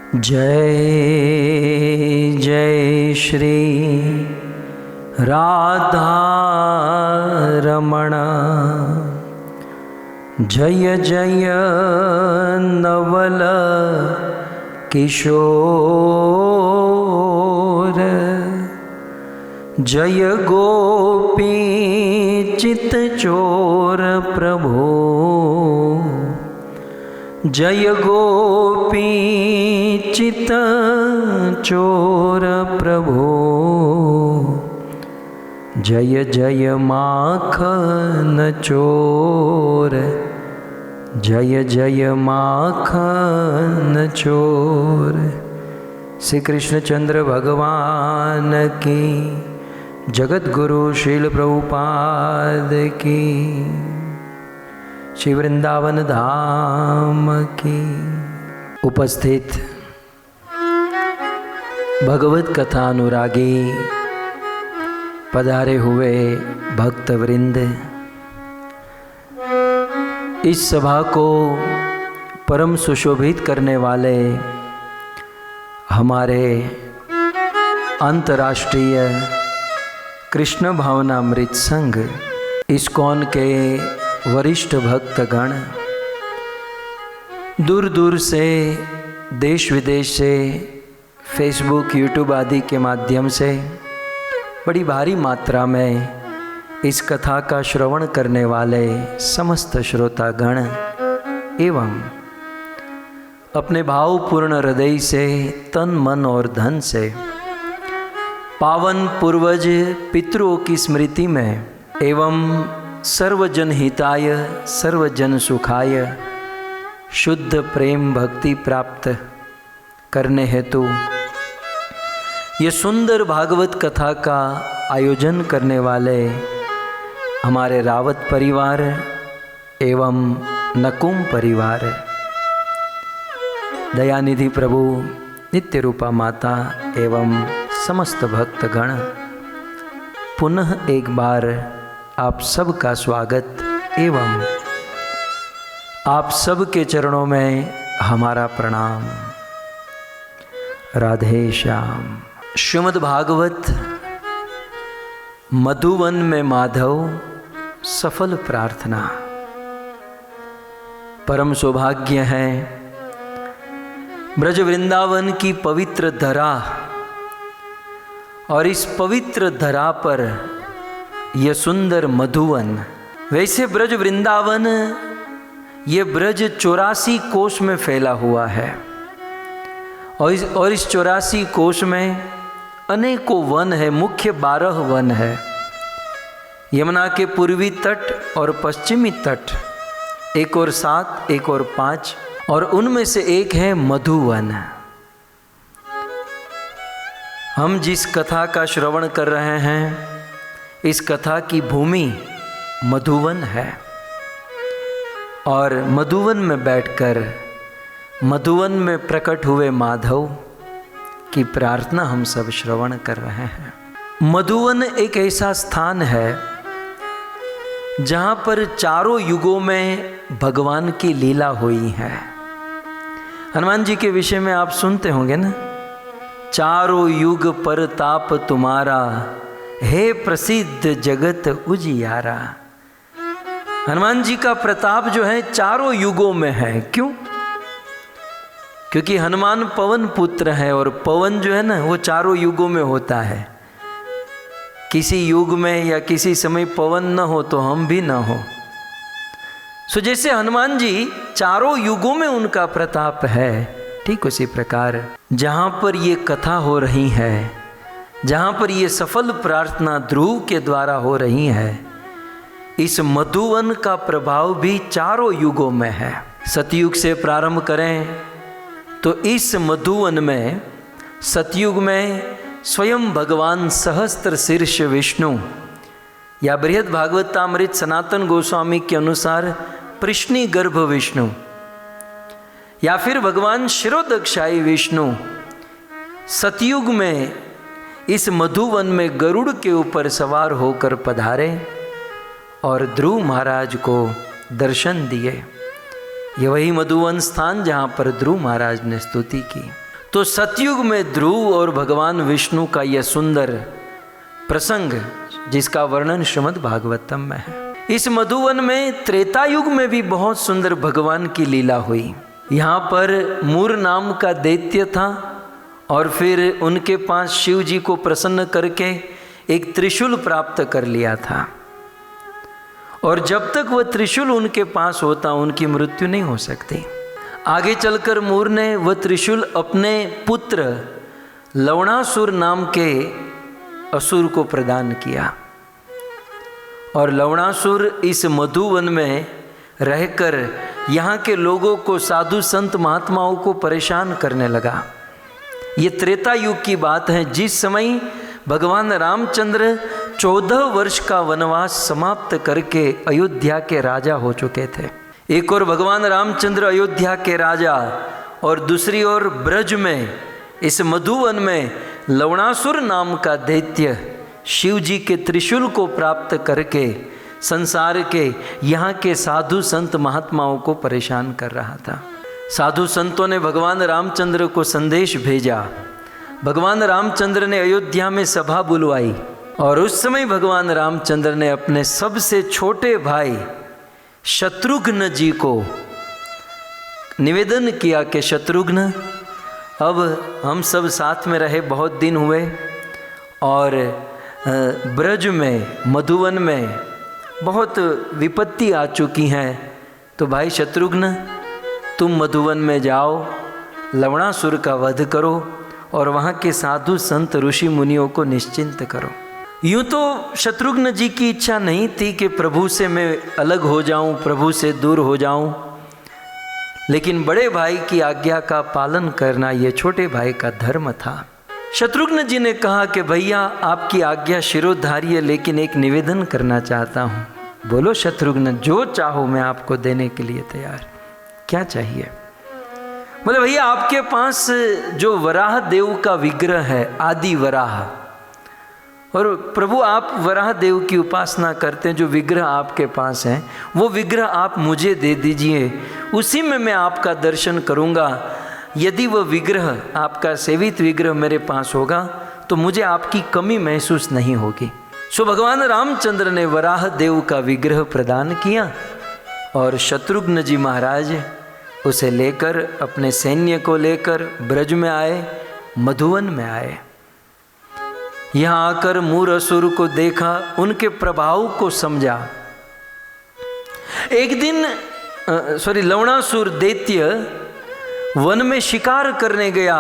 जय जय श्री राधा रमण, जय जय नवल किशोर, जय गोपी चित चोर प्रभो, जय गोपी चित चोर प्रभो, जय जय माखन चोर, जय जय माखन चोर। श्री कृष्णचंद्र भगवान की, जगत गुरु श्रील प्रभुपाद की, श्री वृंदावन धाम की। उपस्थित भगवत कथा अनुरागी पधारे हुए भक्त वृंद, इस सभा को परम सुशोभित करने वाले हमारे अंतर्राष्ट्रीय कृष्ण भावनामृत संघ इस्कॉन के वरिष्ठ भक्तगण, दूर दूर से देश विदेश से फेसबुक यूट्यूब आदि के माध्यम से बड़ी भारी मात्रा में इस कथा का श्रवण करने वाले समस्त श्रोतागण एवं अपने भावपूर्ण हृदय से तन मन और धन से पावन पूर्वज पितरों की स्मृति में एवं सर्वजन हिताय सर्वजन सुखाय शुद्ध प्रेम भक्ति प्राप्त करने हेतु ये सुंदर भागवत कथा का आयोजन करने वाले हमारे रावत परिवार एवं नकुम परिवार, दयानिधि प्रभु, नित्य रूपा माता एवं समस्त भक्तगण, पुनः एक बार आप सबका स्वागत एवं आप सबके चरणों में हमारा प्रणाम। राधे श्याम। श्रीमद् भागवत मधुवन में माधव सफल प्रार्थना। परम सौभाग्य है ब्रज वृंदावन की पवित्र धरा, और इस पवित्र धरा पर यह सुंदर मधुवन। वैसे ब्रज वृंदावन ये ब्रज 84 कोश में फैला हुआ है, और इस 84 कोश में अनेकों वन है। मुख्य 12 वन है, यमुना के पूर्वी तट और पश्चिमी तट, एक और 7 एक और 5, और उनमें से एक है मधुवन। हम जिस कथा का श्रवण कर रहे हैं, इस कथा की भूमि मधुवन है, और मधुवन में बैठकर मधुवन में प्रकट हुए माधव की प्रार्थना हम सब श्रवण कर रहे हैं। मधुवन एक ऐसा स्थान है जहाँ पर चारों युगों में भगवान की लीला हुई है। हनुमान जी के विषय में आप सुनते होंगे ना, चारों युग पर ताप तुम्हारा, हे प्रसिद्ध जगत उजियारा। हनुमान जी का प्रताप जो है चारों युगों में है। क्यों? क्योंकि हनुमान पवन पुत्र है, और पवन जो है ना वो चारों युगों में होता है। किसी युग में या किसी समय पवन न हो तो हम भी न हो। सो जैसे हनुमान जी चारों युगों में उनका प्रताप है, ठीक उसी प्रकार जहाँ पर ये कथा हो रही है, जहाँ पर ये सफल प्रार्थना ध्रुव के द्वारा हो रही है, इस मधुवन का प्रभाव भी चारों युगों में है। सतयुग से प्रारंभ करें तो इस मधुवन में, सतयुग में स्वयं भगवान सहस्त्र शीर्ष विष्णु, या बृहद भागवतामृत सनातन गोस्वामी के अनुसार प्रश्नी गर्भ विष्णु, या फिर भगवान शिरोदक्षाई विष्णु सतयुग में इस मधुवन में गरुड़ के ऊपर सवार होकर पधारे और ध्रुव महाराज को दर्शन दिए। ये वही मधुवन स्थान जहाँ पर ध्रुव महाराज ने स्तुति की। तो सतयुग में ध्रुव और भगवान विष्णु का यह सुंदर प्रसंग जिसका वर्णन श्रीमद् भागवतम में है। इस मधुवन में त्रेता युग में भी बहुत सुंदर भगवान की लीला हुई। यहाँ पर मूर नाम का दैत्य था और फिर उनके पास शिव जी को प्रसन्न करके एक त्रिशूल प्राप्त कर लिया था, और जब तक वह त्रिशूल उनके पास होता उनकी मृत्यु नहीं हो सकती। आगे चलकर मूर ने वह त्रिशूल अपने पुत्र लवणासुर नाम के असुर को प्रदान किया, और लवणासुर इस मधुवन में रहकर यहाँ के लोगों को, साधु संत महात्माओं को परेशान करने लगा। ये त्रेता युग की बात है, जिस समय भगवान रामचंद्र 14 वर्ष का वनवास समाप्त करके अयोध्या के राजा हो चुके थे। एक और भगवान रामचंद्र अयोध्या के राजा और दूसरी ओर ब्रज में इस मधुवन में लवणासुर नाम का दैत्य शिव जी के त्रिशूल को प्राप्त करके संसार के यहाँ के साधु संत महात्माओं को परेशान कर रहा था। साधु संतों ने भगवान रामचंद्र को संदेश भेजा। भगवान रामचंद्र ने अयोध्या में सभा बुलवाई, और उस समय भगवान रामचंद्र ने अपने सबसे छोटे भाई शत्रुघ्न जी को निवेदन किया कि शत्रुघ्न, अब हम सब साथ में रहे बहुत दिन हुए, और ब्रज में मधुवन में बहुत विपत्ति आ चुकी हैं, तो भाई शत्रुघ्न तुम मधुवन में जाओ, लवणासुर का वध करो और वहाँ के साधु संत ऋषि मुनियों को निश्चिंत करो। यूँ तो शत्रुघ्न जी की इच्छा नहीं थी कि प्रभु से मैं अलग हो जाऊँ, प्रभु से दूर हो जाऊँ, लेकिन बड़े भाई की आज्ञा का पालन करना ये छोटे भाई का धर्म था। शत्रुघ्न जी ने कहा कि भैया आपकी आज्ञा शिरोधार्य है, लेकिन एक निवेदन करना चाहता हूँ। बोलो शत्रुघ्न, जो चाहो मैं आपको देने के लिए तैयार। क्या चाहिए? बोले भैया आपके पास जो वराह देव का विग्रह है, आदि वराह, और प्रभु आप वराह देव की उपासना करते हैं, जो विग्रह आपके पास है वो विग्रह आप मुझे दे दीजिए, उसी में मैं आपका दर्शन करूँगा। यदि वह विग्रह आपका सेवित विग्रह मेरे पास होगा तो मुझे आपकी कमी महसूस नहीं होगी। सो भगवान रामचंद्र ने वराह देव का विग्रह प्रदान किया, और शत्रुघ्न जी महाराज उसे लेकर अपने सैन्य को लेकर ब्रज में आए, मधुवन में आए। यहाँ आकर मूर असुर को देखा, उनके प्रभाव को समझा। एक दिन लवणासुर दैत्य वन में शिकार करने गया,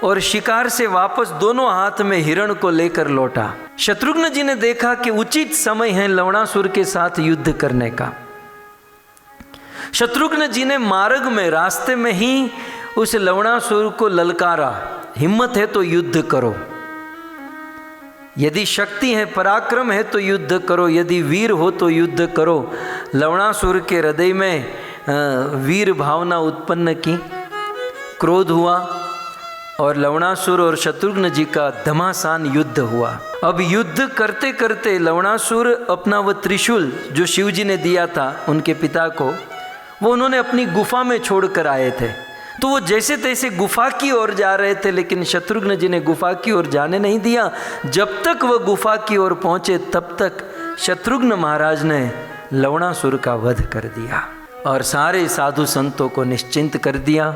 और शिकार से वापस दोनों हाथ में हिरण को लेकर लौटा। शत्रुघ्न जी ने देखा कि उचित समय है लवणासुर के साथ युद्ध करने का। शत्रुघ्न जी ने मार्ग में, रास्ते में ही उस लवणासुर को ललकारा, हिम्मत है तो युद्ध करो, यदि शक्ति है पराक्रम है तो युद्ध करो, यदि वीर हो तो युद्ध करो। लवणासुर के हृदय में वीर भावना उत्पन्न की, क्रोध हुआ, और लवणासुर और शत्रुघ्न जी का घमासान युद्ध हुआ। अब युद्ध करते करते लवणासुर अपना वह त्रिशूल जो शिव जी ने दिया था उनके पिता को, वो उन्होंने अपनी गुफा में छोड़ कर आए थे। तो वो जैसे तैसे गुफा की ओर जा रहे थे, लेकिन शत्रुघ्न जी ने गुफा की ओर जाने नहीं दिया। जब तक वह गुफा की ओर पहुँचे तब तक शत्रुघ्न महाराज ने लवणासुर का वध कर दिया और सारे साधु संतों को निश्चिंत कर दिया।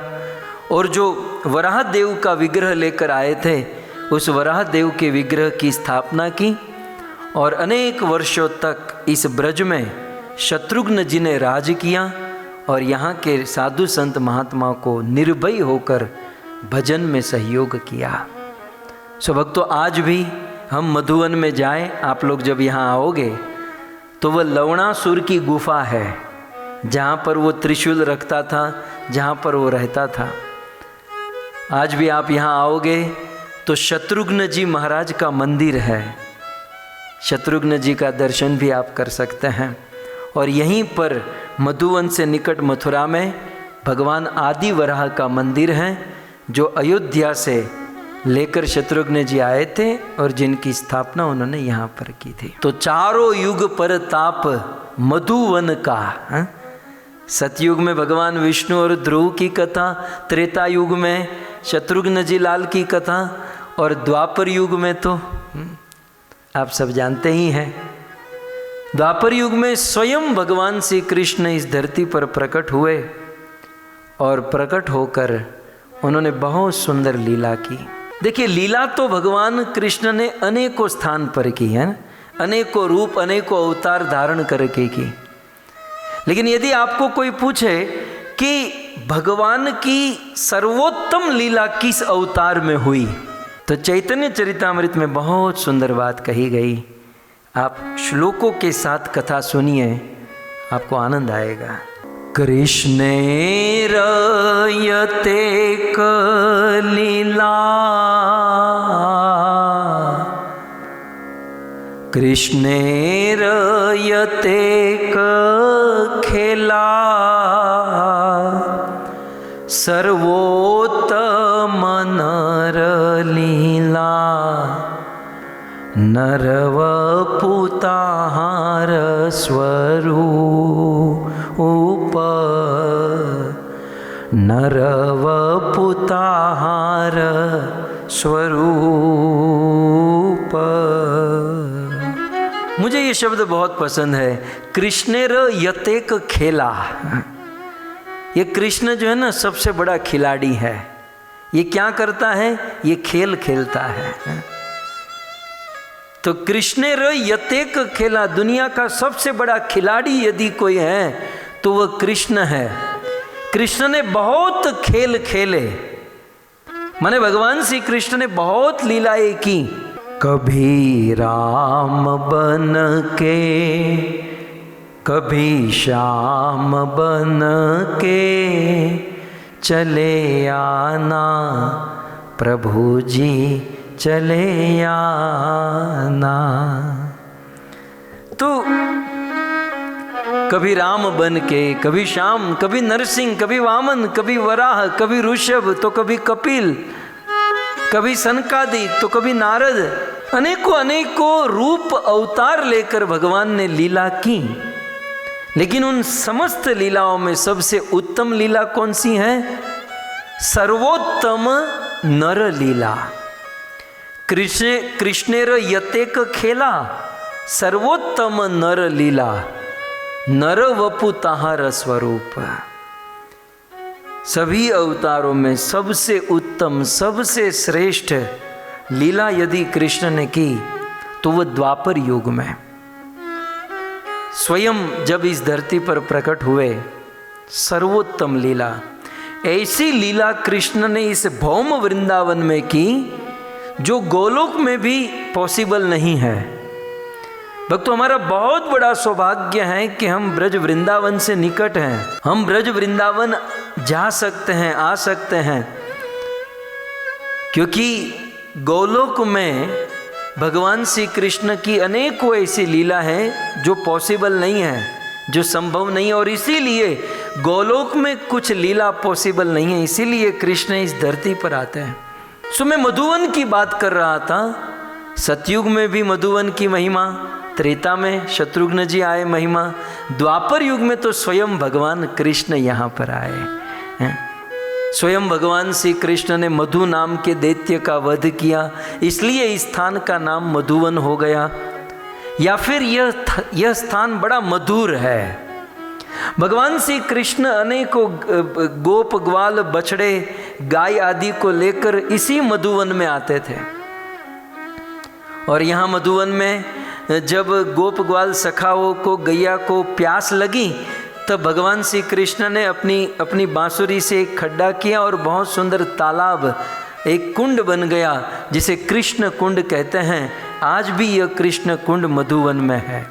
और जो वराह देव का विग्रह लेकर आए थे, उस वराह देव के विग्रह की स्थापना की, और अनेक वर्षों तक इस ब्रज में शत्रुघ्न जी ने राज किया, और यहाँ के साधु संत महात्माओं को निर्भय होकर भजन में सहयोग किया। सो भक्तों, आज भी हम मधुवन में जाएं, आप लोग जब यहाँ आओगे तो वह लवणासुर की गुफा है, जहाँ पर वो त्रिशूल रखता था, जहाँ पर वो रहता था। आज भी आप यहाँ आओगे तो शत्रुघ्न जी महाराज का मंदिर है, शत्रुघ्न जी का दर्शन भी आप कर सकते हैं। और यहीं पर मधुवन से निकट मथुरा में भगवान आदि वराह का मंदिर है, जो अयोध्या से लेकर शत्रुघ्न जी आए थे और जिनकी स्थापना उन्होंने यहाँ पर की थी। तो चारों युग पर ताप मधुवन का, सतयुग में भगवान विष्णु और ध्रुव की कथा, त्रेता युग में शत्रुघ्न जी लाल की कथा, और द्वापर युग में तो आप सब जानते ही हैं, द्वापर युग में स्वयं भगवान श्री कृष्ण इस धरती पर प्रकट हुए और प्रकट होकर उन्होंने बहुत सुंदर लीला की। देखिए, लीला तो भगवान कृष्ण ने अनेकों स्थान पर की है, अनेकों रूप अनेकों अवतार धारण करके की। लेकिन यदि आपको कोई पूछे कि भगवान की सर्वोत्तम लीला किस अवतार में हुई, तो चैतन्य चरितामृत में बहुत सुंदर बात कही गई। आप श्लोकों के साथ कथा सुनिए, आपको आनंद आएगा। कृष्णेर यते लीला, कृष्णेर यते खेला, सर्वोत्तम नर लीला, नरवपुताहार स्वरूप, नरवपुताहार स्वरूप। मुझे ये शब्द बहुत पसंद है, कृष्णेर यतेक खेला। ये कृष्ण जो है ना, सबसे बड़ा खिलाड़ी है। ये क्या करता है? ये खेल खेलता है। तो कृष्णेर यतेक खेला, दुनिया का सबसे बड़ा खिलाड़ी यदि कोई है तो वह कृष्ण है। कृष्ण ने बहुत खेल खेले, माने भगवान श्री कृष्ण ने बहुत लीलाएं की। कभी राम बन के, कभी श्याम बन के चले आना, प्रभु जी चले आना। तो कभी राम बन के, कभी श्याम, कभी नरसिंह, कभी वामन, कभी वराह, कभी ऋषभ, तो कभी कपिल, कभी सनकादिक, तो कभी नारद, अनेकों अनेकों रूप अवतार लेकर भगवान ने लीला की। लेकिन उन समस्त लीलाओं में सबसे उत्तम लीला कौन सी है? सर्वोत्तम नर लीला। कृष्णेर यतेक खेला, सर्वोत्तम नर लीला, नर वपु ताहार स्वरूप। सभी अवतारों में सबसे उत्तम, सबसे श्रेष्ठ लीला यदि कृष्ण ने की तो वह द्वापर युग में स्वयं जब इस धरती पर प्रकट हुए, सर्वोत्तम लीला। ऐसी लीला कृष्ण ने इस भौम वृंदावन में की जो गोलोक में भी पॉसिबल नहीं है। भक्तों, हमारा बहुत बड़ा सौभाग्य है कि हम ब्रज वृंदावन से निकट हैं। हम ब्रज वृंदावन जा सकते हैं, आ सकते हैं, क्योंकि गोलोक में भगवान श्री कृष्ण की अनेकों ऐसी लीला है जो पॉसिबल नहीं है, जो संभव नहीं है। और इसीलिए गोलोक में कुछ लीला पॉसिबल नहीं है, इसीलिए कृष्ण इस धरती पर आते हैं। सो मैं मधुवन की बात कर रहा था। सतयुग में भी मधुवन की महिमा, त्रेता में शत्रुघ्न जी आए महिमा, द्वापर युग में तो स्वयं भगवान कृष्ण यहाँ पर आए हैं। स्वयं भगवान श्री कृष्ण ने मधु नाम के दैत्य का वध किया, इसलिए इस स्थान का नाम मधुवन हो गया। या फिर यह स्थान बड़ा मधुर है। भगवान श्री कृष्ण अनेकों गोप ग्वाल बछड़े गाय आदि को लेकर इसी मधुवन में आते थे। और यहाँ मधुवन में जब गोप ग्वाल सखाओं को, गैया को प्यास लगी, तब भगवान श्री कृष्ण ने अपनी बांसुरी से एक खड्डा किया और बहुत सुंदर तालाब, एक कुंड बन गया, जिसे कृष्ण कुंड कहते हैं। आज भी यह कृष्ण कुंड मधुवन में है।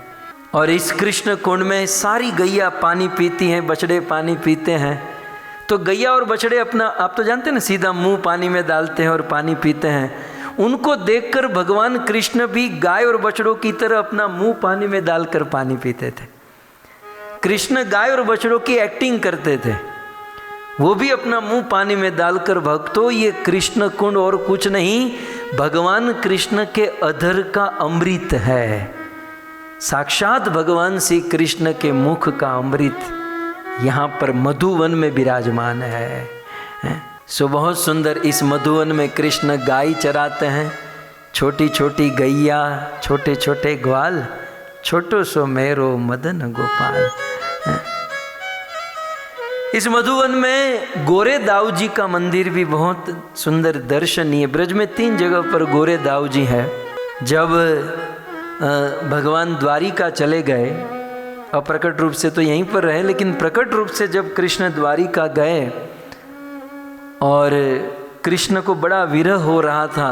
और इस कृष्ण कुंड में सारी गैया पानी पीती हैं, बछड़े पानी पीते हैं। तो गैया और बछड़े अपना, आप तो जानते हैं ना, सीधा मुंह पानी में डालते हैं और पानी पीते हैं। उनको देखकर भगवान कृष्ण भी गाय और बछड़ों की तरह अपना मुंह पानी में डालकर पानी पीते थे। कृष्ण गाय और बछड़ों की एक्टिंग करते थे, वो भी अपना मुंह पानी में डालकर। भक्तों, ये कृष्ण कुंड और कुछ नहीं, भगवान कृष्ण के अधर का अमृत है। साक्षात भगवान श्री कृष्ण के मुख का अमृत यहाँ पर मधुवन में विराजमान है। सो बहुत सुंदर इस मधुवन में कृष्ण गाय चराते हैं, छोटी छोटी गैया, छोटे छोटे ग्वाल, छोटो सो मेरो मदन गोपाल। इस मधुवन में गोरे दाऊ जी का मंदिर भी बहुत सुंदर दर्शनीय। ब्रज में 3 जगह पर गोरे दाऊ जी है। जब भगवान द्वारिका चले गए, अप्रकट रूप से तो यहीं पर रहे, लेकिन प्रकट रूप से जब कृष्ण द्वारिका गए और कृष्ण को बड़ा विरह हो रहा था,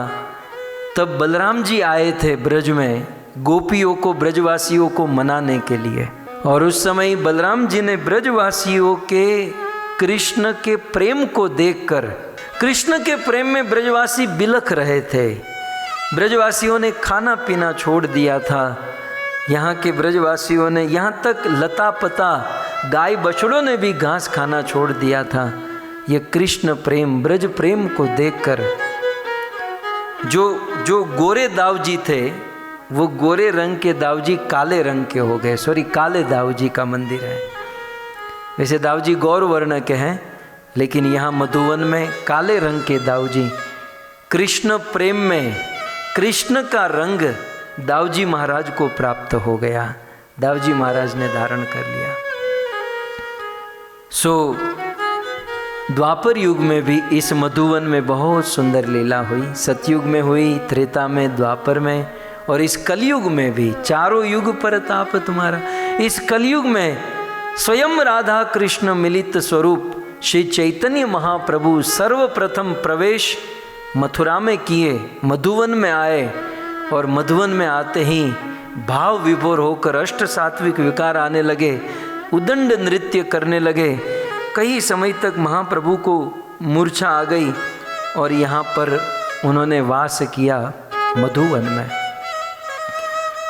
तब बलराम जी आए थे ब्रज में गोपियों को, ब्रजवासियों को मनाने के लिए। और उस समय बलराम जी ने ब्रजवासियों के कृष्ण के प्रेम को देखकर, कृष्ण के प्रेम में ब्रजवासी बिलख रहे थे। ब्रजवासियों ने खाना पीना छोड़ दिया था। यहाँ के ब्रजवासियों ने, यहाँ तक लता पता गाय बछड़ों ने भी घास खाना छोड़ दिया था। ये कृष्ण प्रेम, ब्रज प्रेम को देखकर जो गोरे दाऊ जी थे, वो गोरे रंग के दाऊ जी काले रंग के हो गए। सॉरी, काले दाऊ जी का मंदिर है। वैसे दाऊ जी गौर वर्ण के हैं, लेकिन यहाँ मधुवन में काले रंग के दाऊ जी, कृष्ण प्रेम में कृष्ण का रंग दाऊ जी महाराज को प्राप्त हो गया। दाऊ जी महाराज ने धारण कर लिया। सो द्वापर युग में भी इस मधुवन में बहुत सुंदर लीला हुई। सतयुग में हुई, त्रेता में, द्वापर में, और इस कलयुग में भी। चारों युग परताप तुम्हारा। इस कलयुग में स्वयं राधा कृष्ण मिलित स्वरूप श्री चैतन्य महाप्रभु सर्वप्रथम प्रवेश मथुरा में किए, मधुवन में आए, और मधुवन में आते ही भाव विभोर होकर अष्ट सात्विक विकार आने लगे, उदंड नृत्य करने लगे। कई समय तक महाप्रभु को मूर्छा आ गई और यहाँ पर उन्होंने वास किया मधुवन में।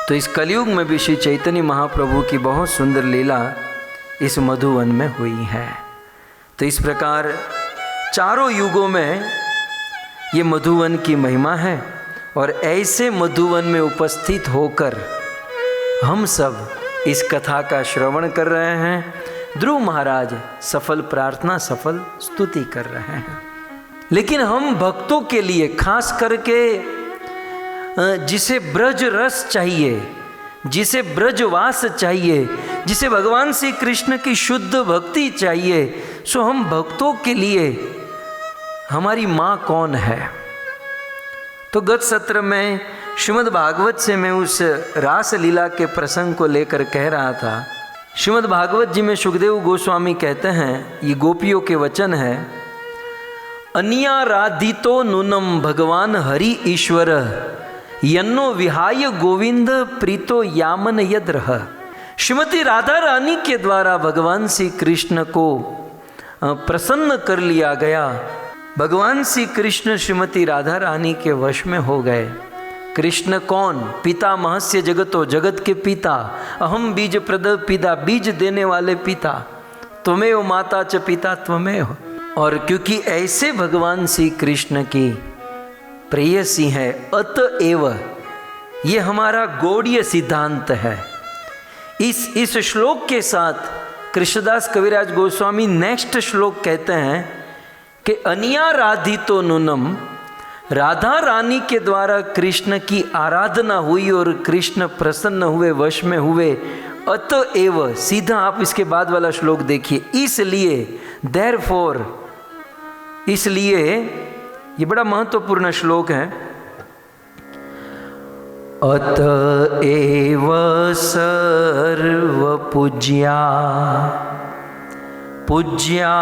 तो इस कलयुग में भी श्री चैतन्य महाप्रभु की बहुत सुंदर लीला इस मधुवन में हुई है। तो इस प्रकार चारों युगों में ये मधुवन की महिमा है। और ऐसे मधुवन में उपस्थित होकर हम सब इस कथा का श्रवण कर रहे हैं। ध्रुव महाराज सफल प्रार्थना, सफल स्तुति कर रहे हैं। लेकिन हम भक्तों के लिए, खास करके जिसे ब्रज रस चाहिए, जिसे ब्रजवास चाहिए, जिसे भगवान श्री कृष्ण की शुद्ध भक्ति चाहिए, सो हम भक्तों के लिए हमारी माँ कौन है। तो गत सत्र में श्रीमद् भागवत से मैं उस रास लीला के प्रसंग को लेकर कह रहा था। श्रीमद् भागवत जी में सुखदेव गोस्वामी कहते हैं, ये गोपियों के वचन है, अन्याराधितो नूनम भगवान हरि ईश्वर यन्नो विहाय गोविंद प्रीतो यामन यद्रह। श्रीमती राधा रानी के द्वारा भगवान श्री कृष्ण को प्रसन्न कर लिया गया। भगवान श्री कृष्ण श्रीमती राधा रानी के वश में हो गए। कृष्ण कौन? पितामहस्य जगतो, जगत के पिता। अहम बीज प्रद पिता, बीज देने वाले पिता। त्वमेव माता च पिता त्वमेव। और क्योंकि ऐसे भगवान श्री कृष्ण की प्रेयसी है, अतएव ये हमारा गौड़ीय सिद्धांत है। इस श्लोक के साथ कृष्णदास कविराज गोस्वामी नेक्स्ट श्लोक कहते हैं कि अन्याराधितो नूनम, राधा रानी के द्वारा कृष्ण की आराधना हुई और कृष्ण प्रसन्न हुए, वश में हुए। अतएव, सीधा आप इसके बाद वाला श्लोक देखिए, इसलिए, देयरफॉर, इसलिए, ये बड़ा महत्वपूर्ण श्लोक है। अतएव सर्व पूज्या पूज्या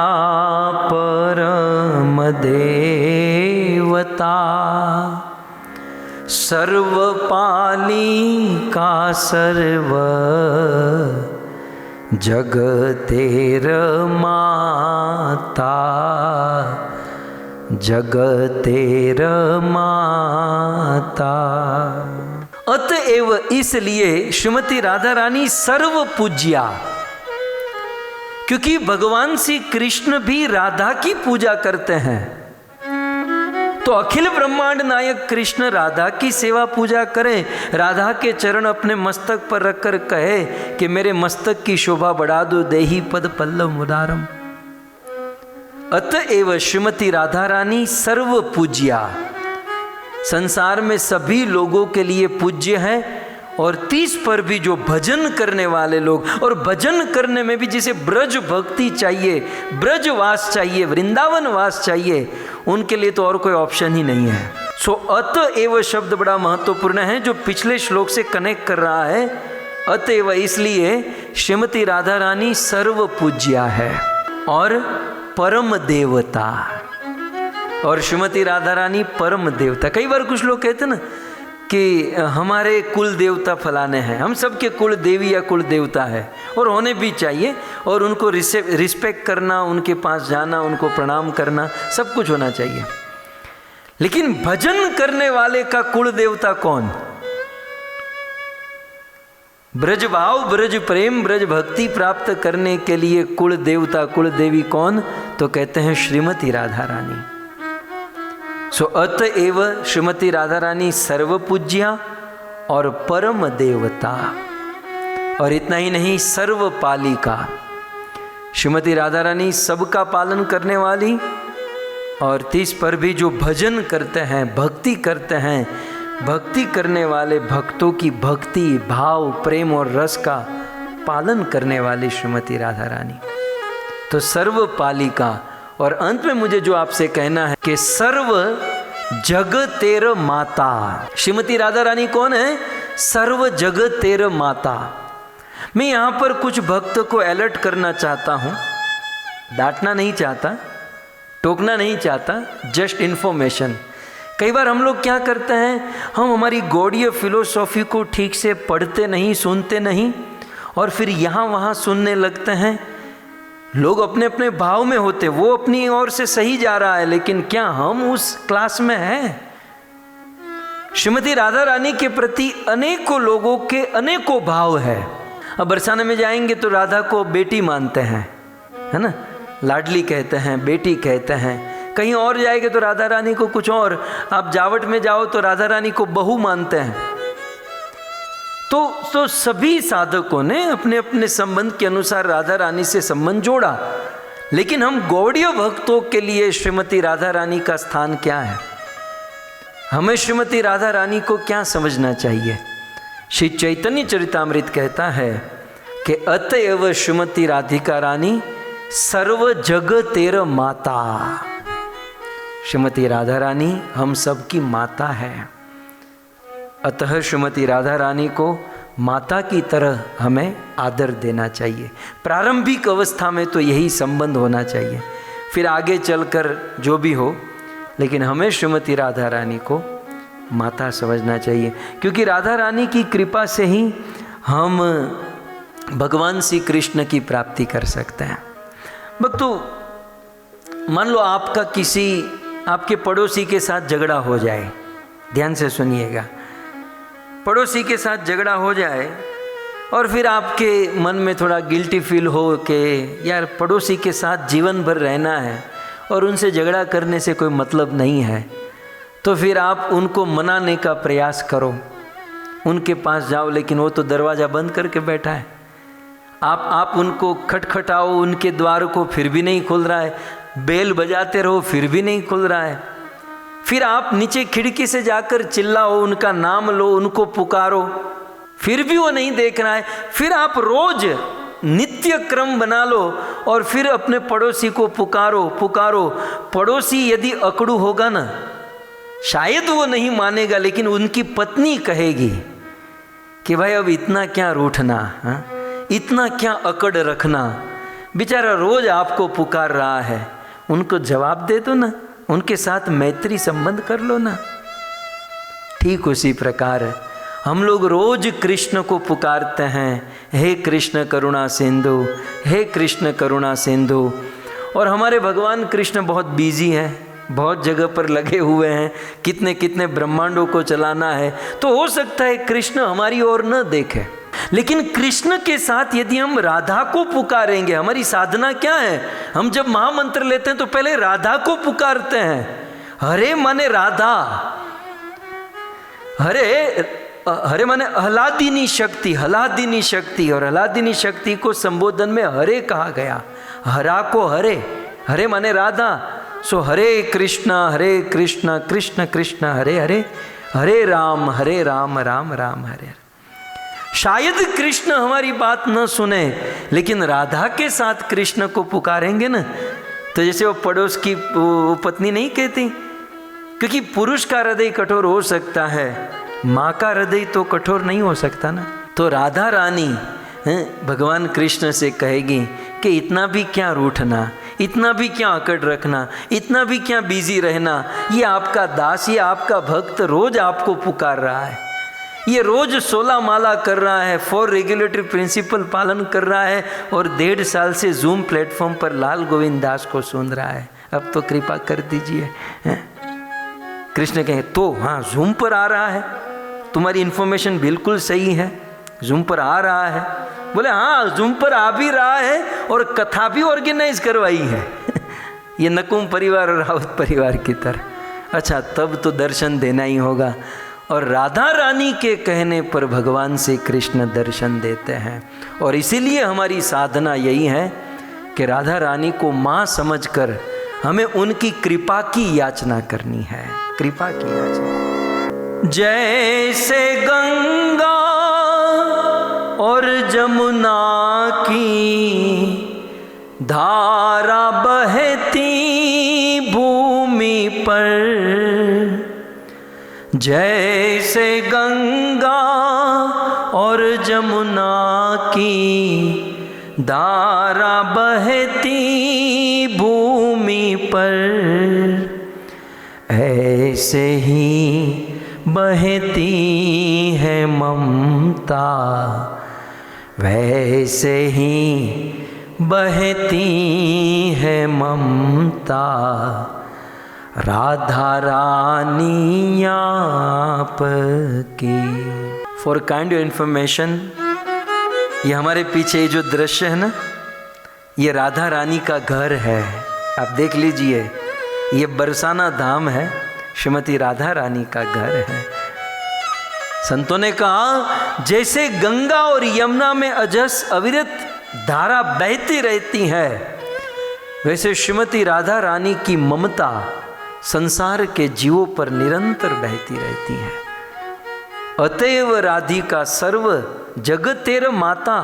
परम देवता सर्वपालिका सर्व जगतेर माता जगतेर माता। अतएव, इसलिए श्रीमती राधा रानी सर्व पूज्या, क्योंकि भगवान श्री कृष्ण भी राधा की पूजा करते हैं। तो अखिल ब्रह्मांड नायक कृष्ण राधा की सेवा पूजा करें, राधा के चरण अपने मस्तक पर रखकर कहे कि मेरे मस्तक की शोभा बढ़ा दो, देही पद पल्लव मुदारम। अतएव श्रीमती राधा रानी सर्व पूज्या, संसार में सभी लोगों के लिए पूज्य है। और 30 पर भी जो भजन करने वाले लोग, और भजन करने में भी जिसे ब्रज भक्ति चाहिए, ब्रज वास चाहिए, वृंदावन वास चाहिए, उनके लिए तो और कोई ऑप्शन ही नहीं है। सो अतएव शब्द बड़ा महत्वपूर्ण है जो पिछले श्लोक से कनेक्ट कर रहा है। अतएव इसलिए श्रीमती राधा रानी सर्व पूज्या है और परम देवता, और श्रीमती राधा रानी परम देवता। कई बार कुछ लोग कहते हैं ना कि हमारे कुल देवता फलाने हैं, हम सबके कुल देवी या कुल देवता है, और होने भी चाहिए, और उनको रिस्पेक्ट करना, उनके पास जाना, उनको प्रणाम करना, सब कुछ होना चाहिए। लेकिन भजन करने वाले का कुल देवता कौन? ब्रज भाव, ब्रज प्रेम, ब्रज भक्ति प्राप्त करने के लिए कुल देवता, कुल देवी कौन? तो कहते हैं श्रीमती राधा रानी। सो अतएव श्रीमती राधा रानी सर्व पूज्या और परम देवता। और इतना ही नहीं, सर्व पालिका। श्रीमती राधा रानी सबका पालन करने वाली, और 30 पर भी जो भजन करते हैं, भक्ति करते हैं, भक्ति करने वाले भक्तों की भक्ति, भाव, प्रेम और रस का पालन करने वाली श्रीमती राधा रानी। तो सर्व पालिका। और अंत में मुझे जो आपसे कहना है कि सर्व जगतेर माता। श्रीमती राधा रानी कौन है? सर्व जगतेर माता। मैं यहाँ पर कुछ भक्त को अलर्ट करना चाहता हूँ, डांटना नहीं चाहता, टोकना नहीं चाहता, जस्ट इन्फॉर्मेशन। कई बार हम लोग क्या करते हैं, हम हमारी गौड़ीय फिलोसॉफी को ठीक से पढ़ते नहीं, सुनते नहीं, और फिर यहाँ वहाँ सुनने लगते हैं। लोग अपने अपने भाव में होते, वो अपनी ओर से सही जा रहा है, लेकिन क्या हम उस क्लास में हैं? श्रीमती राधा रानी के प्रति अनेकों लोगों के अनेकों भाव है। अब बरसाने में जाएंगे तो राधा को बेटी मानते हैं, है ना, लाडली कहते हैं, बेटी कहते हैं। कहीं और जाएंगे तो राधा रानी को कुछ और। आप जावट में जाओ तो राधा रानी को बहू मानते हैं। तो सभी साधकों ने अपने अपने संबंध के अनुसार राधा रानी से संबंध जोड़ा, लेकिन हम गौड़ीय भक्तों के लिए श्रीमती राधा रानी का स्थान क्या है? हमें श्रीमती राधा रानी को क्या समझना चाहिए? श्री चैतन्य चरितामृत कहता है कि अतएव श्रीमती राधिका रानी सर्व जगतेर माता। श्रीमती राधा रानी हम सबकी माता है, अतः श्रीमती राधा रानी को माता की तरह हमें आदर देना चाहिए। प्रारंभिक अवस्था में तो यही संबंध होना चाहिए, फिर आगे चलकर जो भी हो, लेकिन हमें श्रीमती राधा रानी को माता समझना चाहिए, क्योंकि राधा रानी की कृपा से ही हम भगवान श्री कृष्ण की प्राप्ति कर सकते हैं। भक्तों, मान लो आपका किसी आपके पड़ोसी के साथ झगड़ा हो जाए, ध्यान से सुनिएगा, पड़ोसी के साथ झगड़ा हो जाए और फिर आपके मन में थोड़ा गिल्टी फील हो कि यार पड़ोसी के साथ जीवन भर रहना है और उनसे झगड़ा करने से कोई मतलब नहीं है, तो फिर आप उनको मनाने का प्रयास करो, उनके पास जाओ, लेकिन वो तो दरवाज़ा बंद करके बैठा है। आप उनको खटखटाओ उनके द्वार को, फिर भी नहीं खुल रहा है, बेल बजाते रहो फिर भी नहीं खुल रहा है। फिर आप नीचे खिड़की से जाकर चिल्लाओ, उनका नाम लो, उनको पुकारो, फिर भी वो नहीं देख रहा है। फिर आप रोज नित्य क्रम बना लो और फिर अपने पड़ोसी को पुकारो। पड़ोसी यदि अकड़ू होगा ना, शायद वो नहीं मानेगा, लेकिन उनकी पत्नी कहेगी कि भाई अब इतना क्या रूठना, इतना क्या अकड़ रखना, बेचारा रोज आपको पुकार रहा है, उनको जवाब दे दो ना, उनके साथ मैत्री संबंध कर लो ना। ठीक उसी प्रकार हम लोग रोज कृष्ण को पुकारते हैं, हे कृष्ण करुणा सिंधु, हे कृष्ण करुणा सिंधु, और हमारे भगवान कृष्ण बहुत बिजी हैं, बहुत जगह पर लगे हुए हैं, कितने कितने ब्रह्मांडों को चलाना है, तो हो सकता है कृष्ण हमारी ओर न देखे। लेकिन कृष्ण के साथ यदि हम राधा को पुकारेंगे, हमारी साधना क्या है, हम जब महामंत्र लेते हैं तो पहले राधा को पुकारते हैं। हरे माने राधा, हरे माने हलादिनी शक्ति, हलादिनी शक्ति, और हलादिनी शक्ति को संबोधन में हरे कहा गया। हरा को हरे, हरे माने राधा, सो हरे कृष्ण कृष्ण कृष्ण हरे हरे, हरे राम राम राम हरे हरे। शायद कृष्ण हमारी बात न सुने, लेकिन राधा के साथ कृष्ण को पुकारेंगे ना, तो जैसे वो पड़ोस की वो पत्नी नहीं कहती, क्योंकि पुरुष का हृदय कठोर हो सकता है, माँ का हृदय तो कठोर नहीं हो सकता ना। तो राधा रानी भगवान कृष्ण से कहेगी कि इतना भी क्या रूठना, इतना भी क्या अकड़ रखना, इतना भी क्या बिजी रहना, ये आपका दास, ये आपका भक्त रोज आपको पुकार रहा है, ये रोज 16 माला कर रहा है, 4 रेगुलेटरी प्रिंसिपल पालन कर रहा है, और 1.5 साल से जूम प्लेटफॉर्म पर लाल गोविंद दास को सुन रहा है, अब तो कृपा कर दीजिए। कृष्ण कहें तो हाँ जूम पर आ रहा है, तुम्हारी इन्फॉर्मेशन बिल्कुल सही है, जूम पर आ रहा है। बोले हाँ जूम पर आ भी रहा है और कथा भी ऑर्गेनाइज करवाई है ये नकुम परिवार और रावत परिवार की तरह। अच्छा, तब तो दर्शन देना ही होगा। और राधा रानी के कहने पर भगवान से कृष्ण दर्शन देते हैं, और इसीलिए हमारी साधना यही है कि राधा रानी को माँ समझकर हमें उनकी कृपा की याचना करनी है, कृपा की याचना। जैसे गंगा और जमुना की धारा बहती भूमि पर, जैसे गंगा और जमुना की धारा बहती भूमि पर, ऐसे ही बहती है ममता, वैसे ही बहती है ममता, राधा रानी आपकी। फॉर काइंड ऑफ इन्फॉर्मेशन, ये हमारे पीछे जो दृश्य है ना, ये राधा रानी का घर है, आप देख लीजिए, ये बरसाना धाम है, श्रीमती राधा रानी का घर है। संतों ने कहा जैसे गंगा और यमुना में अजस अविरत धारा बहती रहती है, वैसे श्रीमती राधा रानी की ममता संसार के जीवों पर निरंतर बहती रहती है। अतएव राधिका सर्व जगतेर माता,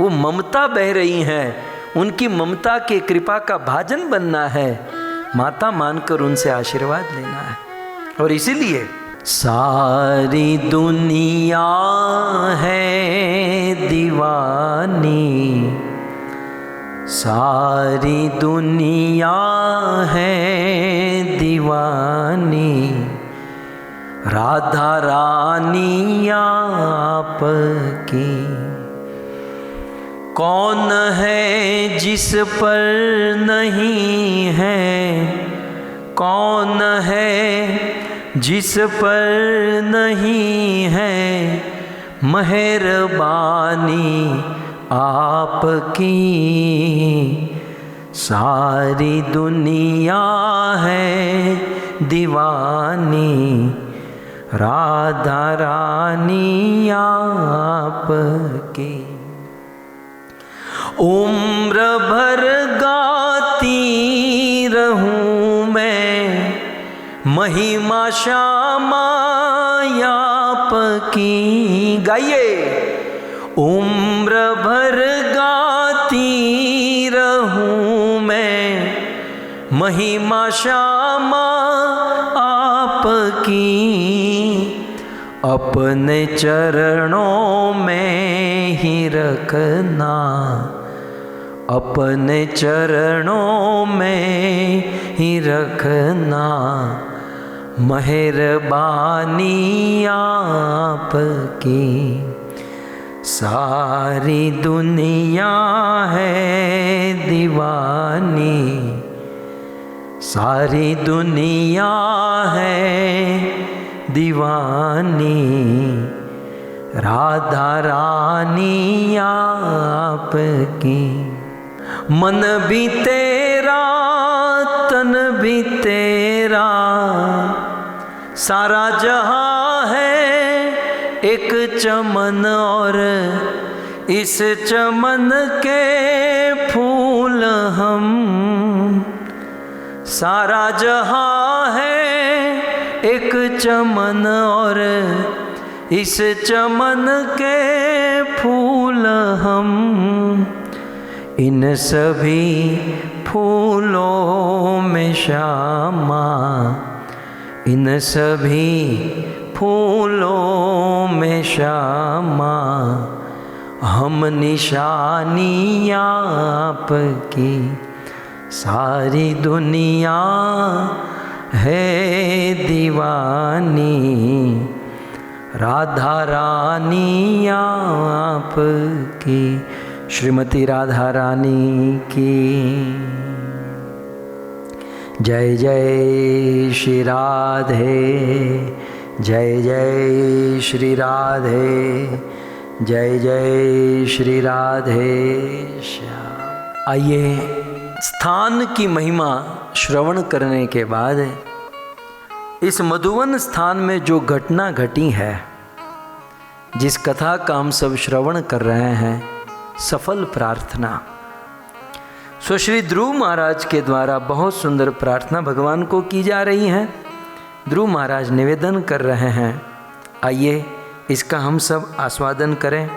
वो ममता बह रही हैं, उनकी ममता के कृपा का भाजन बनना है, माता मानकर उनसे आशीर्वाद लेना है। और इसीलिए सारी दुनिया है दीवानी, सारी दुनिया है दीवानी, राधा रानी आपकी। कौन है जिस पर नहीं है, कौन है जिस पर नहीं है मेहरबानी आपकी, सारी दुनिया है दीवानी, राधा रानी आपकी। उम्र भर गाती रहूं मैं महिमा श्यामा आपकी। गाइए, उम्र भर गाती रहूं मैं महिमा श्यामा आपकी, अपने चरणों में ही रखना, अपने चरणों में ही रखना, मेहरबानी आपकी। सारी दुनिया है दीवानी, सारी दुनिया है दीवानी, राधा रानी आपकी। मन भी तेरा तन भी तेरा, सारा जहां है एक चमन, और इस चमन के फूल हम, सारा जहां है एक चमन और इस चमन के फूल हम, इन सभी फूलों में श्यामा, इन सभी फूलों में श्यामा, हम निशानी आपकी, सारी दुनिया है दीवानी, राधा रानी आपकी, श्रीमती राधा रानी की जय जय श्री राधे, जय जय श्री राधे, जय जय श्री राधे श्याम। आइए स्थान की महिमा श्रवण करने के बाद इस मधुवन स्थान में जो घटना घटी है, जिस कथा का हम सब श्रवण कर रहे हैं, सफल प्रार्थना, सो श्री ध्रुव महाराज के द्वारा बहुत सुंदर प्रार्थना भगवान को की जा रही है। ध्रुव महाराज निवेदन कर रहे हैं, आइए इसका हम सब आस्वादन करें।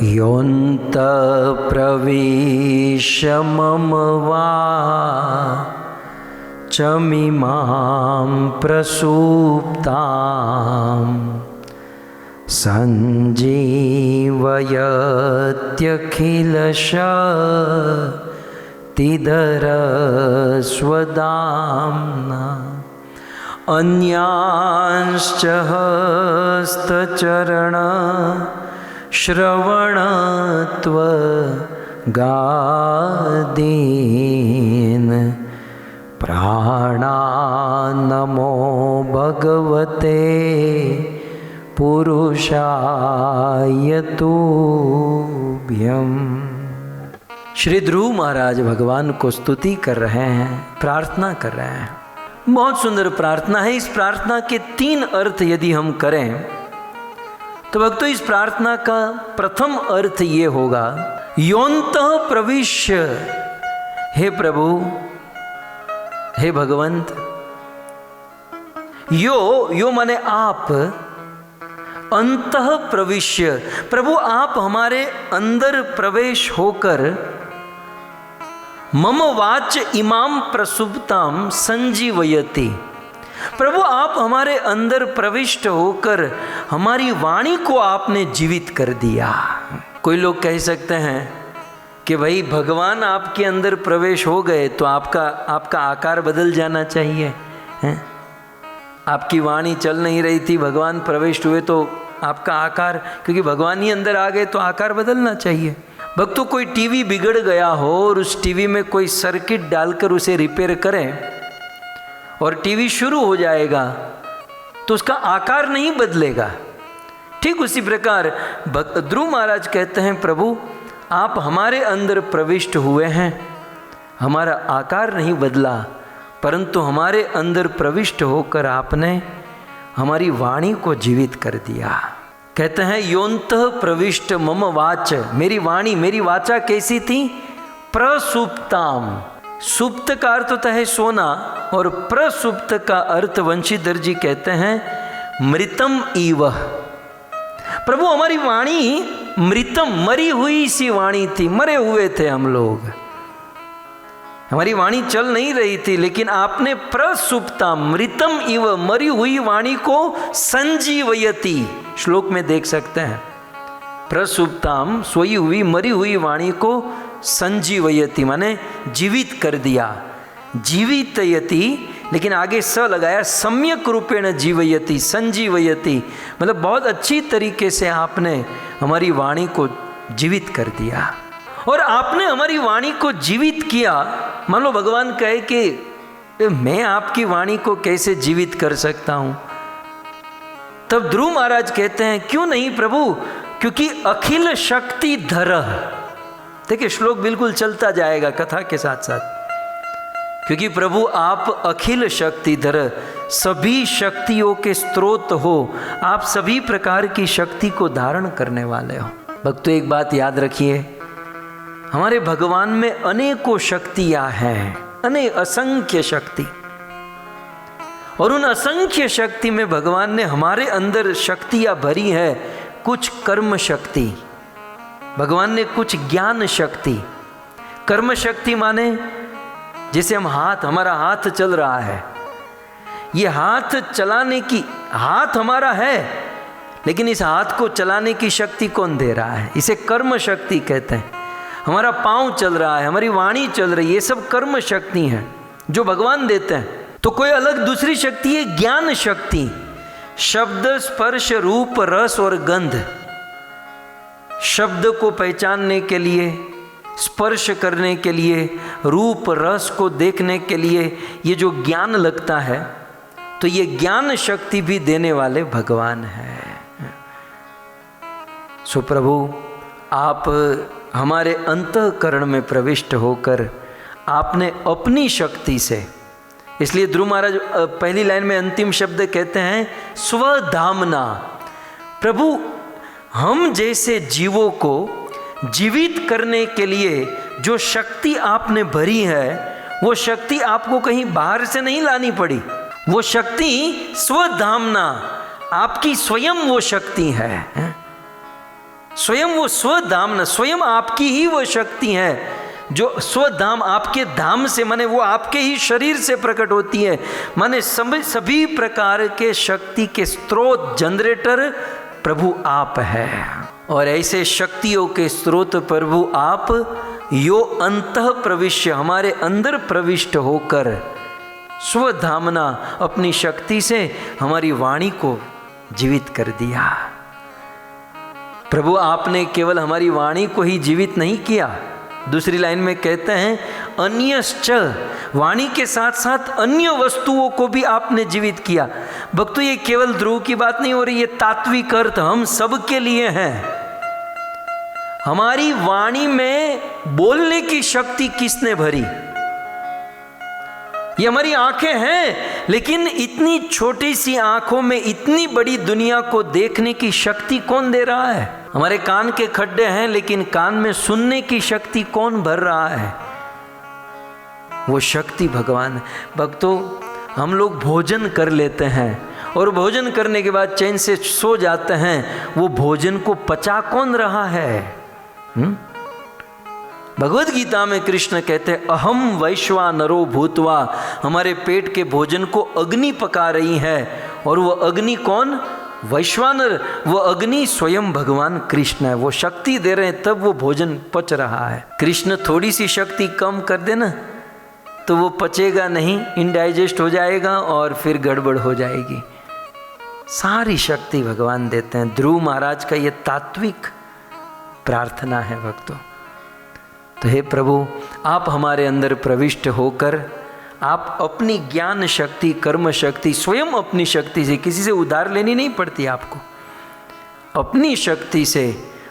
योऽन्त प्रविश्य मम वाचमिमां प्रसुप्तां संजीवयत्यखिलशक्तिधरस्वदाम्ना अन्यांश्च हस्तचरण श्रवणत्वगादीन् प्राणान्नमो भगवते पुरुषाय तुभ्यम्। श्री ध्रुव महाराज भगवान को स्तुति कर रहे हैं, प्रार्थना कर रहे हैं। बहुत सुंदर प्रार्थना है। इस प्रार्थना के 3 अर्थ यदि हम करें तो भक्तों, इस प्रार्थना का प्रथम अर्थ ये होगा, योऽन्तः प्रविश्य, हे प्रभु, हे भगवंत, यो माने आप, अंतः प्रविश्य, प्रभु आप हमारे अंदर प्रवेश होकर, मम वाच इमाम प्रसुप्ताम संजीवयति, प्रभु आप हमारे अंदर प्रविष्ट होकर हमारी वाणी को आपने जीवित कर दिया। कोई लोग कह सकते हैं कि भाई भगवान आपके अंदर प्रवेश हो गए तो आपका आकार बदल जाना चाहिए, हैं? आपकी वाणी चल नहीं रही थी, भगवान प्रविष्ट हुए तो आपका आकार, क्योंकि भगवान ही अंदर आ गए तो आकार बदलना चाहिए। भक्तों, कोई टीवी बिगड़ गया हो और उस टीवी में कोई सर्किट डालकर उसे रिपेयर करें और टीवी शुरू हो जाएगा तो उसका आकार नहीं बदलेगा। ठीक उसी प्रकार ध्रुव महाराज कहते हैं, प्रभु आप हमारे अंदर प्रविष्ट हुए हैं, हमारा आकार नहीं बदला, परंतु हमारे अंदर प्रविष्ट होकर आपने हमारी वाणी को जीवित कर दिया। कहते हैं, योऽन्तः प्रविष्ट मम वाच, मेरी वाणी, मेरी वाचा कैसी थी? प्रसुप्ताम, सुप्त का अर्थ होता है सोना और प्रसुप्त का अर्थ वंशीधर जी कहते हैं मृतम इव। प्रभु हमारी वाणी मृतम, मरी हुई सी वाणी थी, मरे हुए थे हम लोग, हमारी वाणी चल नहीं रही थी, लेकिन आपने प्रसुप्ता मृतम इव, मरी हुई वाणी को संजीवयति, श्लोक में देख सकते हैं, प्रसुप्ताम सोई हुई मरी हुई वाणी को संजीवयति माने जीवित कर दिया, जीवितयति, लेकिन आगे स लगाया, सम्यक रूपेण जीवयति, संजीवयति, मतलब बहुत अच्छी तरीके से आपने हमारी वाणी को जीवित कर दिया। और आपने हमारी वाणी को जीवित किया, मान लो भगवान कहे कि मैं आपकी वाणी को कैसे जीवित कर सकता हूं, तब ध्रुव महाराज कहते हैं, क्यों नहीं प्रभु, क्योंकि अखिल शक्ति धर। देखिए श्लोक बिल्कुल चलता जाएगा कथा के साथ साथ, क्योंकि प्रभु आप अखिल शक्तिधर, सभी शक्तियों के स्रोत हो, आप सभी प्रकार की शक्ति को धारण करने वाले हो। भक्तों एक बात याद रखिए, हमारे भगवान में अनेकों शक्तियां हैं, अनेक असंख्य शक्ति, और उन असंख्य शक्ति में भगवान ने हमारे अंदर शक्तियां भरी है। कुछ कर्म शक्ति, भगवान ने कुछ ज्ञान शक्ति। कर्म शक्ति माने जैसे हमारा हाथ चल रहा है, ये हाथ चलाने की, हाथ हमारा है, लेकिन इस हाथ को चलाने की शक्ति कौन दे रहा है? इसे कर्म शक्ति कहते हैं। हमारा पाँव चल रहा है, हमारी वाणी चल रही है, ये सब कर्म शक्ति हैं जो भगवान देते हैं। तो कोई अलग दूसरी शक्ति है ज्ञान शक्ति। शब्द, स्पर्श, रूप, रस और गंध। शब्द को पहचानने के लिए, स्पर्श करने के लिए, रूप रस को देखने के लिए ये जो ज्ञान लगता है, तो ये ज्ञान शक्ति भी देने वाले भगवान हैं। सो प्रभु, आप हमारे अंतःकरण में प्रविष्ट होकर आपने अपनी शक्ति से, इसलिए ध्रुव महाराज पहली लाइन में अंतिम शब्द कहते हैं स्वधामना। प्रभु, हम जैसे जीवों को जीवित करने के लिए जो शक्ति आपने भरी है, वो शक्ति आपको कहीं बाहर से नहीं लानी पड़ी। वो शक्ति स्वधामना, आपकी स्वयं वो शक्ति है। स्वयं वो स्वधामना, स्वयं आपकी ही वो शक्ति है जो स्वधाम, आपके धाम से माने वो आपके ही शरीर से प्रकट होती है। माने सभी प्रकार के शक्ति के स्रोत, जनरेटर प्रभु आप है। और ऐसे शक्तियों के स्रोत प्रभु आप, यो अंतः प्रविश्य, हमारे अंदर प्रविष्ट होकर स्वधामना अपनी शक्ति से हमारी वाणी को जीवित कर दिया। प्रभु, आपने केवल हमारी वाणी को ही जीवित नहीं किया, दूसरी लाइन में कहते हैं अन्यश्च, वाणी के साथ साथ अन्य वस्तुओं को भी आपने जीवित किया। भक्तों, ये केवल ध्रुव की बात नहीं हो रही, ये तात्विक अर्थ हम सब के लिए है। हमारी वाणी में बोलने की शक्ति किसने भरी? ये हमारी आंखें हैं, लेकिन इतनी छोटी सी आंखों में इतनी बड़ी दुनिया को देखने की शक्ति कौन दे रहा है? हमारे कान के खड्डे हैं, लेकिन कान में सुनने की शक्ति कौन भर रहा है? वो शक्ति भगवान है। भक्तों, हम लोग भोजन कर लेते हैं और भोजन करने के बाद चैन से सो जाते हैं, वो भोजन को पचा कौन रहा है? भगवद गीता में कृष्ण कहते हैं अहम वैश्वानरो भूतवा, हमारे पेट के भोजन को अग्नि पका रही है। और वो अग्नि कौन? वैश्वानर। वो अग्नि स्वयं भगवान कृष्ण है, वो शक्ति दे रहे हैं, तब वो भोजन पच रहा है। कृष्ण थोड़ी सी शक्ति कम कर देना तो वो पचेगा नहीं, इनडाइजेस्ट हो जाएगा और फिर गड़बड़ हो जाएगी। सारी शक्ति भगवान देते हैं। ध्रुव महाराज का ये तात्विक प्रार्थना है भक्तों। तो हे प्रभु, आप हमारे अंदर प्रविष्ट होकर आप अपनी ज्ञान शक्ति, कर्म शक्ति, स्वयं अपनी शक्ति से, किसी से उधार लेनी नहीं पड़ती आपको, अपनी शक्ति से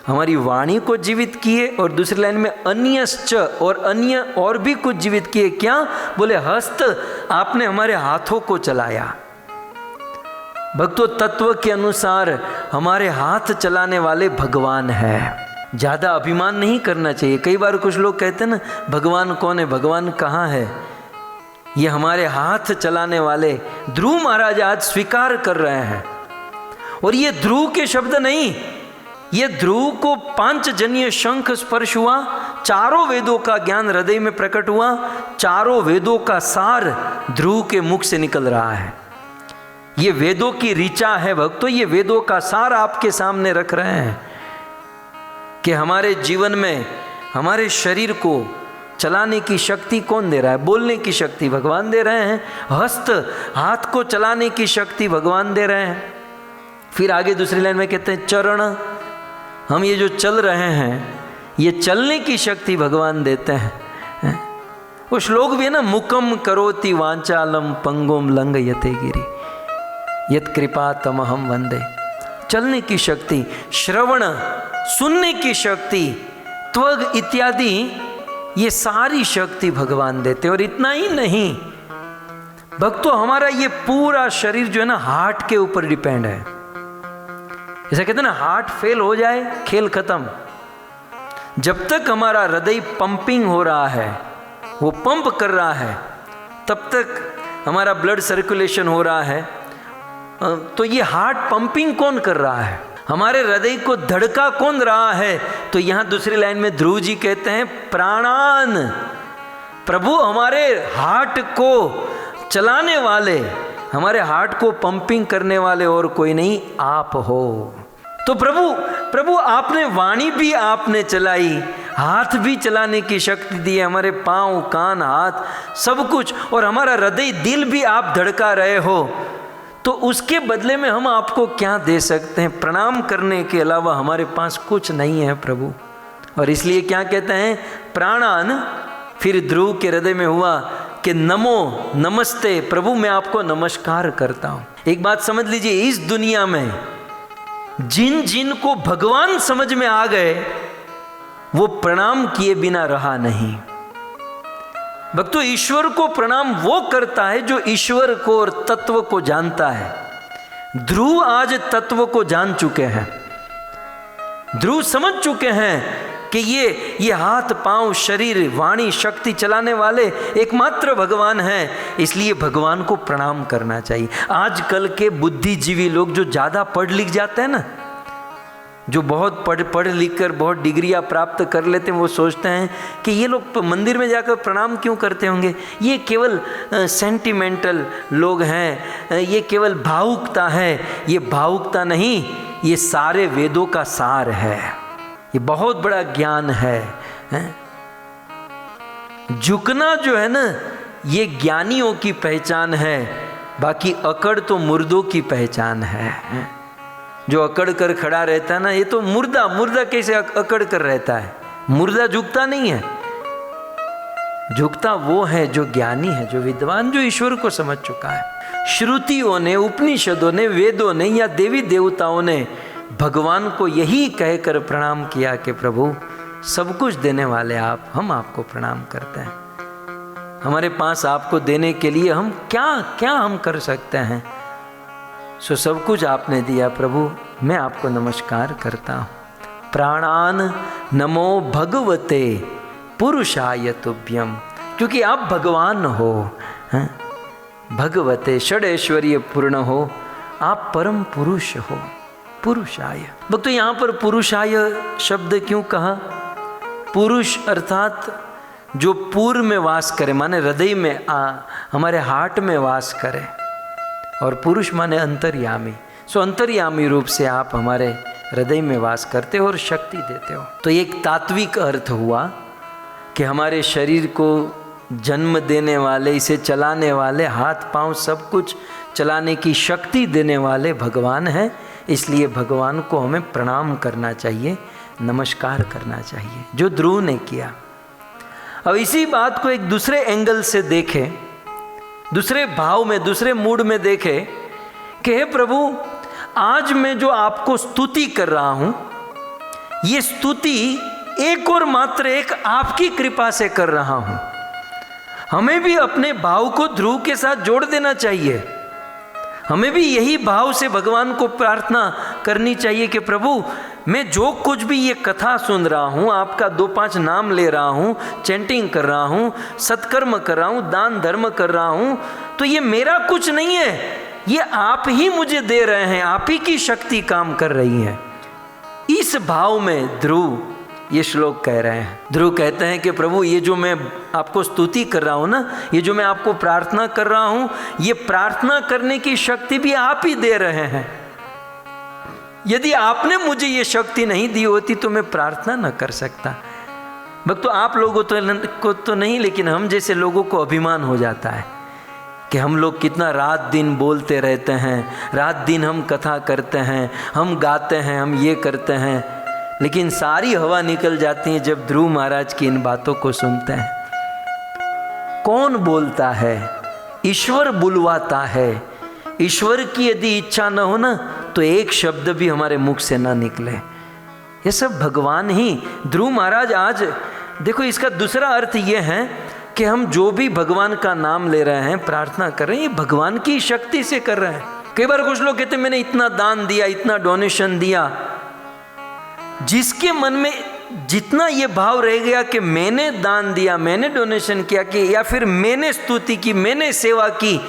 हमारी वाणी को जीवित किए। और दूसरी लाइन में अन्यश्च, और अन्य और भी कुछ जीवित किए। क्या? बोले हस्त, आपने हमारे हाथों को चलाया। भक्तों, तत्व के अनुसार हमारे हाथ चलाने वाले भगवान है। ज़्यादा अभिमान नहीं करना चाहिए। कई बार कुछ लोग कहते हैं ना, भगवान कौन है, भगवान कहाँ है? ये हमारे हाथ चलाने वाले ध्रुव महाराज आज स्वीकार कर रहे हैं। और ये ध्रुव के शब्द नहीं, ये ध्रुव को पांचजन्य शंख स्पर्श हुआ, चारों वेदों का ज्ञान हृदय में प्रकट हुआ, चारों वेदों का सार ध्रुव के मुख से निकल रहा है। ये वेदों की ऋचा है भक्तों, ये वेदों का सार आपके सामने रख रहे हैं कि हमारे जीवन में, हमारे शरीर को चलाने की शक्ति कौन दे रहा है? बोलने की शक्ति भगवान दे रहे हैं। हस्त, हाथ को चलाने की शक्ति भगवान दे रहे हैं। फिर आगे दूसरी लाइन में कहते हैं चरण, हम ये जो चल रहे हैं, ये चलने की शक्ति भगवान देते हैं। वो श्लोक भी है ना, मुकम करोति वांचालम पंगुम लंग यते गिरी यत कृपा तमहम वंदे। चलने की शक्ति, श्रवण, सुनने की शक्ति, त्वग इत्यादि, ये सारी शक्ति भगवान देते। और इतना ही नहीं भक्तों, हमारा ये पूरा शरीर जो है ना, हार्ट के ऊपर डिपेंड है। जैसा कहते हैं ना, हार्ट फेल हो जाए खेल खत्म। जब तक हमारा हृदय पंपिंग हो रहा है, वो पंप कर रहा है, तब तक हमारा ब्लड सर्कुलेशन हो रहा है। तो ये हार्ट पंपिंग कौन कर रहा है, हमारे हृदय को धड़का कौन रहा है? तो यहाँ दूसरी लाइन में ध्रुव जी कहते हैं प्राणान, प्रभु हमारे हार्ट को चलाने वाले, हमारे हार्ट को पंपिंग करने वाले और कोई नहीं, आप हो। तो प्रभु आपने वाणी भी आपने चलाई, हाथ भी चलाने की शक्ति दी है, हमारे पाँव कान हाथ सब कुछ, और हमारा हृदय दिल भी आप धड़का रहे हो। तो उसके बदले में हम आपको क्या दे सकते हैं? प्रणाम करने के अलावा हमारे पास कुछ नहीं है प्रभु। और इसलिए क्या कहते हैं? प्राणान। फिर ध्रुव के हृदय में हुआ कि नमो नमस्ते, प्रभु मैं आपको नमस्कार करता हूँ। एक बात समझ लीजिए, इस दुनिया में जिन जिन को भगवान समझ में आ गए वो प्रणाम किए बिना रहा नहीं। भक्तों, ईश्वर को प्रणाम वो करता है जो ईश्वर को और तत्व को जानता है। ध्रुव आज तत्व को जान चुके हैं, ध्रुव समझ चुके हैं कि ये हाथ पांव शरीर वाणी शक्ति चलाने वाले एकमात्र भगवान हैं, इसलिए भगवान को प्रणाम करना चाहिए। आजकल के बुद्धिजीवी लोग जो ज़्यादा पढ़ लिख जाते हैं ना, जो बहुत पढ़ लिख कर बहुत डिग्रियां प्राप्त कर लेते हैं, वो सोचते हैं कि ये लोग मंदिर में जाकर प्रणाम क्यों करते होंगे, ये केवल सेंटिमेंटल लोग हैं, ये केवल भावुकता है। ये भावुकता नहीं, ये सारे वेदों का सार है, ये बहुत बड़ा ज्ञान है। झुकना जो है ना, ये ज्ञानियों की पहचान है, बाकी अकड़ तो मुर्दों की पहचान है। जो अकड़ कर खड़ा रहता है ना, ये तो मुर्दा कैसे अकड़ कर रहता है? मुर्दा झुकता नहीं है, झुकता वो है जो ज्ञानी है, जो विद्वान, जो ईश्वर को समझ चुका है। श्रुतियों ने, उपनिषदों ने, वेदों ने या देवी देवताओं ने भगवान को यही कहकर प्रणाम किया कि प्रभु सब कुछ देने वाले आप, हम आपको प्रणाम करते हैं। हमारे पास आपको देने के लिए हम क्या हम कर सकते हैं? सो सब कुछ आपने दिया प्रभु, मैं आपको नमस्कार करता हूँ। प्राणान नमो भगवते पुरुषाय तुभ्यम, क्योंकि आप भगवान हो, भगवते षडैश्वर्य पूर्ण हो, आप परम पुरुष हो। पुरुषाय, भक्तों यहाँ पर पुरुषाय शब्द क्यों कहा? पुरुष अर्थात जो पूर्व में वास करे, माने हृदय में हमारे हार्ट में वास करे, और पुरुष माने अंतर्यामी। सो अंतर्यामी रूप से आप हमारे हृदय में वास करते हो और शक्ति देते हो। तो एक तात्विक अर्थ हुआ कि हमारे शरीर को जन्म देने वाले, इसे चलाने वाले, हाथ पांव सब कुछ चलाने की शक्ति देने वाले भगवान हैं, इसलिए भगवान को हमें प्रणाम करना चाहिए, नमस्कार करना चाहिए, जो ध्रुव ने किया। अब इसी बात को एक दूसरे एंगल से देखें, दूसरे भाव में, दूसरे मूड में देखें कि हे प्रभु, आज मैं जो आपको स्तुति कर रहा हूं, ये स्तुति एक और मात्र एक आपकी कृपा से कर रहा हूं। हमें भी अपने भाव को ध्रुव के साथ जोड़ देना चाहिए। हमें भी यही भाव से भगवान को प्रार्थना करनी चाहिए कि प्रभु मैं जो कुछ भी ये कथा सुन रहा हूँ, आपका 2-5 नाम ले रहा हूँ, चैंटिंग कर रहा हूँ, सत्कर्म कर रहा हूँ, दान धर्म कर रहा हूँ, तो ये मेरा कुछ नहीं है, ये आप ही मुझे दे रहे हैं, आप ही की शक्ति काम कर रही है। इस भाव में ध्रुव ये श्लोक कह रहे हैं। ध्रुव कहते हैं कि प्रभु ये जो मैं आपको स्तुति कर रहा हूँ ना, ये जो मैं आपको प्रार्थना कर रहा हूँ, ये प्रार्थना करने की शक्ति भी आप ही दे रहे हैं। यदि आपने मुझे ये शक्ति नहीं दी होती तो मैं प्रार्थना न कर सकता। भक्तों, आप लोगों को तो नहीं, लेकिन हम जैसे लोगों को अभिमान हो जाता है कि हम लोग कितना रात दिन बोलते रहते हैं, रात दिन हम कथा करते हैं, हम गाते हैं, हम ये करते हैं, लेकिन सारी हवा निकल जाती है जब ध्रुव महाराज की इन बातों को सुनते हैं। कौन बोलता है? ईश्वर बुलवाता है। ईश्वर की यदि इच्छा न हो ना, तो एक शब्द भी हमारे मुख से ना निकले। ये सब भगवान ही। ध्रुव महाराज आज देखो, इसका दूसरा अर्थ ये है कि हम जो भी भगवान का नाम ले रहे हैं, प्रार्थना कर रहे हैं, ये भगवान की शक्ति से कर रहे हैं। कई बार कुछ लोग कहते हैं मैंने इतना दान दिया, इतना डोनेशन दिया। जिसके मन में जितना ये भाव रह गया कि मैंने दान दिया, मैंने डोनेशन किया कि या फिर मैंने स्तुति की, मैंने सेवा की,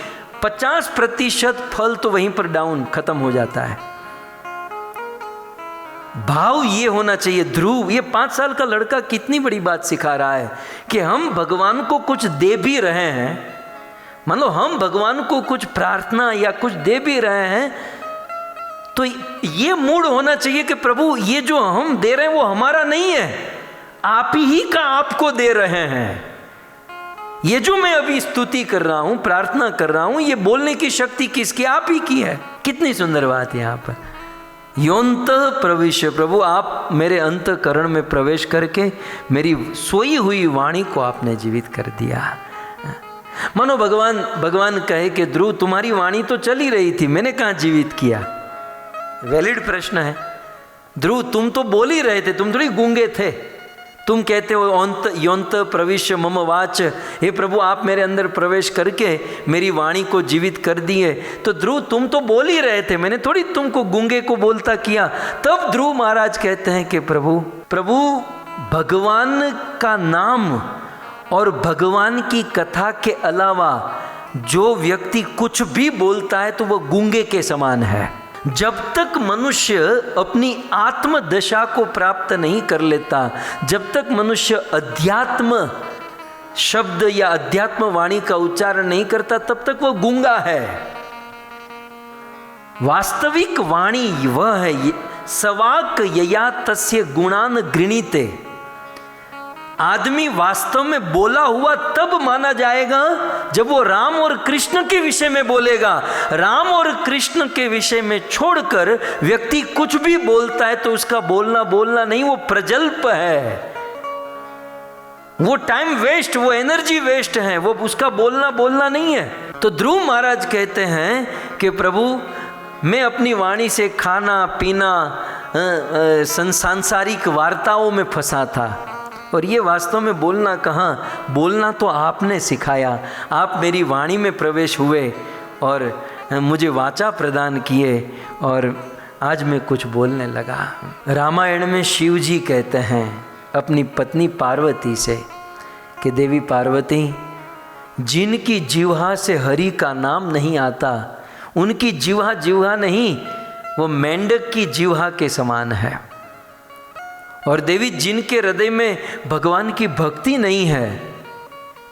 50% फल तो वहीं पर डाउन खत्म हो जाता है। भाव ये होना चाहिए। ध्रुव ये 5 साल का लड़का कितनी बड़ी बात सिखा रहा है कि हम भगवान को कुछ दे भी रहे हैं, मान लो हम भगवान को कुछ प्रार्थना या कुछ दे भी रहे हैं, तो ये मूड होना चाहिए कि प्रभु ये जो हम दे रहे हैं वो हमारा नहीं है, आप ही का आपको दे रहे हैं। ये जो मैं अभी स्तुति कर रहा हूं, प्रार्थना कर रहा हूं, ये बोलने की शक्ति किसकी? आप ही की है। कितनी सुंदर बात है यहाँ पर। योंत प्रविश्य, प्रभु आप मेरे अंतःकरण में प्रवेश करके मेरी सोई हुई वाणी को आपने जीवित कर दिया। मानो भगवान कहे कि ध्रुव तुम्हारी वाणी तो चली रही थी, मैंने कहाँ जीवित किया? वैलिड प्रश्न है। ध्रुव तुम तो बोल ही रहे थे, तुम थोड़ी गूंगे थे। तुम कहते हो योंत प्रविश्य मम वाच, हे प्रभु आप मेरे अंदर प्रवेश करके मेरी वाणी को जीवित कर दिए। तो ध्रुव तुम तो बोल ही रहे थे, मैंने थोड़ी तुमको गूंगे को बोलता किया। तब ध्रुव महाराज कहते हैं कि प्रभु भगवान का नाम और भगवान की कथा के अलावा जो व्यक्ति कुछ भी बोलता है तो वह गूंगे के समान है। जब तक मनुष्य अपनी आत्म दशा को प्राप्त नहीं कर लेता, जब तक मनुष्य अध्यात्म शब्द या अध्यात्म वाणी का उच्चारण नहीं करता, तब तक वह गूंगा है। वास्तविक वाणी वह है, सवाक यया तस्य गुणान गृणीते। आदमी वास्तव में बोला हुआ तब माना जाएगा जब वो राम और कृष्ण के विषय में बोलेगा। राम और कृष्ण के विषय में छोड़कर व्यक्ति कुछ भी बोलता है तो उसका बोलना नहीं, वो प्रजल्प है, वो टाइम वेस्ट, वो एनर्जी वेस्ट है, वो उसका बोलना नहीं है। तो ध्रुव महाराज कहते हैं कि प्रभु मैं अपनी वाणी से खाना पीना सांसारिक वार्ताओं में फंसा था, और ये वास्तव में बोलना कहाँ, बोलना तो आपने सिखाया। आप मेरी वाणी में प्रवेश हुए और मुझे वाचा प्रदान किए और आज मैं कुछ बोलने लगा। रामायण में शिव जी कहते हैं अपनी पत्नी पार्वती से कि देवी पार्वती, जिनकी जिह्वा से हरि का नाम नहीं आता, उनकी जिह्वा नहीं, वो मेंढक की जिह्वा के समान है। और देवी जिनके हृदय में भगवान की भक्ति नहीं है,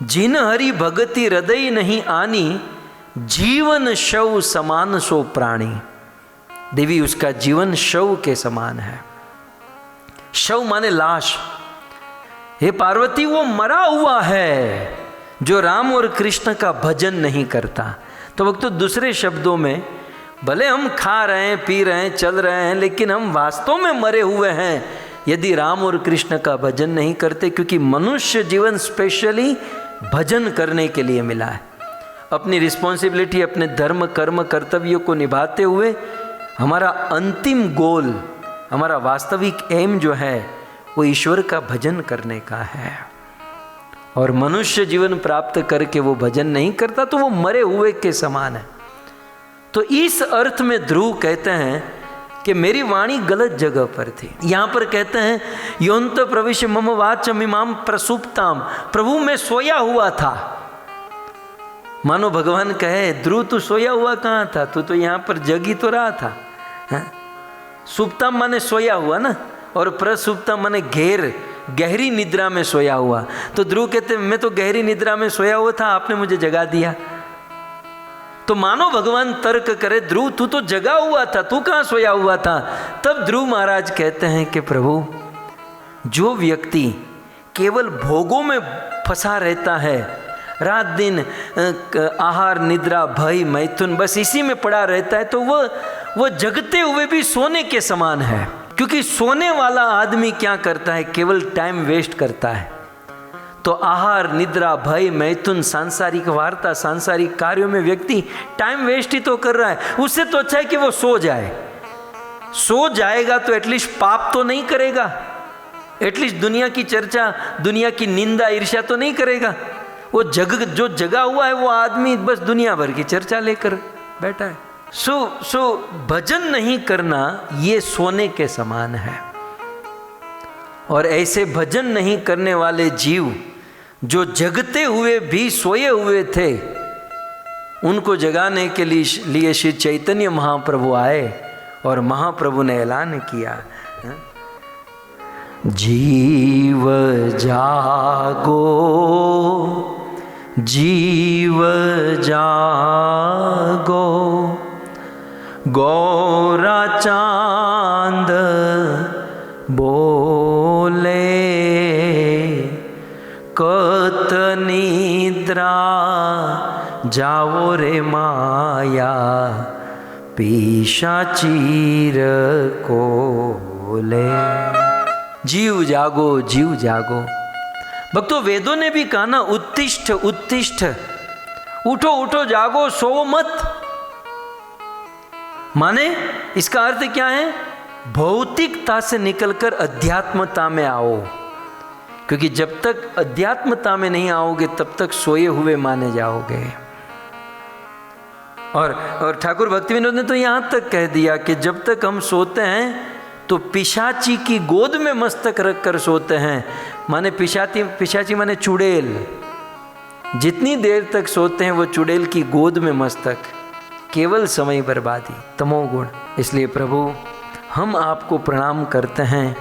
जिन हरि भगति हृदय नहीं आनी, जीवन शव समान सो प्राणी। देवी उसका जीवन शव के समान है। शव माने लाश। हे पार्वती वो मरा हुआ है जो राम और कृष्ण का भजन नहीं करता। तो वक्त तो दूसरे शब्दों में भले हम खा रहे हैं, पी रहे हैं, चल रहे हैं, लेकिन हम वास्तव में मरे हुए हैं यदि राम और कृष्ण का भजन नहीं करते। क्योंकि मनुष्य जीवन स्पेशली भजन करने के लिए मिला है। अपनी रिस्पॉन्सिबिलिटी, अपने धर्म कर्म कर्तव्यों को निभाते हुए हमारा अंतिम गोल, हमारा वास्तविक एम जो है वो ईश्वर का भजन करने का है। और मनुष्य जीवन प्राप्त करके वो भजन नहीं करता तो वो मरे हुए के समान है। तो इस अर्थ में ध्रुव कहते हैं कि मेरी वाणी गलत जगह पर थी। यहाँ पर कहते हैं योंत प्रविश्य मम वाचम इमाम प्रसुप्ताम, प्रभु मैं सोया हुआ था। मानो भगवान कहे ध्रुव तू सोया हुआ कहाँ था, तू तो यहाँ पर जगी तो रहा था। सुप्ताम माने सोया हुआ ना, और प्रसुप्ताम माने गहरी निद्रा में सोया हुआ। तो ध्रुव कहते मैं तो गहरी निद्रा में सोया हुआ था, आपने मुझे जगा दिया। तो मानो भगवान तर्क करे ध्रुव तू तो जगा हुआ था, तू कहाँ सोया हुआ था। तब ध्रुव महाराज कहते हैं कि प्रभु जो व्यक्ति केवल भोगों में फंसा रहता है, रात दिन आहार निद्रा भय मैथुन बस इसी में पड़ा रहता है, तो वह जगते हुए भी सोने के समान है। क्योंकि सोने वाला आदमी क्या करता है, केवल टाइम वेस्ट करता है। तो आहार निद्रा भय मैथुन सांसारिक वार्ता सांसारिक कार्यों में व्यक्ति टाइम वेस्ट ही तो कर रहा है। उससे तो अच्छा है कि वो सो जाए। सो जाएगा तो एटलीस्ट पाप तो नहीं करेगा, एटलीस्ट दुनिया की चर्चा, दुनिया की निंदा ईर्ष्या तो नहीं करेगा। वो जो जगा हुआ है वो आदमी बस दुनिया भर की चर्चा लेकर बैठा है। सो भजन नहीं करना ये सोने के समान है। और ऐसे भजन नहीं करने वाले जीव जो जगते हुए भी सोए हुए थे, उनको जगाने के लिए श्री चैतन्य महाप्रभु आए और महाप्रभु ने ऐलान किया, जीव जागो जीव जागो, गौरा चांद बोले, कत निद्रा जाओ रे माया, पिशाचीर कोले। जीव जागो जीव जागो। भक्तों, वेदों ने भी कहा ना, उत्तिष्ठ उत्तिष्ठ, उठो उठो, जागो, सो मत। माने इसका अर्थ क्या है? भौतिकता से निकलकर अध्यात्मता में आओ, क्योंकि जब तक अध्यात्मता में नहीं आओगे तब तक सोए हुए माने जाओगे। और ठाकुर भक्तिविनोद ने तो यहां तक कह दिया कि जब तक हम सोते हैं तो पिशाची की गोद में मस्तक रखकर सोते हैं। माने पिशाची माने चुड़ैल, जितनी देर तक सोते हैं वो चुड़ैल की गोद में मस्तक, केवल समय बर्बादी, तमोगुण। इसलिए प्रभु, हम आपको प्रणाम करते हैं,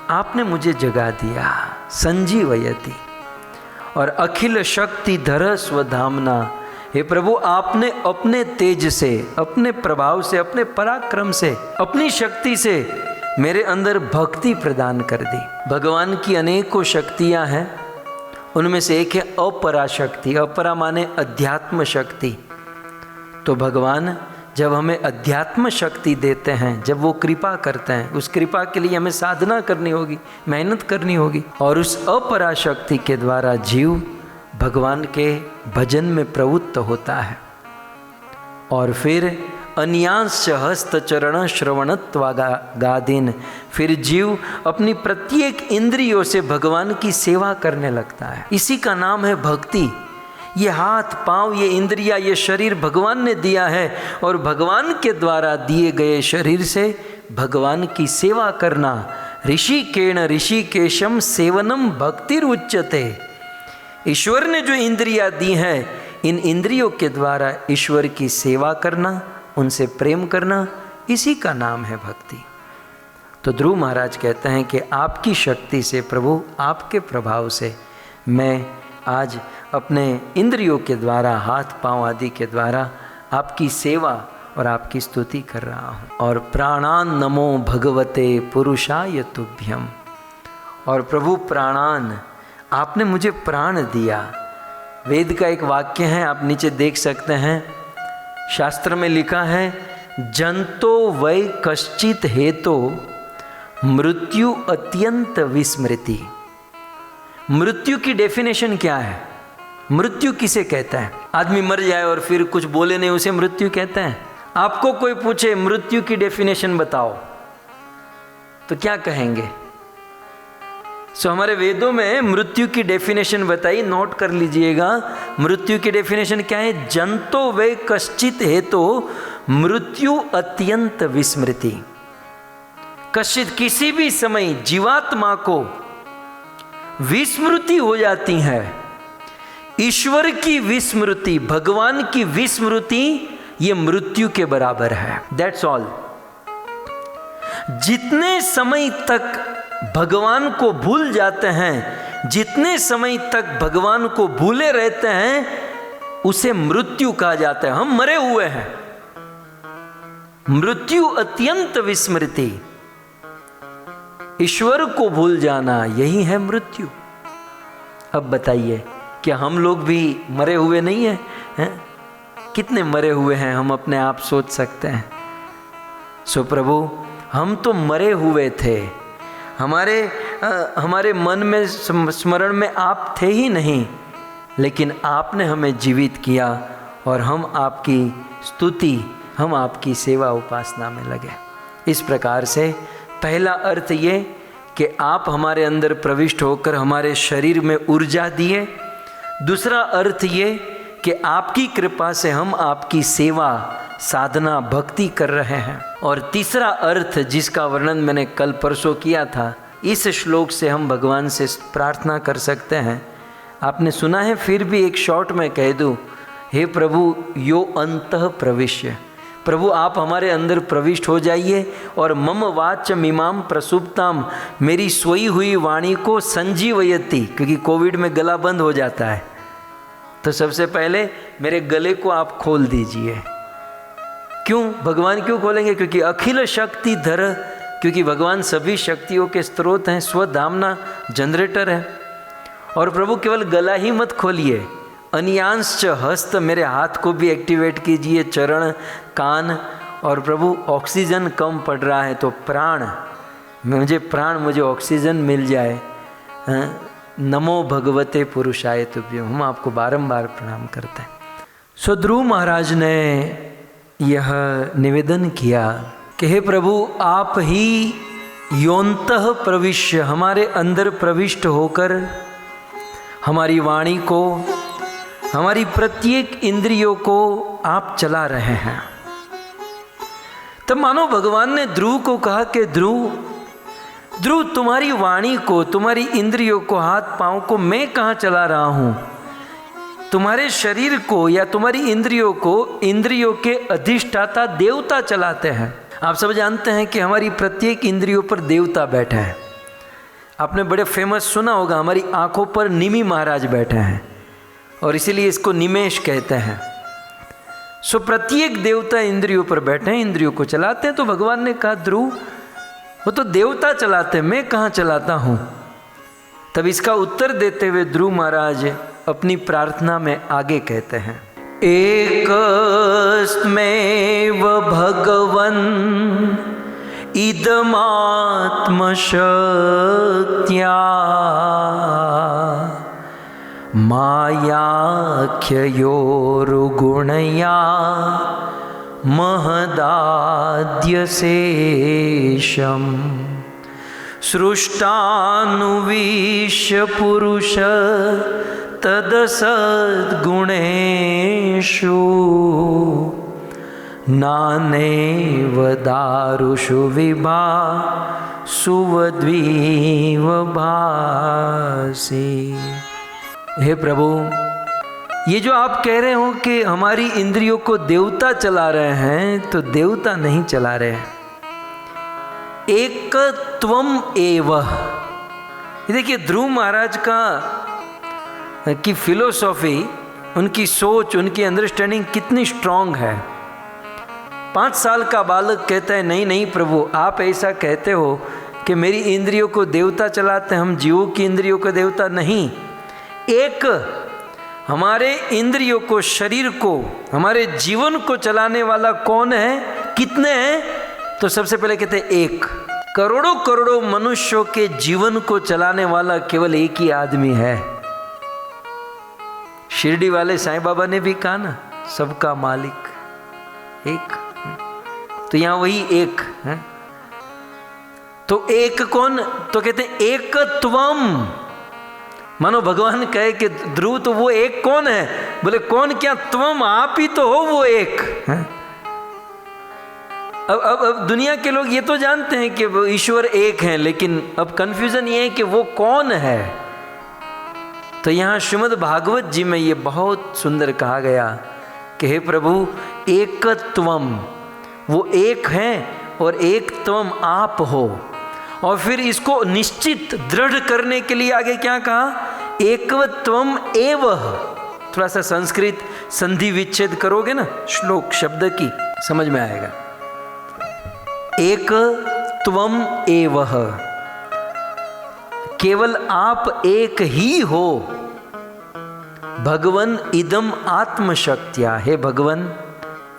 आपने मुझे जगा दिया, संजीवयति, और अखिल शक्ति धर स्वधामना। हे प्रभु, आपने अपने तेज से, अपने प्रभाव से, अपने पराक्रम से, अपनी शक्ति से मेरे अंदर भक्ति प्रदान कर दी। भगवान की अनेकों शक्तियां हैं, उनमें से एक है अपरा शक्ति। अपरा माने अध्यात्म शक्ति। तो भगवान जब हमें अध्यात्म शक्ति देते हैं, जब वो कृपा करते हैं, उस कृपा के लिए हमें साधना करनी होगी, मेहनत करनी होगी, और उस अपरा शक्ति के द्वारा जीव भगवान के भजन में प्रवृत्त होता है। और फिर अन्यांश हस्त चरण श्रवणत्वागादीन, फिर जीव अपनी प्रत्येक इंद्रियों से भगवान की सेवा करने लगता है। इसी का नाम है भक्ति। ये हाथ पांव, ये इंद्रिया, ये शरीर भगवान ने दिया है, और भगवान के द्वारा दिए गए शरीर से भगवान की सेवा करना। ऋषिकेण ऋषिकेशम सेवनम भक्तिरुच्यते। ईश्वर ने जो इंद्रियां दी हैं, इन इंद्रियों के द्वारा ईश्वर की सेवा करना, उनसे प्रेम करना, इसी का नाम है भक्ति। तो ध्रुव महाराज कहते हैं कि आपकी शक्ति से प्रभु, आपके प्रभाव से मैं आज अपने इंद्रियों के द्वारा, हाथ पांव आदि के द्वारा आपकी सेवा और आपकी स्तुति कर रहा हूँ। और प्राणान नमो भगवते पुरुषाय तुभ्यम। और प्रभु प्राणान, आपने मुझे प्राण दिया। वेद का एक वाक्य है, आप नीचे देख सकते हैं, शास्त्र में लिखा है, जंतो वै कश्चित हेतो मृत्यु अत्यंत विस्मृति। मृत्यु की डेफिनेशन क्या है? मृत्यु किसे कहता है? आदमी मर जाए और फिर कुछ बोले नहीं, उसे मृत्यु कहते हैं। आपको कोई पूछे मृत्यु की डेफिनेशन बताओ, तो क्या कहेंगे? हमारे वेदों में मृत्यु की डेफिनेशन बताई, नोट कर लीजिएगा। मृत्यु की डेफिनेशन क्या है? जंतो वे कश्चित हेतो मृत्यु अत्यंत विस्मृति। कश्चित, किसी भी समय जीवात्मा को विस्मृति हो जाती है। ईश्वर की विस्मृति, भगवान की विस्मृति, ये मृत्यु के बराबर है। That's all. जितने समय तक भगवान को भूल जाते हैं, जितने समय तक भगवान को भूले रहते हैं, उसे मृत्यु कहा जाता है। हम मरे हुए हैं। मृत्यु अत्यंत विस्मृति, ईश्वर को भूल जाना, यही है मृत्यु। अब बताइए, क्या हम लोग भी मरे हुए नहीं हैं? कितने मरे हुए हैं हम अपने आप सोच सकते हैं। सो प्रभु, हम तो मरे हुए थे, हमारे मन में स्मरण में आप थे ही नहीं, लेकिन आपने हमें जीवित किया और हम आपकी स्तुति, हम आपकी सेवा उपासना में लगे। इस प्रकार से पहला अर्थ ये कि आप हमारे अंदर प्रविष्ट होकर हमारे शरीर में ऊर्जा दिए। दूसरा अर्थ ये कि आपकी कृपा से हम आपकी सेवा, साधना, भक्ति कर रहे हैं। और तीसरा अर्थ जिसका वर्णन मैंने कल परसों किया था, इस श्लोक से हम भगवान से प्रार्थना कर सकते हैं। आपने सुना है, फिर भी एक शॉर्ट में कह दूँ, हे प्रभु यो अंतः प्रविश्य, प्रभु आप हमारे अंदर प्रविष्ट हो जाइए और मम वाच मिमाम प्रसुप्ताम, मेरी सोई हुई वाणी को संजीवयति, क्योंकि कोविड में गला बंद हो जाता है, तो सबसे पहले मेरे गले को आप खोल दीजिए। क्यों भगवान क्यों खोलेंगे? क्योंकि अखिल शक्ति धर, क्योंकि भगवान सभी शक्तियों के स्रोत हैं, स्वधामना जनरेटर है। और प्रभु केवल गला ही मत खोलिए, अन्यांश हस्त, मेरे हाथ को भी एक्टिवेट कीजिए, चरण, कान। और प्रभु ऑक्सीजन कम पड़ रहा है तो प्राण, मुझे ऑक्सीजन मिल जाए। नमो भगवते पुरुषाय तुभ्यं, हम आपको बारंबार प्रणाम करते हैं। सो ध्रुव महाराज ने यह निवेदन किया कि हे प्रभु आप ही योन्तः प्रविश्य, हमारे अंदर प्रविष्ट होकर हमारी वाणी को, हमारी प्रत्येक इंद्रियों को आप चला रहे हैं। तब मानो भगवान ने ध्रुव को कहा कि ध्रुव तुम्हारी वाणी को, तुम्हारी इंद्रियों को, हाथ पांव को मैं कहाँ चला रहा हूँ? तुम्हारे शरीर को या तुम्हारी इंद्रियों को इंद्रियों के अधिष्ठाता देवता चलाते हैं। आप सब जानते हैं कि हमारी प्रत्येक इंद्रियों पर देवता बैठे हैं। आपने बड़े फेमस सुना होगा, हमारी आंखों पर निमि महाराज बैठे हैं और इसीलिए इसको निमेश कहते हैं। सो प्रत्येक देवता इंद्रियों पर बैठे हैं, इंद्रियों को चलाते हैं। तो भगवान ने कहा ध्रुव वो तो देवता चलाते हैं, मैं कहाँ चलाता हूँ? तब इसका उत्तर देते हुए ध्रुव महाराज अपनी प्रार्थना में आगे कहते हैं, एकस्मेव भगवन् इदमात्मशक्त्या मायाख्ययोरुगुणया महदाद्यशेषम् सृष्टानुविश्य पुरुष तदसद्गुणेषु नानेव दारुषु विभासुवद्वीव भासि। हे प्रभु, ये जो आप कह रहे हो कि हमारी इंद्रियों को देवता चला रहे हैं, तो देवता नहीं चला रहे हैं, एकत्वम एव। देखिए ध्रुव महाराज की फिलोसॉफी, उनकी सोच, उनकी अंडरस्टैंडिंग कितनी स्ट्रांग है। 5 साल का बालक कहता है नहीं नहीं प्रभु, आप ऐसा कहते हो कि मेरी इंद्रियों को देवता चलाते हैं, हम जीवों की इंद्रियों को देवता नहीं। एक हमारे इंद्रियों को, शरीर को, हमारे जीवन को चलाने वाला कौन है, कितने हैं? तो सबसे पहले कहते हैं एक। करोड़ों करोड़ों मनुष्यों के जीवन को चलाने वाला केवल एक ही आदमी है। शिरडी वाले साईं बाबा ने भी कहा ना, सबका मालिक एक। तो यहां वही एक है। तो एक कौन? तो कहते हैं एकत्वम। मानो भगवान कहे कि ध्रुव तो वो एक कौन है? बोले कौन क्या, त्वम, आप ही तो हो वो एक है। अब दुनिया के लोग ये तो जानते हैं कि वो ईश्वर एक है, लेकिन अब कंफ्यूजन ये है कि वो कौन है। तो यहाँ श्रीमद् भागवत जी में ये बहुत सुंदर कहा गया कि हे प्रभु एकत्वम, वो एक है और एकत्वम आप हो। और फिर इसको निश्चित दृढ़ करने के लिए आगे क्या कहा, एकत्वम एव। थोड़ा सा संस्कृत संधि विच्छेद करोगे ना श्लोक शब्द की, समझ में आएगा। एक त्वम एवह, केवल आप एक ही हो। भगवन इदम आत्मशक्त्या, हे भगवन,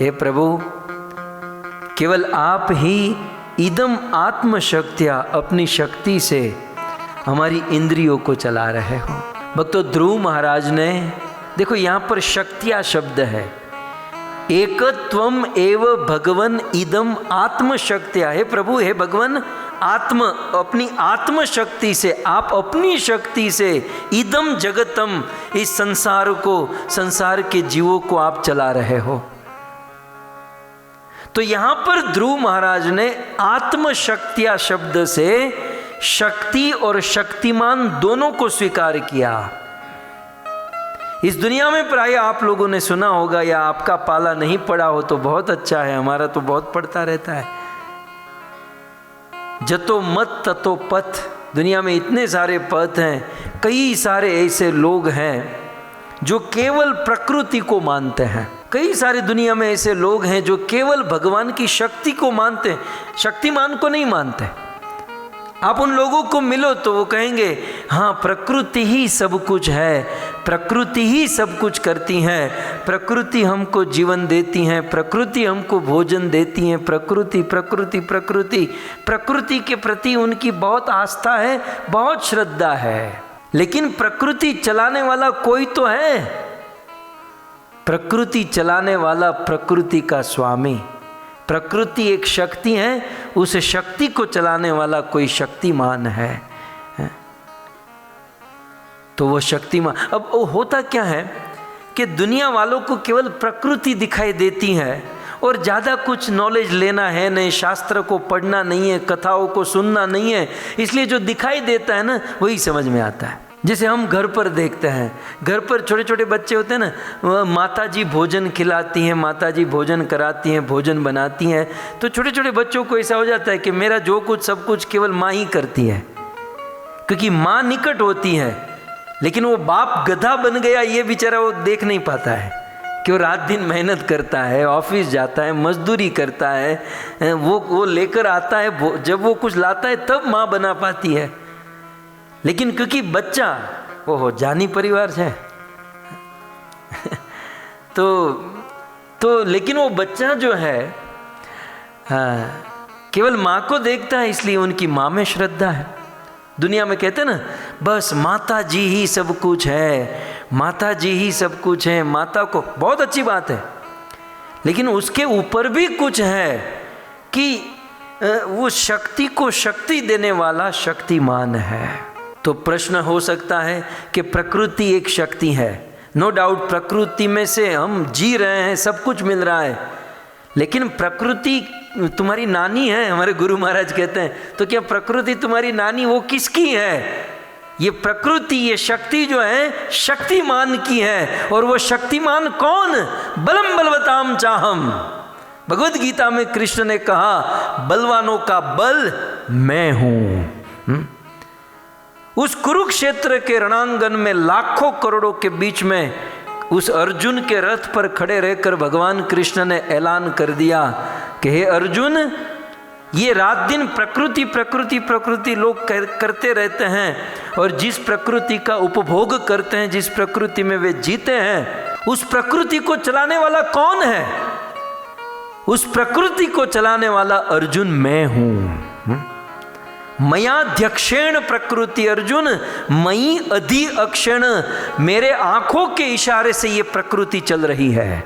हे प्रभु, केवल आप ही इदम आत्मशक्त्या, अपनी शक्ति से हमारी इंद्रियों को चला रहे हो। भक्तों, ध्रुव महाराज ने, देखो यहाँ पर शक्तिया शब्द है, एकत्वम एव भगवन इदम आत्मशक्त्या। हे प्रभु, हे भगवन, अपनी आत्म शक्ति से, आप अपनी शक्ति से इदम जगतम, इस संसार को, संसार के जीवों को आप चला रहे हो। तो यहां पर ध्रुव महाराज ने आत्मशक्तिया शब्द से शक्ति और शक्तिमान दोनों को स्वीकार किया। इस दुनिया में प्राय आप लोगों ने सुना होगा, या आपका पाला नहीं पड़ा हो तो बहुत अच्छा है, हमारा तो बहुत पड़ता रहता है, जतो मत ततो पथ। दुनिया में इतने सारे पथ हैं, कई सारे ऐसे लोग हैं जो केवल प्रकृति को मानते हैं। कई सारे दुनिया में ऐसे लोग हैं जो केवल भगवान की शक्ति को मानते हैं, शक्तिमान को नहीं मानते। आप उन लोगों को मिलो तो वो कहेंगे हाँ प्रकृति ही सब कुछ है, प्रकृति ही सब कुछ करती है, प्रकृति हमको जीवन देती है, प्रकृति हमको भोजन देती है, प्रकृति प्रकृति प्रकृति प्रकृति के प्रति उनकी बहुत आस्था है, बहुत श्रद्धा है। लेकिन प्रकृति चलाने वाला कोई तो है, प्रकृति चलाने वाला प्रकृति का स्वामी। प्रकृति एक शक्ति है, उस शक्ति को चलाने वाला कोई शक्तिमान है। तो वो शक्तिमान, अब वो होता क्या है कि दुनिया वालों को केवल प्रकृति दिखाई देती है और ज़्यादा कुछ नॉलेज लेना है नहीं, शास्त्र को पढ़ना नहीं है, कथाओं को सुनना नहीं है, इसलिए जो दिखाई देता है ना वही समझ में आता है। जैसे हम घर पर देखते हैं, घर पर छोटे छोटे बच्चे होते हैं ना, माता जी भोजन खिलाती हैं, माता जी भोजन कराती हैं, भोजन बनाती हैं, तो छोटे छोटे बच्चों को ऐसा हो जाता है कि मेरा जो कुछ सब कुछ केवल माँ ही करती है, क्योंकि माँ निकट होती है। लेकिन वो बाप गधा बन गया ये बेचारा वो देख नहीं पाता है कि वो रात दिन मेहनत करता है, ऑफिस जाता है, मजदूरी करता है, वो लेकर आता है, जब वो कुछ लाता है तब माँ बना पाती है। लेकिन क्योंकि बच्चा वो हो जानी परिवार से तो लेकिन वो बच्चा जो है केवल माँ को देखता है, इसलिए उनकी माँ में श्रद्धा है। दुनिया में कहते हैं ना बस माता जी ही सब कुछ है, माता जी ही सब कुछ है, माता को, बहुत अच्छी बात है, लेकिन उसके ऊपर भी कुछ है कि वो शक्ति को शक्ति देने वाला शक्तिमान है। तो प्रश्न हो सकता है कि प्रकृति एक शक्ति है, नो डाउट प्रकृति में से हम जी रहे हैं, सब कुछ मिल रहा है, लेकिन प्रकृति तुम्हारी नानी है, हमारे गुरु महाराज कहते हैं, तो क्या प्रकृति तुम्हारी नानी वो किसकी है? ये प्रकृति, ये शक्ति जो है शक्तिमान की है। और वो शक्तिमान कौन? बलम बलवताम चाहम। भगवत गीता में कृष्ण ने कहा बलवानों का बल मैं हूं। उस कुरुक्षेत्र के रणांगन में लाखों करोड़ों के बीच में उस अर्जुन के रथ पर खड़े रहकर भगवान कृष्ण ने ऐलान कर दिया कि हे अर्जुन, ये रात दिन प्रकृति प्रकृति प्रकृति लोग करते रहते हैं, और जिस प्रकृति का उपभोग करते हैं, जिस प्रकृति में वे जीते हैं, उस प्रकृति को चलाने वाला कौन है? उस प्रकृति को चलाने वाला अर्जुन मैं हूं। मयाध्यक्षेण प्रकृति अर्जुन मयि अधि अक्षण, मेरे आंखों के इशारे से ये प्रकृति चल रही है।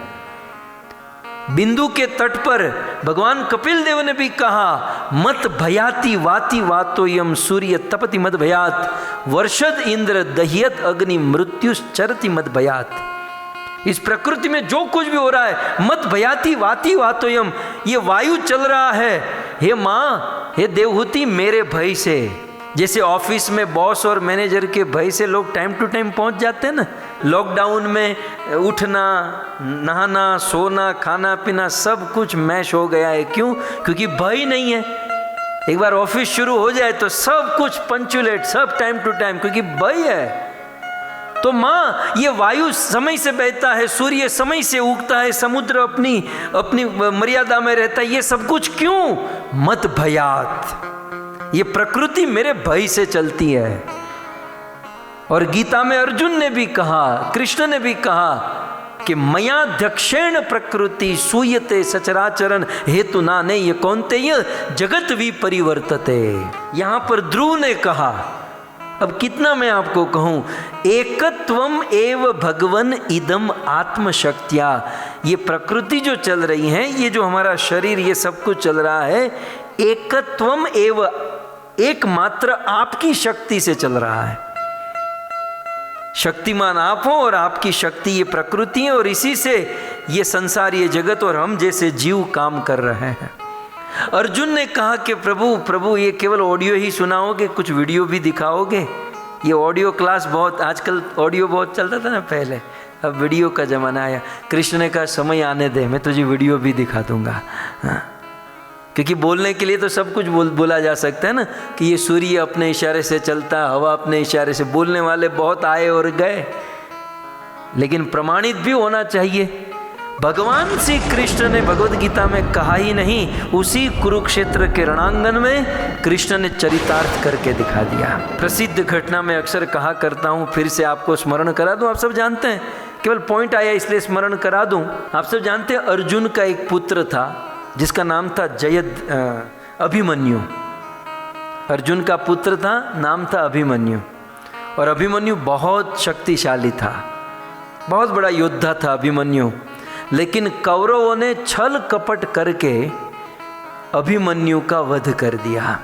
बिंदु के तट पर भगवान कपिल देव ने भी कहा मत भयाति वाति वातोयम सूर्य तपति मद भयात वर्षद इंद्र दह्यत अग्नि मृत्युश्चरति मद भयात। इस प्रकृति में जो कुछ भी हो रहा है, मत भयाति वाति वातोयम, ये वायु चल रहा है, हे माँ, हे देवहूति, मेरे भय से। जैसे ऑफिस में बॉस और मैनेजर के भय से लोग टाइम टू टाइम पहुंच जाते हैं ना, लॉकडाउन में उठना, नहाना, सोना, खाना पीना सब कुछ मैश हो गया है। क्यों? क्योंकि भय नहीं है। एक बार ऑफिस शुरू हो जाए तो सब कुछ पंचुलेट, सब टाइम टू टाइम, क्योंकि भय है। तो माँ, ये वायु समय से बहता है, सूर्य समय से उगता है, समुद्र अपनी अपनी मर्यादा में रहता है, ये सब कुछ क्यों? मत भयात, ये प्रकृति मेरे भय से चलती है। और गीता में अर्जुन ने भी कहा, कृष्ण ने भी कहा कि मया दक्षेण प्रकृति सूयते सचराचरण हेतु नाने ये कौन्तेय जगत विपरिवर्तते। यहां पर ध्रुव ने कहा, अब कितना मैं आपको कहूं, एकत्वम एव भगवन इदम आत्मशक्त्या। ये प्रकृति जो चल रही है, ये जो हमारा शरीर, ये सब कुछ चल रहा है, एकत्वम एव, एकमात्र आपकी शक्ति से चल रहा है। शक्तिमान आप हो और आपकी शक्ति ये प्रकृति है, और इसी से ये संसार, ये जगत और हम जैसे जीव काम कर रहे हैं। अर्जुन ने कहा कि प्रभु ये केवल ऑडियो ही सुनाओगे, कुछ वीडियो भी दिखाओगे? ये ऑडियो क्लास बहुत, आजकल ऑडियो बहुत चलता था ना पहले, अब वीडियो का ज़माना आया। कृष्ण ने कहा समय आने दे, मैं तुझे वीडियो भी दिखा दूंगा। हाँ, क्योंकि बोलने के लिए तो सब कुछ बोला जा सकता है ना, कि ये सूर्य अपने इशारे से चलता, हवा अपने इशारे से, बोलने वाले बहुत आए और गए, लेकिन प्रमाणित भी होना चाहिए। भगवान श्री कृष्ण ने भगवद गीता में कहा ही नहीं, उसी कुरुक्षेत्र के रणांगन में कृष्ण ने चरितार्थ करके दिखा दिया। प्रसिद्ध घटना में अक्सर कहा करता हूँ, फिर से आपको स्मरण करा दूं। आप सब जानते हैं, केवल पॉइंट आया इसलिए स्मरण करा दूं। आप सब जानते हैं अर्जुन का एक पुत्र था जिसका नाम था अभिमन्यु। अर्जुन का पुत्र था, नाम था अभिमन्यु। और अभिमन्यु बहुत शक्तिशाली था, बहुत बड़ा योद्धा था अभिमन्यु। लेकिन कौरवों ने छल कपट करके अभिमन्यु का वध कर दिया।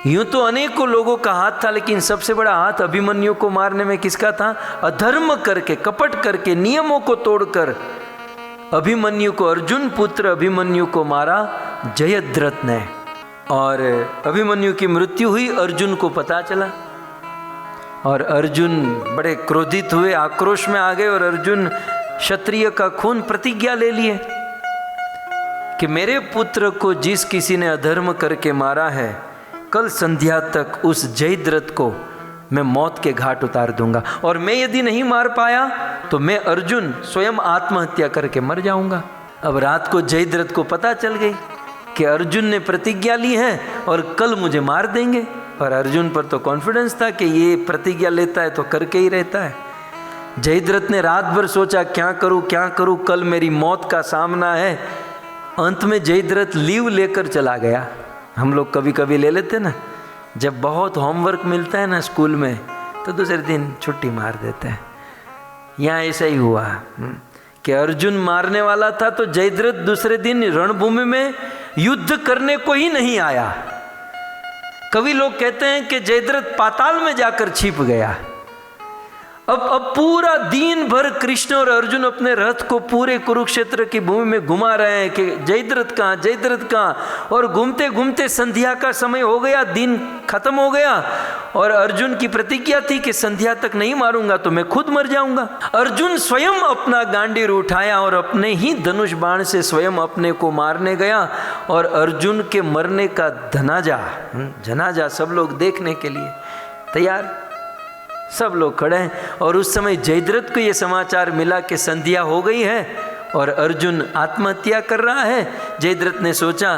यूं तो अनेकों लोगों का हाथ था, लेकिन सबसे बड़ा हाथ अभिमन्यु को मारने में किसका था? अधर्म करके, कपट करके, नियमों को तोड़कर अभिमन्यु को, अर्जुन पुत्र अभिमन्यु को मारा जयद्रथ ने। और अभिमन्यु की मृत्यु हुई, अर्जुन को पता चला और अर्जुन बड़े क्रोधित हुए, आक्रोश में आ गए। और अर्जुन क्षत्रिय का खून प्रतिज्ञा ले लिए कि मेरे पुत्र को जिस किसी ने अधर्म करके मारा है, कल संध्या तक उस जयद्रथ को मैं मौत के घाट उतार दूंगा। और मैं यदि नहीं मार पाया तो मैं अर्जुन स्वयं आत्महत्या करके मर जाऊंगा। अब रात को जयद्रथ को पता चल गई कि अर्जुन ने प्रतिज्ञा ली है और कल मुझे मार देंगे। और अर्जुन पर तो कॉन्फिडेंस था कि ये प्रतिज्ञा लेता है तो करके ही रहता है। जयद्रथ ने रात भर सोचा क्या करूं, कल मेरी मौत का सामना है। अंत में जयद्रथ लीव लेकर चला गया। हम लोग कभी कभी ले लेते ना, जब बहुत होमवर्क मिलता है ना स्कूल में, तो दूसरे दिन छुट्टी मार देते हैं। यहाँ ऐसा ही हुआ कि अर्जुन मारने वाला था तो जयद्रथ दूसरे दिन रणभूमि में युद्ध करने को ही नहीं आया। कवि लोग कहते हैं कि जयद्रथ पाताल में जाकर छिप गया। अब पूरा दिन भर कृष्ण और अर्जुन अपने रथ को पूरे कुरुक्षेत्र की भूमि में घुमा रहे हैं कि जयद्रथ कहाँ। और घूमते घूमते संध्या का समय हो गया, दिन खत्म हो गया। और अर्जुन की प्रतिज्ञा थी कि संध्या तक नहीं मारूंगा तो मैं खुद मर जाऊंगा। अर्जुन स्वयं अपना गांडीर उठाया और अपने ही धनुष बाण से स्वयं अपने को मारने गया। और अर्जुन के मरने का जनाजा सब लोग देखने के लिए तैयार, सब लोग खड़े हैं। और उस समय जयद्रथ को ये समाचार मिला कि संध्या हो गई है और अर्जुन आत्महत्या कर रहा है। जयद्रथ ने सोचा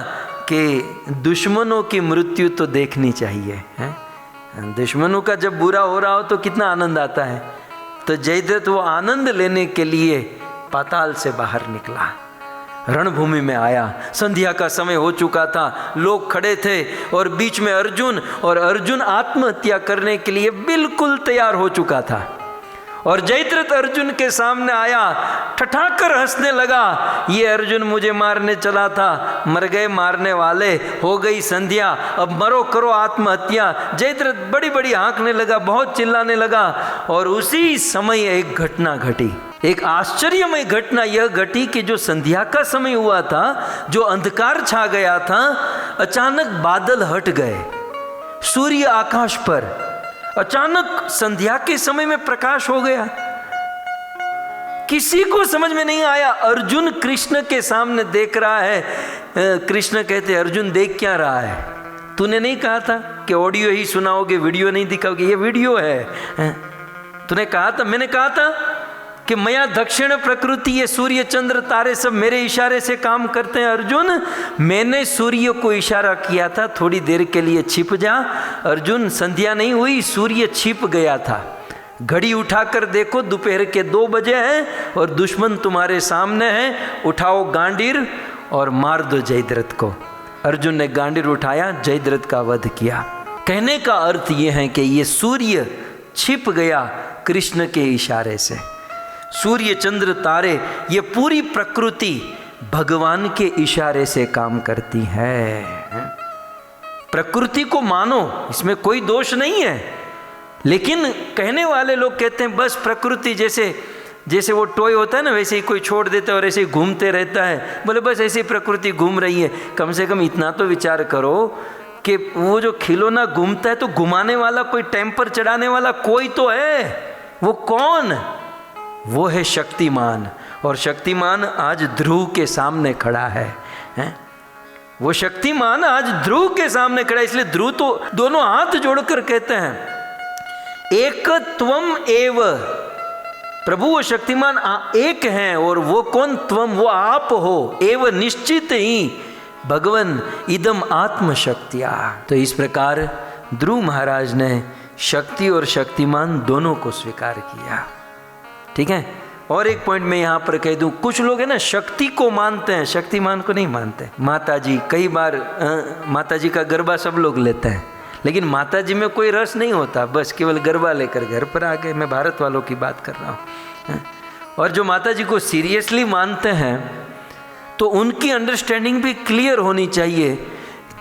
कि दुश्मनों की मृत्यु तो देखनी चाहिए है? दुश्मनों का जब बुरा हो रहा हो तो कितना आनंद आता है। तो जयद्रथ वो आनंद लेने के लिए पाताल से बाहर निकला, रणभूमि में आया। संध्या का समय हो चुका था, लोग खड़े थे और बीच में अर्जुन, और अर्जुन आत्महत्या करने के लिए बिल्कुल तैयार हो चुका था। और जयद्रथ अर्जुन के सामने आया, ठठाकर हंसने लगा, ये अर्जुन मुझे मारने चला था, मर गए मारने वाले, हो गई संध्या, अब मरो करो आत्महत्या। जयद्रथ बड़ी बड़ी हाँकने लगा, बहुत चिल्लाने लगा। और उसी समय एक घटना घटी, एक आश्चर्यमय घटना यह घटी कि जो संध्या का समय हुआ था, जो अंधकार छा गया था, अचानक बादल हट गए, सूर्य आकाश पर, अचानक संध्या के समय में प्रकाश हो गया। किसी को समझ में नहीं आया। अर्जुन कृष्ण के सामने देख रहा है। कृष्ण कहते अर्जुन देख क्या रहा है? तूने नहीं कहा था कि ऑडियो ही सुनाओगे, वीडियो नहीं दिखाओगे? ये वीडियो है। तूने कहा था, मैंने कहा था कि मया दक्षिण प्रकृति, ये सूर्य चंद्र तारे सब मेरे इशारे से काम करते हैं। अर्जुन, मैंने सूर्य को इशारा किया था थोड़ी देर के लिए छिप जा। अर्जुन, संध्या नहीं हुई, सूर्य छिप गया था। घड़ी उठाकर देखो, दोपहर के 2 बजे हैं और दुश्मन तुम्हारे सामने है। उठाओ गांडीर और मार दो जयद्रथ को। अर्जुन ने गांडीर उठाया, जयद्रथ का वध किया। कहने का अर्थ यह है कि ये सूर्य छिप गया कृष्ण के इशारे से। सूर्य चंद्र तारे, ये पूरी प्रकृति भगवान के इशारे से काम करती है। प्रकृति को मानो, इसमें कोई दोष नहीं है। लेकिन कहने वाले लोग कहते हैं बस प्रकृति, जैसे जैसे वो टॉय होता है ना, वैसे ही कोई छोड़ देता है और ऐसे ही घूमते रहता है, बोले बस ऐसे ही प्रकृति घूम रही है। कम से कम इतना तो विचार करो कि वो जो खिलौना घूमता है तो घुमाने वाला कोई, टेम्पर चढ़ाने वाला कोई तो है। वो कौन? वो है शक्तिमान। और शक्तिमान आज ध्रुव के सामने खड़ा है? वो शक्तिमान आज ध्रुव के सामने खड़ा है। इसलिए ध्रुव तो दोनों हाथ जोड़कर कहते हैं एक त्वम एव, प्रभु वो शक्तिमान एक हैं। और वो कौन? त्वम, वो आप हो। एव निश्चित ही भगवन इदम आत्मशक्तिया। तो इस प्रकार ध्रुव महाराज ने शक्ति और शक्तिमान दोनों को स्वीकार किया। ठीक है। और एक पॉइंट मैं यहाँ पर कह दूं, कुछ लोग है ना शक्ति को मानते हैं, शक्तिमान को नहीं मानते। माता जी, कई बार माता जी का गरबा सब लोग लेते हैं, लेकिन माता जी में कोई रस नहीं होता, बस केवल गरबा लेकर घर पर आ गए। मैं भारत वालों की बात कर रहा हूँ। और जो माता जी को सीरियसली मानते हैं तो उनकी अंडरस्टैंडिंग भी क्लियर होनी चाहिए।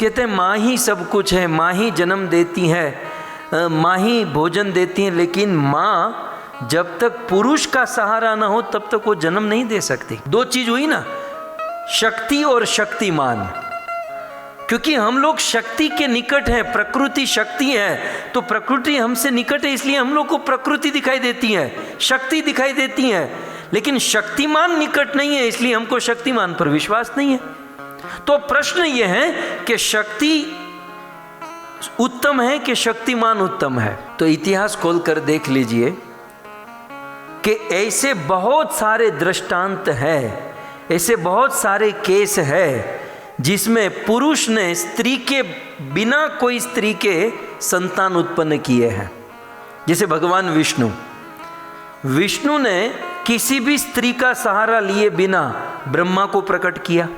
कहते हैं माँ ही सब कुछ है, माँ ही जन्म देती है, माँ ही भोजन देती है, लेकिन माँ जब तक पुरुष का सहारा ना हो तब तक वो जन्म नहीं दे सकती। दो चीज हुई ना, शक्ति और शक्तिमान। क्योंकि हम लोग शक्ति के निकट हैं, प्रकृति शक्ति है, तो प्रकृति हमसे निकट है, इसलिए हम लोग को प्रकृति दिखाई देती है, शक्ति दिखाई देती है। लेकिन शक्तिमान निकट नहीं है, इसलिए हमको शक्तिमान पर विश्वास नहीं है। तो प्रश्न यह है कि शक्ति उत्तम है कि शक्तिमान उत्तम है? तो इतिहास खोलकर देख लीजिए कि ऐसे बहुत सारे दृष्टांत हैं, ऐसे बहुत सारे केस है जिसमें पुरुष ने स्त्री के बिना कोई स्त्री के संतान उत्पन्न किए हैं। जैसे भगवान विष्णु ने किसी भी स्त्री का सहारा लिए बिना ब्रह्मा को प्रकट किया।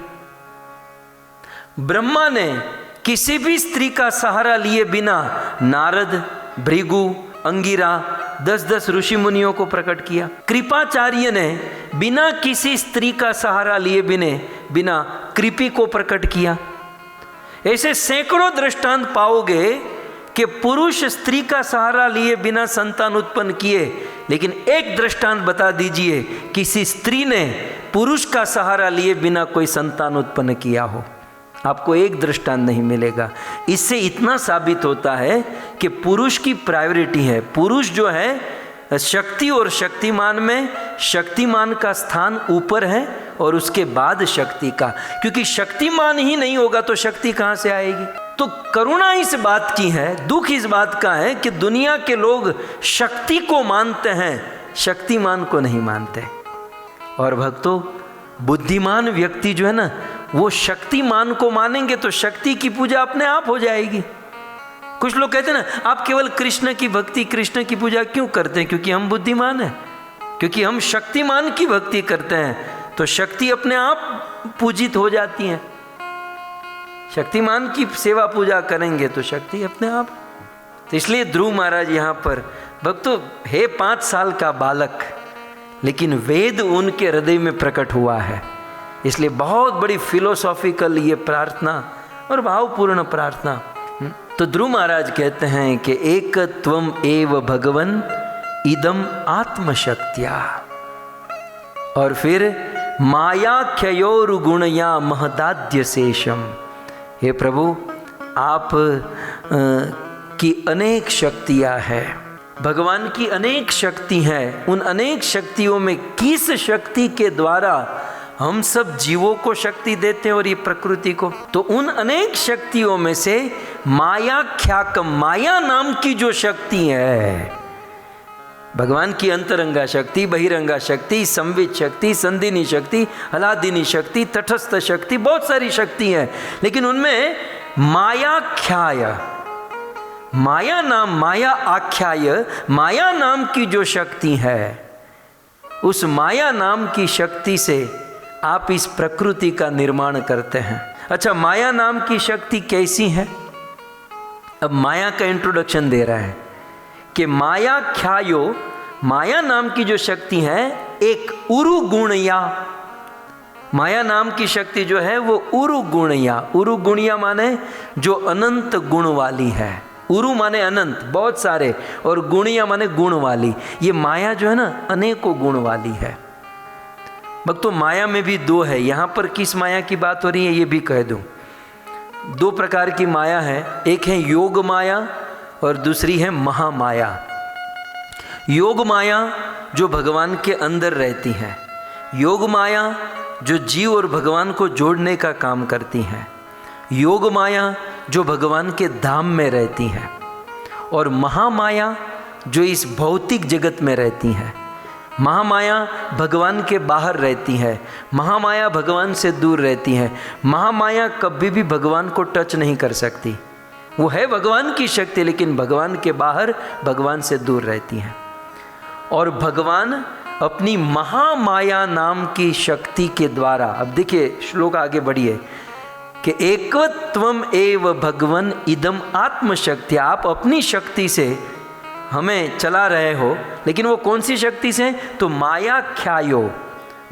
ब्रह्मा ने किसी भी स्त्री का सहारा लिए बिना नारद, भृगु, अंगिरा 10-10 ऋषि मुनियों को प्रकट किया। कृपाचार्य ने बिना किसी स्त्री का सहारा लिए बिना कृपि को प्रकट किया। ऐसे सैकड़ों दृष्टांत पाओगे कि पुरुष स्त्री का सहारा लिए बिना संतान उत्पन्न किए। लेकिन एक दृष्टांत बता दीजिए किसी स्त्री ने पुरुष का सहारा लिए बिना कोई संतान उत्पन्न किया हो। आपको एक दृष्टांत नहीं मिलेगा। इससे इतना साबित होता है कि पुरुष की प्रायोरिटी है। पुरुष जो है शक्ति और शक्तिमान में शक्तिमान का स्थान ऊपर है और उसके बाद शक्ति का, क्योंकि शक्तिमान ही नहीं होगा तो शक्ति कहाँ से आएगी। तो करुणा इस बात की है, दुख इस बात का है कि दुनिया के लोग शक्ति को मानते हैं, शक्तिमान को नहीं मानते। और भक्तों, बुद्धिमान व्यक्ति जो है ना, वो शक्तिमान को मानेंगे तो शक्ति की पूजा अपने आप हो जाएगी। कुछ लोग कहते हैं ना, आप केवल कृष्ण की भक्ति, कृष्ण की पूजा क्यों करते हैं? क्योंकि हम बुद्धिमान हैं, क्योंकि हम शक्तिमान की भक्ति करते हैं तो शक्ति अपने आप पूजित हो जाती है। शक्तिमान की सेवा पूजा करेंगे तो शक्ति अपने आप। तो इसलिए ध्रुव महाराज यहाँ पर भक्तों है 5 साल का बालक, लेकिन वेद उनके हृदय में प्रकट हुआ है। इसलिए बहुत बड़ी फिलोसॉफिकल ये प्रार्थना और भावपूर्ण प्रार्थना। तो ध्रुव महाराज कहते हैं कि एक त्वम एव भगवन इदम आत्मशक्त्या। और फिर मायाख्योर गुणया महदाद्य शेषम। हे प्रभु, आप की अनेक शक्तियाँ हैं, भगवान की अनेक शक्ति हैं। उन अनेक शक्तियों में किस शक्ति के द्वारा हम सब जीवों को शक्ति देते हैं और ये प्रकृति को? तो उन अनेक शक्तियों में से मायाख्याकम, माया नाम की जो शक्ति है, भगवान की अंतरंगा शक्ति, बहिरंगा शक्ति, संवित शक्ति, संधिनी शक्ति, हलादिनी शक्ति, तटस्थ शक्ति, बहुत सारी शक्ति है। लेकिन उनमें मायाख्याय, माया नाम, माया आख्याय, माया नाम की जो शक्ति है, उस माया नाम की शक्ति से आप इस प्रकृति का निर्माण करते हैं। अच्छा, माया नाम की शक्ति कैसी है? अब माया का इंट्रोडक्शन दे रहा है कि माया ख्यायो, माया नाम की जो शक्ति है एक उरु गुणया, माया नाम की शक्ति जो है वो उरु गुणया, उरु गुणया माने जो अनंत गुण वाली है। उरु माने अनंत, बहुत सारे, और गुणिया माने गुण वाली। ये माया जो है ना अनेकों गुण वाली है। भक्तों माया में भी दो है, यहाँ पर किस माया की बात हो रही है ये भी कह दूं। दो प्रकार की माया है, एक है योग माया और दूसरी है महामाया। योग माया जो भगवान के अंदर रहती है, योग माया जो जीव और भगवान को जोड़ने का काम करती हैं, योग माया जो भगवान के धाम में रहती हैं, और महामाया जो इस भौतिक जगत में रहती हैं। महामाया भगवान के बाहर रहती है, महामाया भगवान से दूर रहती है। महामाया कभी भी भगवान को टच नहीं कर सकती, वो है भगवान की शक्ति लेकिन भगवान के बाहर, भगवान से दूर रहती हैं। और भगवान अपनी महामाया नाम की शक्ति के द्वारा, अब देखिए श्लोक आगे बढ़िए कि एकत्वम एव भगवन इदम आत्मशक्ति, आप अपनी शक्ति से हमें चला रहे हो, लेकिन वो कौन सी शक्ति से? तो माया ख्यायो,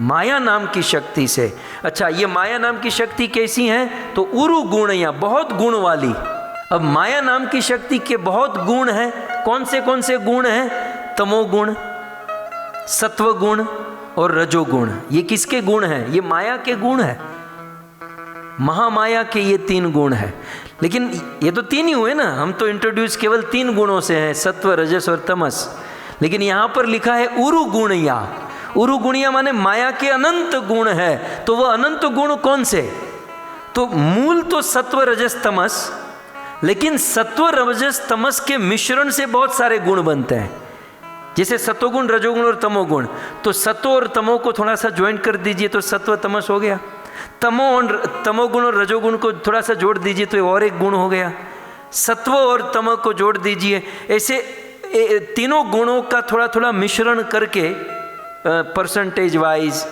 माया नाम की शक्ति से। अच्छा, ये माया नाम की शक्ति कैसी है? तो उरु गुण, या बहुत गुण वाली। अब माया नाम की शक्ति के बहुत गुण हैं। कौन से गुण हैं? तमोगुण, सत्वगुण और रजोगुण। ये किसके गुण हैं? ये माया के गुण हैं, महामाया के ये 3 गुण हैं। लेकिन ये तो 3 ही हुए ना, हम तो इंट्रोड्यूस केवल 3 गुणों से हैं, सत्व रजस और तमस। लेकिन यहाँ पर लिखा है उरु गुणिया। उरु गुणिया माने माया के अनंत गुण है। तो वो अनंत गुण कौन से? तो मूल तो सत्व रजस तमस, लेकिन सत्व रजस तमस के मिश्रण से बहुत सारे गुण बनते हैं। जैसे सत्वगुण, रजोगुण और तमोगुण, तो सत्व और तमो को थोड़ा सा ज्वाइंट कर दीजिए तो सत्व तमस हो गया। तमोगुण और रजोगुण को थोड़ा सा जोड़ दीजिए तो और एक गुण हो गया। सत्व और तमो को जोड़ दीजिए, ऐसे तीनों गुणों का थोड़ा थोड़ा मिश्रण करके परसेंटेज वाइज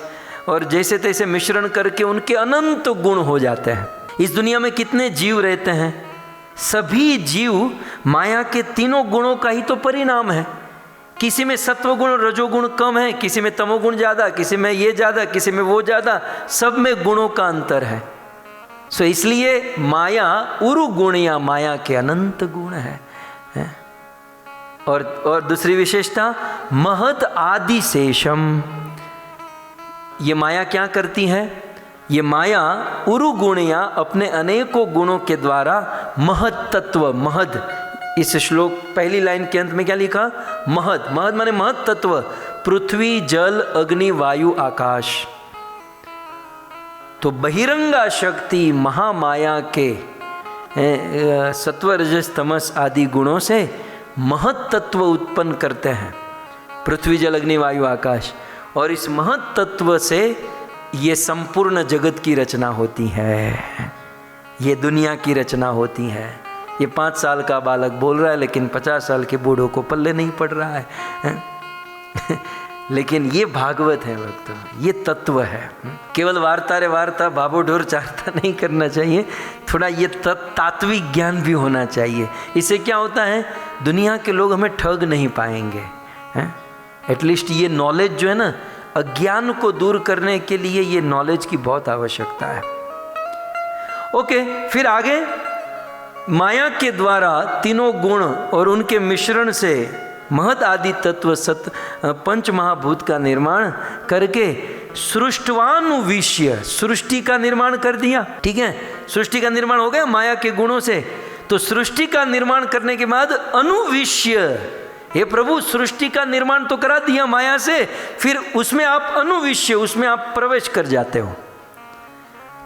और जैसे तैसे मिश्रण करके उनके अनंत गुण हो जाते हैं। इस दुनिया में कितने जीव रहते हैं? सभी जीव माया के 3 गुणों का ही तो परिणाम है। किसी में सत्वगुण और रजोगुण कम है, किसी में तमोगुण ज़्यादा, किसी में ये ज़्यादा, किसी में वो ज़्यादा, सब में गुणों का अंतर है। सो इसलिए माया उरु गुणिया, माया के अनंत गुण है। और दूसरी विशेषता महत आदि शेषम। ये माया क्या करती है? ये माया उरु गुणिया अपने अनेकों गुणों के द्वारा महत तत्व, महद, इस श्लोक पहली लाइन के अंत में क्या लिखा? महद। महद माने महत तत्व, पृथ्वी, जल, अग्नि, वायु, आकाश। तो बहिरंगा शक्ति महामाया के सत्व रजस तमस आदि गुणों से महत तत्व उत्पन्न करते हैं, पृथ्वी, जल, अग्नि, वायु, आकाश। और इस महत तत्व से ये संपूर्ण जगत की रचना होती है, ये दुनिया की रचना होती है। ये 5 साल का बालक बोल रहा है लेकिन 50 साल के बूढ़ों को पल्ले नहीं पड़ रहा है। लेकिन ये भागवत है भक्तों, ये तत्व है। केवल वार्ता रे वार्ता, बाबू ढोर चारता नहीं करना चाहिए, थोड़ा ये तात्विक ज्ञान भी होना चाहिए। इससे क्या होता है? दुनिया के लोग हमें ठग नहीं पाएंगे। एटलीस्ट ये नॉलेज जो है ना, अज्ञान को दूर करने के लिए ये नॉलेज की बहुत आवश्यकता है। ओके, फिर आगे माया के द्वारा 3 गुण और उनके मिश्रण से महद आदि तत्व पंच महाभूत का निर्माण करके सृष्टवानुविष्य, सृष्टि का निर्माण कर दिया। ठीक है, सृष्टि का निर्माण हो गया माया के गुणों से। तो सृष्टि का निर्माण करने के बाद अनुविष्य, हे प्रभु सृष्टि का निर्माण तो करा दिया माया से, फिर उसमें आप अनुविष्य, उसमें आप प्रवेश कर जाते हो।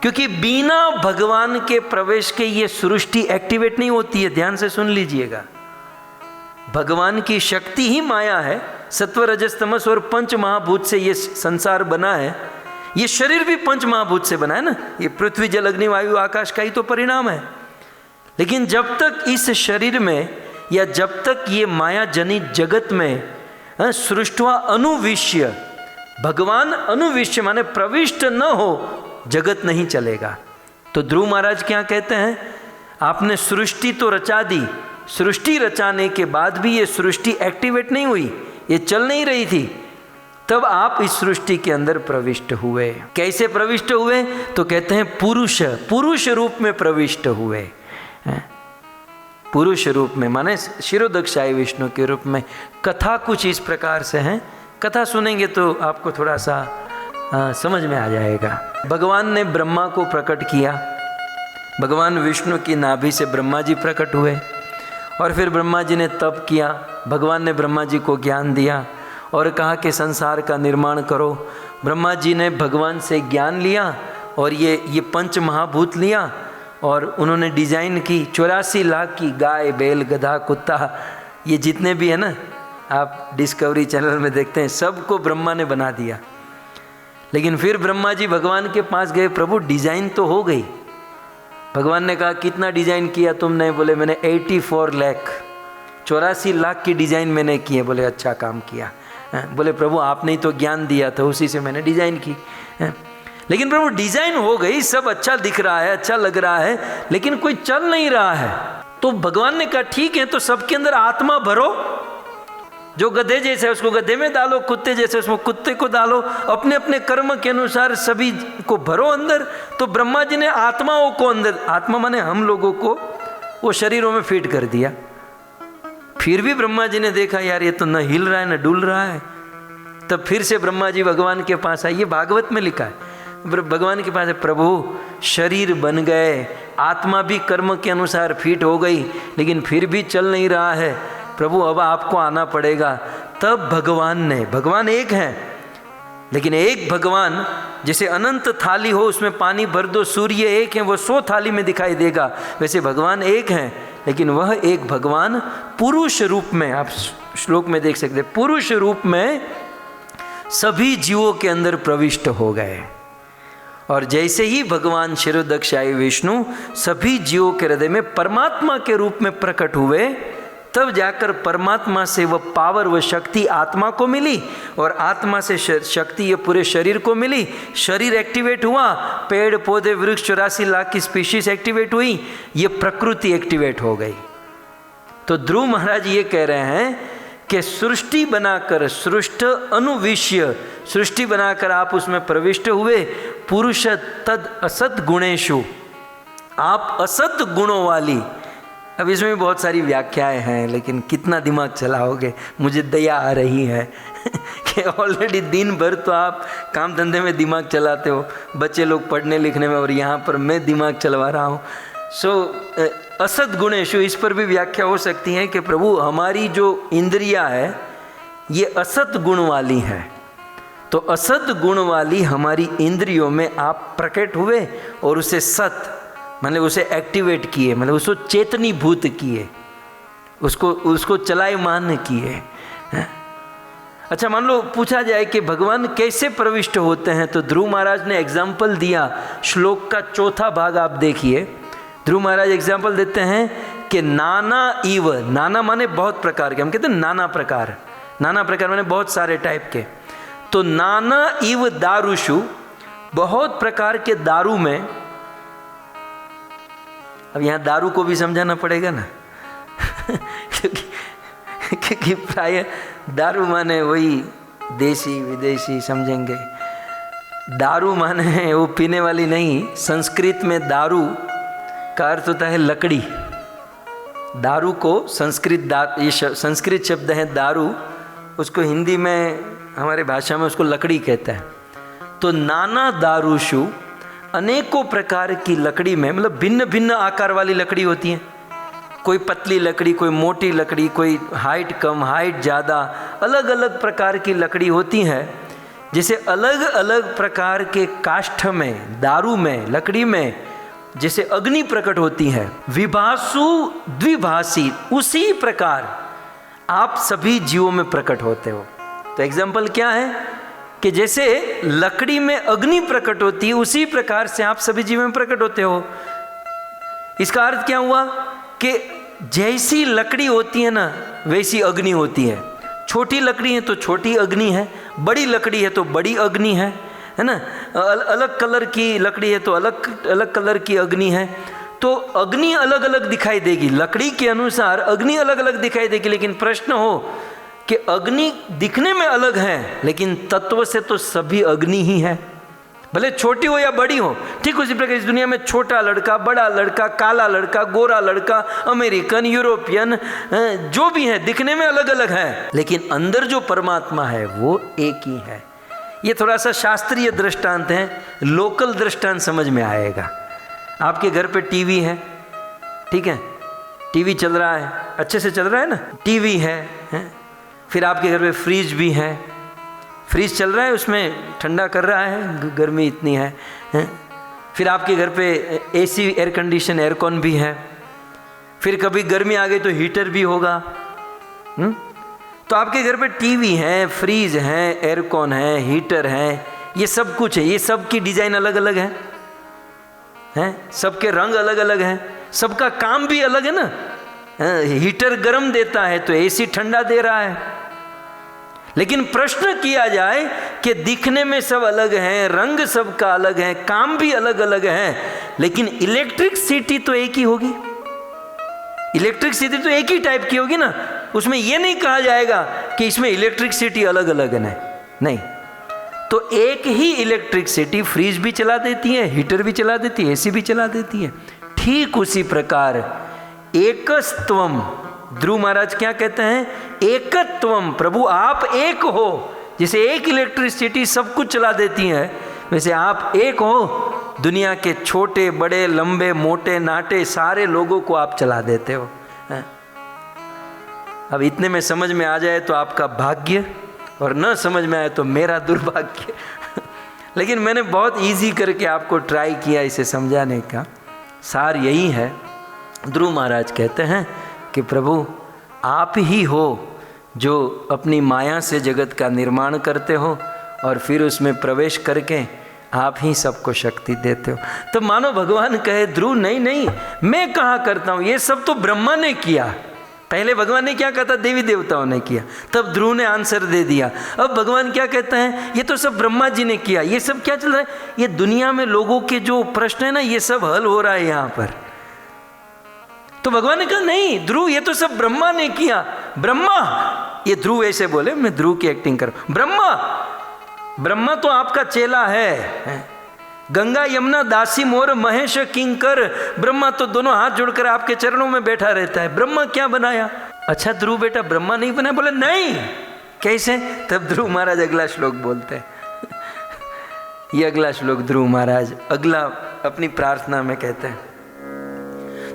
क्योंकि बिना भगवान के प्रवेश के ये सृष्टि एक्टिवेट नहीं होती है। ध्यान से सुन लीजिएगा, भगवान की शक्ति ही माया है। सत्व रजस तमस और पंच महाभूत से ये संसार बना है। ये शरीर भी पंच महाभूत से बना है ना, ये पृथ्वी, जल, अग्नि, वायु, आकाश का ही तो परिणाम है। लेकिन जब तक इस शरीर में या जब तक ये माया जनित जगत में सृष्टवा अनुविष्य, भगवान अनुविष्य माने प्रविष्ट न हो, जगत नहीं चलेगा। तो ध्रुव महाराज क्या कहते हैं? आपने सृष्टि तो रचा दी, सृष्टि रचाने के बाद भी ये सृष्टि एक्टिवेट नहीं हुई, ये चल नहीं रही थी, तब आप इस सृष्टि के अंदर प्रविष्ट हुए। कैसे प्रविष्ट हुए? तो कहते हैं पुरुष, पुरुष रूप में प्रविष्ट हुए। पुरुष रूप में, माने शिरोदक्षाई विष्णु के रूप में। कथा कुछ इस प्रकार से है, कथा सुनेंगे तो आपको थोड़ा सा समझ में आ जाएगा। भगवान ने ब्रह्मा को प्रकट किया, भगवान विष्णु की नाभि से ब्रह्मा जी प्रकट हुए और फिर ब्रह्मा जी ने तप किया। भगवान ने ब्रह्मा जी को ज्ञान दिया और कहा कि संसार का निर्माण करो। ब्रह्मा जी ने भगवान से ज्ञान लिया और ये पंच महाभूत लिया और उन्होंने डिजाइन की 84 लाख की गाय, बैल, गधा, कुत्ता, ये जितने भी है ना, आप डिस्कवरी चैनल में देखते हैं, सबको ब्रह्मा ने बना दिया। लेकिन फिर ब्रह्मा जी भगवान के पास गए, प्रभु डिजाइन तो हो गई। भगवान ने कहा कितना डिजाइन किया तुमने? बोले मैंने 84 लाख, 84 लाख की डिजाइन मैंने की है। बोले अच्छा काम किया। बोले प्रभु आपने ही तो ज्ञान दिया था, उसी से मैंने डिजाइन की। लेकिन प्रभु डिजाइन हो गई, सब अच्छा दिख रहा है, अच्छा लग रहा है, लेकिन कोई चल नहीं रहा है। तो भगवान ने कहा ठीक है, तो सबके अंदर आत्मा भरो, जो गधे जैसे उसको गधे में डालो, कुत्ते जैसे उसमें कुत्ते को डालो, अपने अपने कर्म के अनुसार सभी को भरो अंदर। तो ब्रह्मा जी ने आत्माओं को अंदर, आत्मा माने हम लोगों को, वो शरीरों में फिट कर दिया। फिर भी ब्रह्मा जी ने देखा यार ये तो न हिल रहा है न डुल रहा है। तब फिर से ब्रह्मा जी भगवान के पास आए, ये भागवत में लिखा है। भगवान के पास है, प्रभु शरीर बन गए, आत्मा भी कर्म के अनुसार फिट हो गई, लेकिन फिर भी चल नहीं रहा है, प्रभु अब आपको आना पड़ेगा। तब भगवान ने, भगवान एक हैं, लेकिन एक भगवान जैसे अनंत थाली हो उसमें पानी भर दो, सूर्य एक है वो 100 थाली में दिखाई देगा, वैसे भगवान एक हैं, लेकिन वह एक भगवान पुरुष रूप में, आप श्लोक में देख सकते, पुरुष रूप में सभी जीवों के अंदर प्रविष्ट हो गए। और जैसे ही भगवान शिरोदक्षाई विष्णु सभी जीवों के हृदय में परमात्मा के रूप में प्रकट हुए, तब जाकर परमात्मा से वह पावर, वह शक्ति आत्मा को मिली और आत्मा से शक्ति ये पूरे शरीर को मिली। शरीर एक्टिवेट हुआ, पेड़ पौधे वृक्ष 84 लाख की स्पीशीज एक्टिवेट हुई, ये प्रकृति एक्टिवेट हो गई। तो ध्रुव महाराज ये कह रहे हैं कि सृष्टि बनाकर, सृष्ट अनुविश्य, सृष्टि बनाकर आप उसमें प्रविष्ट हुए। पुरुष तद असत गुणेशु, आप असत गुणों वाली। अब इसमें भी बहुत सारी व्याख्याएं हैं, लेकिन कितना दिमाग चलाओगे? मुझे दया आ रही है कि ऑलरेडी दिन भर तो आप काम धंधे में दिमाग चलाते हो, बच्चे लोग पढ़ने लिखने में, और यहाँ पर मैं दिमाग चलवा रहा हूँ। असत गुणेशु, इस पर भी व्याख्या हो सकती है कि प्रभु हमारी जो इंद्रियां है ये असत गुण वाली है, तो असत गुण वाली हमारी इंद्रियों में आप प्रकट हुए और उसे सत, मतलब उसे एक्टिवेट किए, मतलब उसको चेतनी भूत किए, उसको चलायमान किए। अच्छा, मान लो पूछा जाए कि भगवान कैसे प्रविष्ट होते हैं, तो ध्रुव महाराज ने एग्जाम्पल दिया। श्लोक का 4था भाग आप देखिए। ध्रुव महाराज एग्जाम्पल देते हैं कि नाना इव, नाना माने बहुत प्रकार के, हम कहते हैं नाना प्रकार, नाना प्रकार माने बहुत सारे टाइप के। तो नाना इव दारुषु, बहुत प्रकार के दारू में, अब यहाँ दारू को भी समझाना पड़ेगा ना क्योंकि प्राय दारू माने वही देसी विदेशी समझेंगे। दारू माने वो पीने वाली नहीं, संस्कृत में दारू का अर्थ होता है लकड़ी। दारू को संस्कृत शब्द है दारू, उसको हिंदी में हमारे भाषा में उसको लकड़ी कहते हैं। तो नाना दारुषु, अनेकों प्रकार की लकड़ी में, मतलब भिन्न भिन्न आकार वाली लकड़ी होती है, कोई पतली लकड़ी, कोई मोटी लकड़ी, कोई हाइट कम, हाइट ज़्यादा, अलग अलग प्रकार की लकड़ी होती है। जैसे अलग अलग प्रकार के काष्ठ में, दारू में, लकड़ी में जैसे अग्नि प्रकट होती है, विभासु द्विभाषी, उसी प्रकार आप सभी जीवों में प्रकट होते हो। तो एग्जाम्पल क्या है कि जैसे लकड़ी में अग्नि प्रकट होती है, उसी प्रकार से आप सभी जीवों में प्रकट होते हो। इसका अर्थ क्या हुआ कि जैसी लकड़ी होती है ना, वैसी अग्नि होती है। छोटी लकड़ी है तो छोटी अग्नि है, बड़ी लकड़ी है तो बड़ी अग्नि है ना। अलग कलर की लकड़ी है तो अलग अलग कलर की अग्नि है। तो अग्नि अलग अलग दिखाई देगी, लकड़ी के अनुसार अग्नि अलग अलग दिखाई देगी। लेकिन प्रश्न हो कि अग्नि दिखने में अलग है, लेकिन तत्व से तो सभी अग्नि ही है। भले छोटी हो या बड़ी हो। ठीक उसी प्रकार इस दुनिया में छोटा लड़का, बड़ा लड़का, काला लड़का, गोरा लड़का, अमेरिकन, यूरोपियन, जो भी है दिखने में अलग अलग है, लेकिन अंदर जो परमात्मा है वो एक ही है। ये थोड़ा सा शास्त्रीय दृष्टांत है, लोकल दृष्टांत समझ में आएगा। आपके घर पे टीवी है, ठीक है, टीवी चल रहा है, अच्छे से चल रहा है ना, टीवी है? फिर आपके घर पे फ्रिज भी है, फ्रिज चल रहा है, उसमें ठंडा कर रहा है, गर्मी इतनी है? फिर आपके घर पे एसी, एयर कंडीशन, एयरकॉन भी है। फिर कभी गर्मी आ गई तो हीटर भी होगा। तो आपके घर पे टीवी है, फ्रिज है, एयरकॉन है, हीटर है, ये सब कुछ है। ये सब की डिजाइन अलग अलग है, सबके रंग अलग अलग हैं, सबका काम भी अलग है ना। हीटर गर्म देता है तो एसी ठंडा दे रहा है। लेकिन प्रश्न किया जाए कि दिखने में सब अलग हैं, रंग सबका अलग है, काम भी अलग अलग है, लेकिन इलेक्ट्रिसिटी तो एक ही होगी। इलेक्ट्रिसिटी तो एक ही टाइप की होगी ना। उसमें यह नहीं कहा जाएगा कि इसमें इलेक्ट्रिसिटी अलग अलग है, नहीं। तो एक ही इलेक्ट्रिसिटी फ्रिज भी चला देती है, हीटर भी चला देती है, एसी भी चला देती है। ठीक उसी प्रकार एकस्त्वम, ध्रुव महाराज क्या कहते हैं? एकत्वम, प्रभु आप एक हो। जैसे एक इलेक्ट्रिसिटी सब कुछ चला देती है, वैसे आप एक हो। दुनिया के छोटे बड़े, लंबे मोटे नाटे सारे लोगों को आप चला देते हो। अब इतने में समझ में आ जाए तो आपका भाग्य, और न समझ में आए तो मेरा दुर्भाग्य। लेकिन मैंने बहुत इजी करके आपको ट्राई किया इसे समझाने का। सार यही है। ध्रुव महाराज कहते हैं कि प्रभु आप ही हो जो अपनी माया से जगत का निर्माण करते हो और फिर उसमें प्रवेश करके आप ही सबको शक्ति देते हो। तो मानो भगवान कहे ध्रुव नहीं मैं कहाँ करता हूँ, ये सब तो ब्रह्मा ने किया। पहले भगवान ने क्या कहा था? देवी देवताओं ने किया। तब ध्रुव ने आंसर दे दिया। अब भगवान क्या कहते हैं? ये तो सब ब्रह्मा जी ने किया। ये सब क्या चल रहा है? ये दुनिया में लोगों के जो प्रश्न है ना, ये सब हल हो रहा है यहाँ पर। तो भगवान ने कहा नहीं ध्रुव, ये तो सब ब्रह्मा ने किया। ब्रह्मा, ये ध्रुव ऐसे बोले, मैं ध्रुव की एक्टिंग कर। ब्रह्मा तो आपका चेला है। गंगा यमुना दासी मोर महेश किंकर, ब्रह्मा तो दोनों हाथ जोड़कर आपके चरणों में बैठा रहता है। ब्रह्मा क्या बनाया? अच्छा ध्रुव बेटा ब्रह्मा नहीं बनाया? बोले नहीं। कैसे? तब ध्रुव महाराज अगला श्लोक बोलते हैं। ये अगला श्लोक ध्रुव महाराज अगला अपनी प्रार्थना में कहते हैं,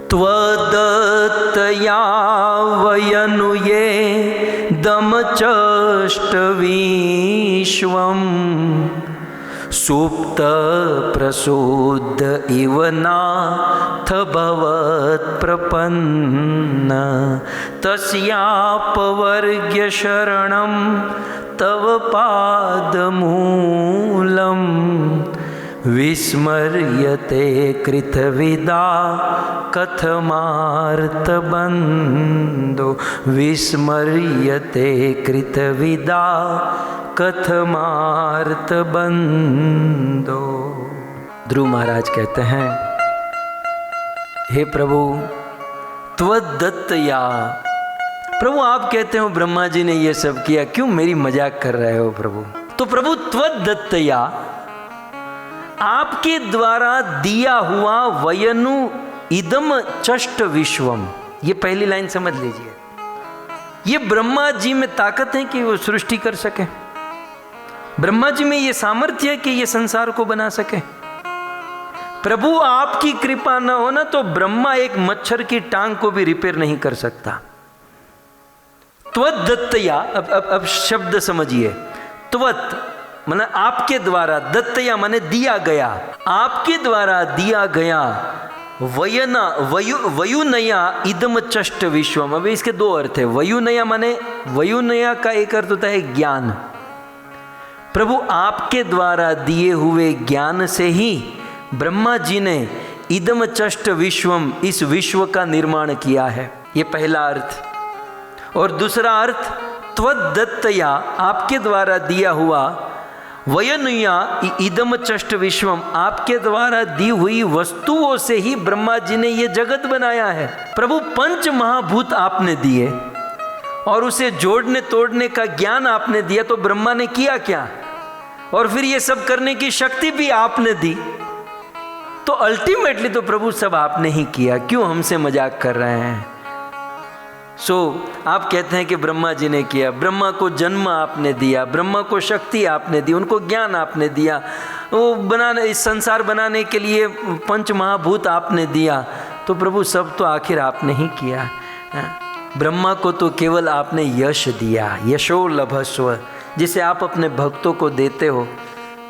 त्वदत्तया वयनुये दमचष्ट विश्वम् सुप्त प्रसोद इव नाथ भवत् प्रपन्न तस्यापवर्ग्य शरणं तव पादमूलम् विस्मर्यते कृतविदा कथमार्तबन्धो विस्मर्यते कृतविदा कथमार्तबन्धो। ध्रुव महाराज कहते हैं, हे प्रभु त्वदत्तया, प्रभु आप कहते हो ब्रह्मा जी ने ये सब किया, क्यों मेरी मजाक कर रहे हो प्रभु? तो प्रभु त्वदत्तया, आपके द्वारा दिया हुआ वयनु इदम चष्ट विश्वम, ये पहली लाइन समझ लीजिए। ये ब्रह्मा जी में ताकत है कि वो सृष्टि कर सके। ब्रह्मा जी में ये सामर्थ्य है कि ये संसार को बना सके। प्रभु आपकी कृपा न होना तो ब्रह्मा एक मच्छर की टांग को भी रिपेयर नहीं कर सकता। त्वदत्तया, अब शब्द समझिए। त्वत माने आपके द्वारा, दत्तया माने दिया गया, आपके द्वारा दिया गया। वयना वयुनया इदम चष्ट विश्वम। अब इसके दो अर्थ है। वयुनया माने, वयुनया का एक अर्थ होता है ज्ञान। प्रभु आपके द्वारा दिए हुए ज्ञान से ही ब्रह्मा जी ने इदम चष्ट विश्वम, इस विश्व का निर्माण किया है। ये पहला अर्थ। और दूसरा अर्थ त्वदत्तया, आपके द्वारा दिया हुआ, वयनुया इदम चष्ट विश्वम, आपके द्वारा दी हुई वस्तुओं से ही ब्रह्मा जी ने ये जगत बनाया है। प्रभु पंच महाभूत आपने दिए और उसे जोड़ने तोड़ने का ज्ञान आपने दिया, तो ब्रह्मा ने किया क्या? और फिर ये सब करने की शक्ति भी आपने दी, तो अल्टीमेटली तो प्रभु सब आपने ही किया, क्यों हमसे मजाक कर रहे हैं। आप कहते हैं कि ब्रह्मा जी ने किया, ब्रह्मा को जन्म आपने दिया, ब्रह्मा को शक्ति आपने दी, उनको ज्ञान आपने दिया, वो बनाने, इस संसार बनाने के लिए पंच महाभूत आपने दिया, तो प्रभु सब तो आखिर आपने ही किया। ब्रह्मा को तो केवल आपने यश दिया, यशो लभस्व, जिसे आप अपने भक्तों को देते हो।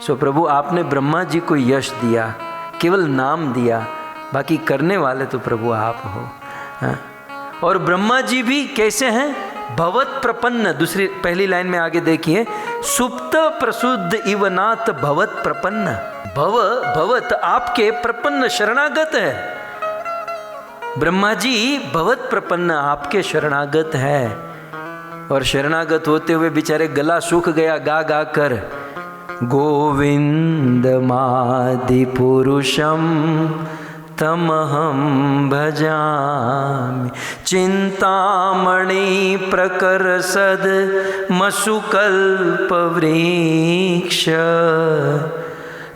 प्रभु आपने ब्रह्मा जी को यश दिया, केवल नाम दिया, बाकी करने वाले तो प्रभु आप हो। और ब्रह्मा जी भी कैसे हैं? भवत प्रपन्न, दूसरी पहली लाइन में आगे देखिए, सुप्त प्रसुद्ध इवनाथ भवत प्रपन्न। भवत आपके प्रपन्न शरणागत है, ब्रह्मा जी भवत प्रपन्न आपके शरणागत है। और शरणागत होते हुए बेचारे गला सूख गया गा गा कर, गोविंद मादि पुरुषम तमहं भजामि, चिंतामणि प्रकरसद मसुकल्पवृक्ष,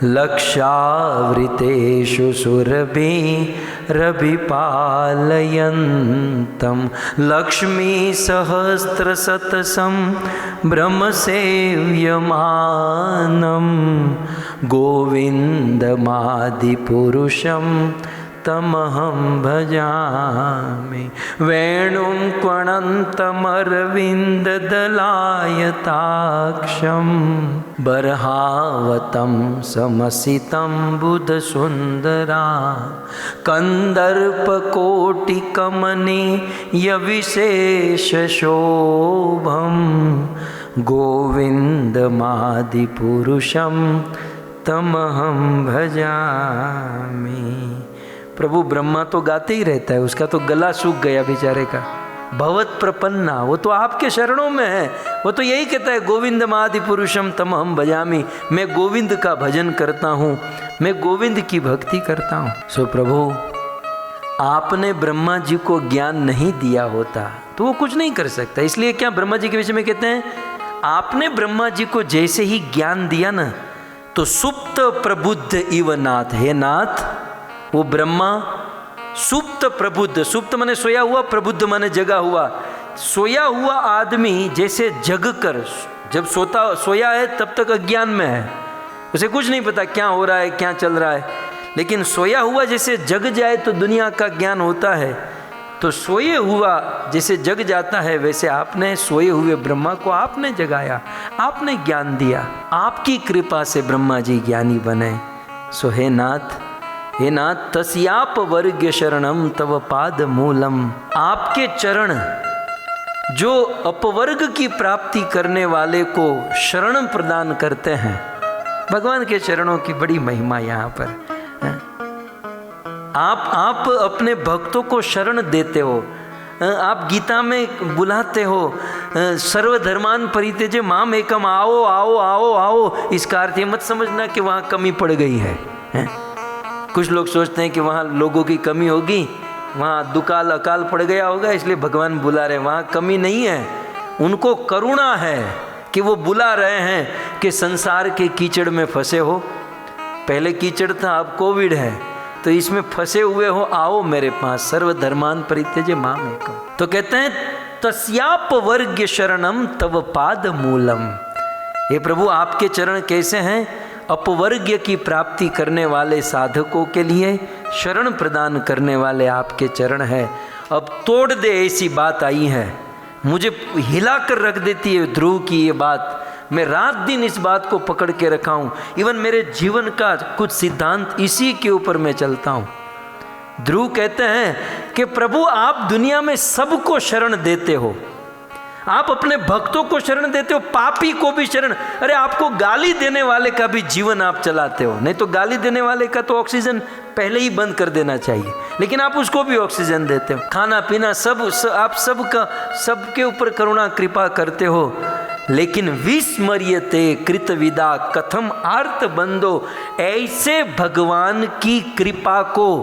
लक्षावृतेषु सुरभिरभिपालयन्तं, लक्ष्मी सहस्रशतसं ब्रह्मसेव्यमानं, गोविन्दमादिपुरुषं तमहं भजामि, वेणुं क्वणन्तमरविन्ददलायताक्षं, बर्हावतं समसितं बुधसुन्दरा, कन्दर्पकोटिकमनीयविशेषशोभं, गोविन्दमादिपुरुषं तमहं भजामि। प्रभु ब्रह्मा तो गाते ही रहता है, उसका तो गला सूख गया बेचारे का। भवत प्रपन्ना, वो तो आपके शरणों में है, वो तो यही कहता है गोविंद मादि पुरुषम तमहं भजामि, मैं गोविंद का भजन करता हूँ, मैं गोविंद की भक्ति करता हूँ। प्रभु आपने ब्रह्मा जी को ज्ञान नहीं दिया होता तो वो कुछ नहीं कर सकता। इसलिए क्या ब्रह्मा जी के विषय में कहते हैं, आपने ब्रह्मा जी को जैसे ही ज्ञान दिया ना, तो सुप्त प्रबुद्ध इव नाथ, हे नाथ, वो ब्रह्मा सुप्त प्रबुद्ध, सुप्त माने सोया हुआ, प्रबुद्ध माने जगा हुआ। सोया हुआ आदमी जैसे जग कर, जब सोया है तब तक अज्ञान में है, उसे कुछ नहीं पता क्या हो रहा है, क्या चल रहा है। लेकिन सोया हुआ जैसे जग जाए तो दुनिया का ज्ञान होता है, तो सोए हुआ जैसे जग जाता है, वैसे आपने सोए हुए ब्रह्मा को आपने जगाया, आपने ज्ञान दिया। आपकी कृपा से ब्रह्मा जी ज्ञानी बने। हे नाथ, हे नाथ, तस्याप वर्ग्य शरणम तव पाद मूलम, आपके चरण जो अपवर्ग की प्राप्ति करने वाले को शरण प्रदान करते हैं, भगवान के चरणों की बड़ी महिमा यहाँ पर है। आप अपने भक्तों को शरण देते हो, आप गीता में बुलाते हो, सर्वधर्मान परित्यज्य माम एकम, आओ आओ आओ आओ। इसका अर्थ ये मत समझना कि वहाँ कमी पड़ गई है। कुछ लोग सोचते हैं कि वहाँ लोगों की कमी होगी, वहाँ दुकाल अकाल पड़ गया होगा इसलिए भगवान बुला रहे हैं। वहाँ कमी नहीं है, उनको करुणा है कि वो बुला रहे हैं कि संसार के कीचड़ में फंसे हो। पहले कीचड़ था, अब कोविड है, तो इसमें फंसे हुए हो, आओ मेरे पास, सर्वधर्मान परित्यज्य माम एकम। तो कहते हैं तस्याप वर्ग्य शरणम तव पाद मूलम। हे प्रभु, आपके चरण कैसे हैं? अपवर्ग्य की प्राप्ति करने वाले साधकों के लिए शरण प्रदान करने वाले आपके चरण है। अब तोड़ दे ऐसी बात आई है, मुझे हिला कर रख देती है ध्रुव की ये बात। मैं रात दिन इस बात को पकड़ के रखा हूँ, इवन मेरे जीवन का कुछ सिद्धांत इसी के ऊपर मैं चलता हूँ। ध्रुव कहते हैं कि प्रभु आप दुनिया में सबको शरण देते हो, आप अपने भक्तों को शरण देते हो, पापी को भी शरण। अरे आपको गाली देने वाले का भी जीवन आप चलाते हो, नहीं तो गाली देने वाले का तो ऑक्सीजन पहले ही बंद कर देना चाहिए, लेकिन आप उसको भी ऑक्सीजन देते हो। खाना पीना सब आप सबके ऊपर करुणा कृपा करते हो। लेकिन विस्मर्यते कृतविदा कथम आर्त बंदो, ऐसे भगवान की कृपा को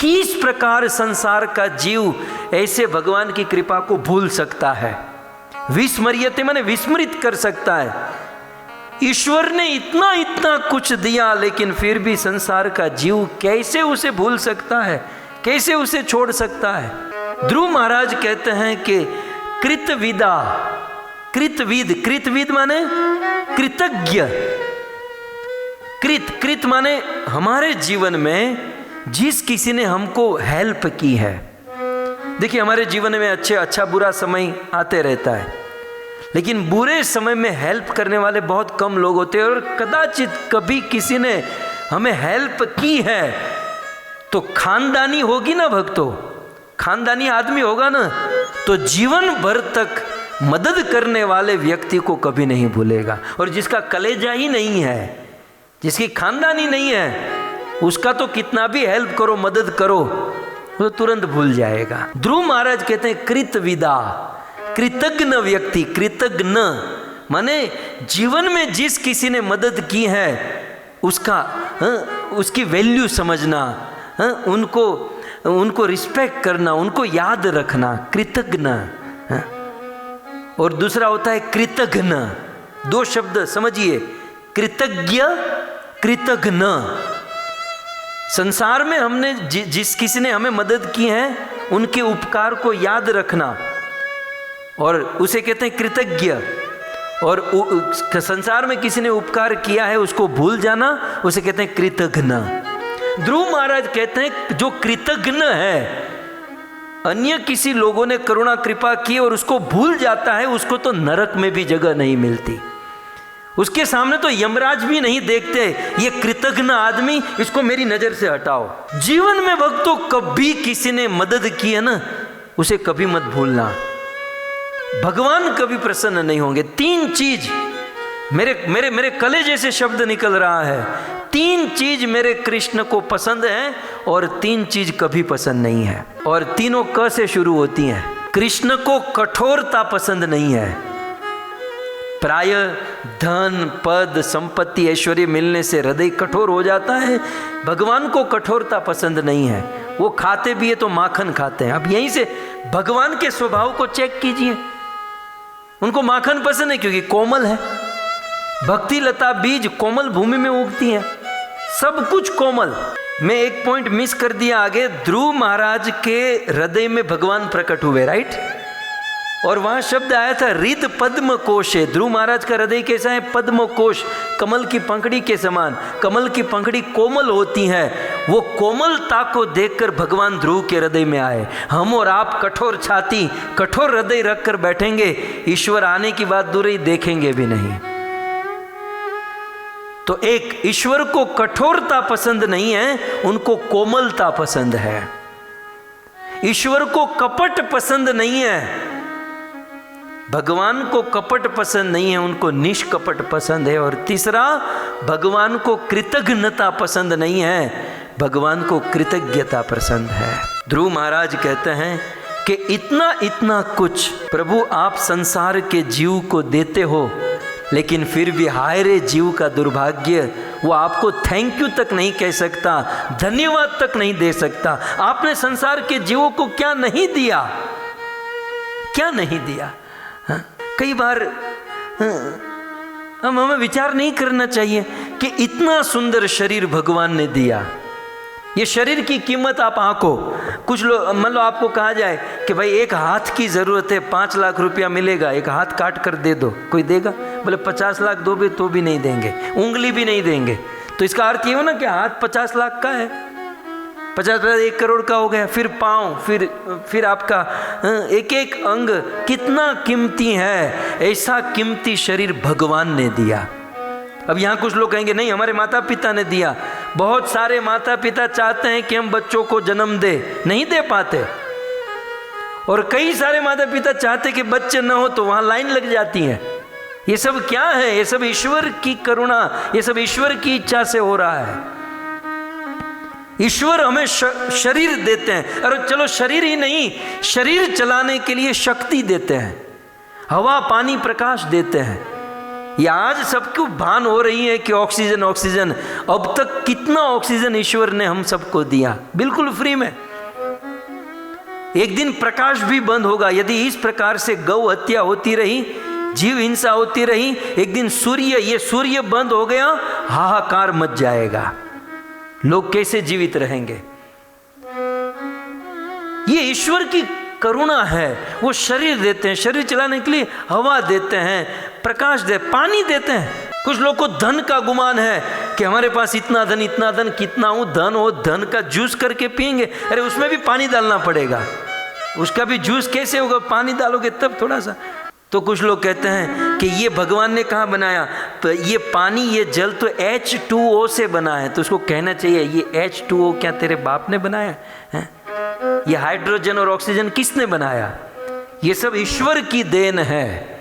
किस प्रकार संसार का जीव ऐसे भगवान की कृपा को भूल सकता है? विस्मर्यते माने विस्मृत कर सकता है। ईश्वर ने इतना इतना कुछ दिया, लेकिन फिर भी संसार का जीव कैसे उसे भूल सकता है, कैसे उसे छोड़ सकता है। ध्रुव महाराज कहते हैं कि कृतविदा, कृतविद माने कृतज्ञ, कृत माने हमारे जीवन में जिस किसी ने हमको हेल्प की है। देखिए हमारे जीवन में अच्छा बुरा समय आते रहता है, लेकिन बुरे समय में हेल्प करने वाले बहुत कम लोग होते हैं। और कदाचित कभी किसी ने हमें हेल्प की है तो खानदानी होगी ना भक्तों, खानदानी आदमी होगा ना, तो जीवन भर तक मदद करने वाले व्यक्ति को कभी नहीं भूलेगा। और जिसका कलेजा ही नहीं है, जिसकी खानदानी नहीं है, उसका तो कितना भी हेल्प करो, मदद करो, वो तुरंत भूल जाएगा। ध्रुव महाराज कहते हैं कृतविदा, कृतज्ञ व्यक्ति, कृतज्ञ माने जीवन में जिस किसी ने मदद की है उसकी वैल्यू समझना, उनको रिस्पेक्ट करना, उनको याद रखना, कृतज्ञ। और दूसरा होता है कृतज्ञ। दो शब्द समझिए, कृतज्ञ, कृतज्ञ। संसार में हमने जिस किसी ने हमें मदद की है उनके उपकार को याद रखना, और उसे कहते हैं कृतज्ञ। और संसार में किसी ने उपकार किया है उसको भूल जाना, उसे कहते हैं कृतज्ञ। ध्रुव महाराज कहते हैं जो कृतज्ञ है, अन्य किसी लोगों ने करुणा कृपा की और उसको भूल जाता है, उसको तो नरक में भी जगह नहीं मिलती, उसके सामने तो यमराज भी नहीं देखते, ये कृतज्ञ आदमी, इसको मेरी नजर से हटाओ। जीवन में भक्तों कभी किसी ने मदद की है ना, उसे कभी मत भूलना, भगवान कभी प्रसन्न नहीं होंगे। तीन चीज मेरे कलेजे से शब्द निकल रहा है, तीन चीज मेरे कृष्ण को पसंद है और तीन चीज कभी पसंद नहीं है, और तीनों क से शुरू होती हैं। कृष्ण को कठोरता पसंद नहीं है, प्राय धन पद संपत्ति ऐश्वर्य मिलने से हृदय कठोर हो जाता है। भगवान को कठोरता पसंद नहीं है, वो खाते भी है तो माखन खाते हैं। अब यहीं से भगवान के स्वभाव को चेक कीजिए, उनको माखन पसंद है क्योंकि कोमल है। भक्ति लता बीज कोमल भूमि में उगती है, सब कुछ कोमल। मैं एक पॉइंट मिस कर दिया आगे, ध्रुव महाराज के हृदय में भगवान प्रकट हुए, राइट, और वहां शब्द आया था हृद पद्म कोश है। ध्रुव महाराज का हृदय कैसा है? पद्म कोश, कमल की पंखड़ी के समान। कमल की पंखड़ी कोमल होती है, वो कोमलता को देखकर भगवान ध्रुव के हृदय में आए। हम और आप कठोर छाती कठोर हृदय रखकर बैठेंगे, ईश्वर आने की बात दूर ही देखेंगे भी नहीं। तो एक ईश्वर को कठोरता पसंद नहीं है, उनको कोमलता पसंद है। ईश्वर को कपट पसंद नहीं है, भगवान को कपट पसंद नहीं है, उनको निष्कपट पसंद है। और तीसरा, भगवान को कृतज्ञता पसंद नहीं है, भगवान को कृतज्ञता पसंद है। ध्रुव महाराज कहते हैं कि इतना इतना कुछ प्रभु आप संसार के जीव को देते हो, लेकिन फिर भी हाय रे जीव का दुर्भाग्य, वो आपको थैंक यू तक नहीं कह सकता, धन्यवाद तक नहीं दे सकता। आपने संसार के जीवों को क्या नहीं दिया, क्या नहीं दिया। हाँ? कई बार हमें विचार नहीं करना चाहिए कि इतना सुंदर शरीर भगवान ने दिया, ये शरीर की कीमत आप आंको। कुछ लोग मान लो आपको कहा जाए कि भाई एक हाथ की ज़रूरत है, 5 लाख रुपया मिलेगा, एक हाथ काट कर दे दो, कोई देगा? बोले 50 लाख दोगे तो भी नहीं देंगे, उंगली भी नहीं देंगे। तो इसका अर्थ ये हो ना कि हाथ 50 लाख का है, 50 लाख 1 करोड़ का हो गया। फिर पाँव, फिर आपका एक एक अंग कितना कीमती है, ऐसा कीमती शरीर भगवान ने दिया। अब यहाँ कुछ लोग कहेंगे नहीं हमारे माता पिता ने दिया। बहुत सारे माता पिता चाहते हैं कि हम बच्चों को जन्म दे, नहीं दे पाते। और कई सारे माता पिता चाहते कि बच्चे न हो तो वहाँ लाइन लग जाती है। ये सब क्या है? ये सब ईश्वर की करुणा, ये सब ईश्वर की इच्छा से हो रहा है। ईश्वर हमें शरीर देते हैं, अरे चलो शरीर ही नहीं, शरीर चलाने के लिए शक्ति देते हैं, हवा पानी प्रकाश देते हैं। ये आज सबको भान हो रही है कि ऑक्सीजन ऑक्सीजन, अब तक कितना ऑक्सीजन ईश्वर ने हम सबको दिया बिल्कुल फ्री में। एक दिन प्रकाश भी बंद होगा। यदि इस प्रकार से गौ हत्या होती रही, जीव हिंसा होती रही, एक दिन ये सूर्य बंद हो गया, हाहाकार मच जाएगा, लोग कैसे जीवित रहेंगे। ये ईश्वर की करुणा है। वो शरीर देते हैं, शरीर चलाने के लिए हवा देते हैं, प्रकाश पानी देते हैं। कुछ लोग को धन का गुमान है कि हमारे पास इतना धन, कितना धन हो, धन का जूस करके पिएंगे। अरे उसमें भी पानी डालना पड़ेगा, उसका भी जूस कैसे होगा, पानी डालोगे तब थोड़ा सा। तो कुछ लोग कहते हैं कि ये भगवान ने कहाँ बनाया, तो ये पानी, ये जल तो H2O से बना है, तो उसको कहना चाहिए ये H2O क्या तेरे बाप ने बनाया है? ये हाइड्रोजन और ऑक्सीजन किसने बनाया? ये सब ईश्वर की देन है।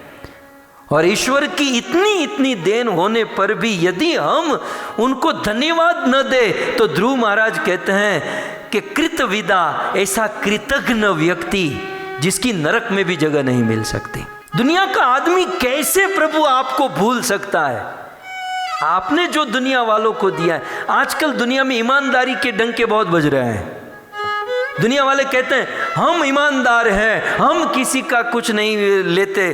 और ईश्वर की इतनी देन होने पर भी यदि हम उनको धन्यवाद न दे, तो ध्रुव महाराज कहते हैं कि कृतविदा, ऐसा कृतज्ञ व्यक्ति जिसकी नरक में भी जगह नहीं मिल सकती। दुनिया का आदमी कैसे प्रभु आपको भूल सकता है? आपने जो दुनिया वालों को दिया है। आजकल दुनिया में ईमानदारी के डंके बहुत बज रहे हैं। दुनिया वाले कहते हैं हम ईमानदार हैं, हम किसी का कुछ नहीं लेते,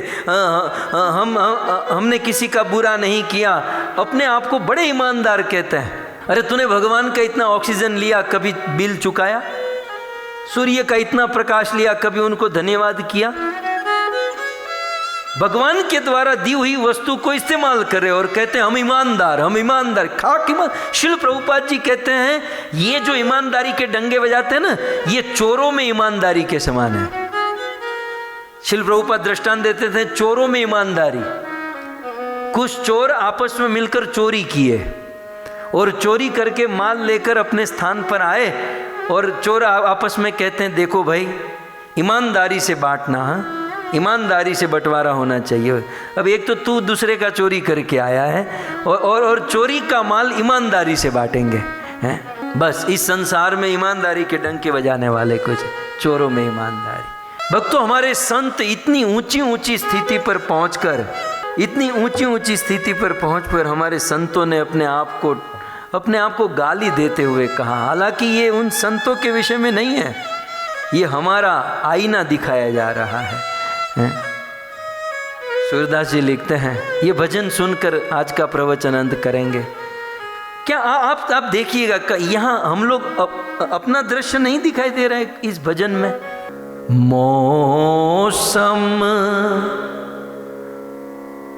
हमने किसी का बुरा नहीं किया, अपने आप को बड़े ईमानदार कहते हैं। अरे तूने भगवान का इतना ऑक्सीजन लिया, कभी बिल चुकाया? सूर्य का इतना प्रकाश लिया, कभी उनको धन्यवाद किया? भगवान के द्वारा दी हुई वस्तु को इस्तेमाल करे और कहते हैं हम ईमानदार, खाक ईमान। शिल प्रभुपाद जी कहते हैं ये जो ईमानदारी के डंगे बजाते हैं ना, ये चोरों में ईमानदारी के समान है। शिल प्रभुपाद दृष्टांत देते थे चोरों में ईमानदारी। कुछ चोर आपस में मिलकर चोरी किए और चोरी करके माल लेकर अपने स्थान पर आए, और चोर आपस में कहते हैं देखो भाई, ईमानदारी से बांटना, हाँ, ईमानदारी से बंटवारा होना चाहिए। अब एक तो तू दूसरे का चोरी करके आया है, और चोरी का माल ईमानदारी से बांटेंगे, हैं? बस इस संसार में ईमानदारी के डंके बजाने वाले कुछ, चोरों में ईमानदारी। भक्तों, हमारे संत इतनी ऊंची स्थिति पर पहुंचकर, इतनी ऊंची स्थिति पर पहुंचकर हमारे संतों ने अपने आप को गाली देते हुए कहा, हालांकि ये उन संतों के विषय में नहीं है, ये हमारा आईना दिखाया जा रहा है। सूरदास जी लिखते हैं, ये भजन सुनकर आज का प्रवचन अंत करेंगे। क्या आप देखिएगा, यहाँ हम लोग अपना दृश्य नहीं दिखाई दे रहा है इस भजन में? मौसम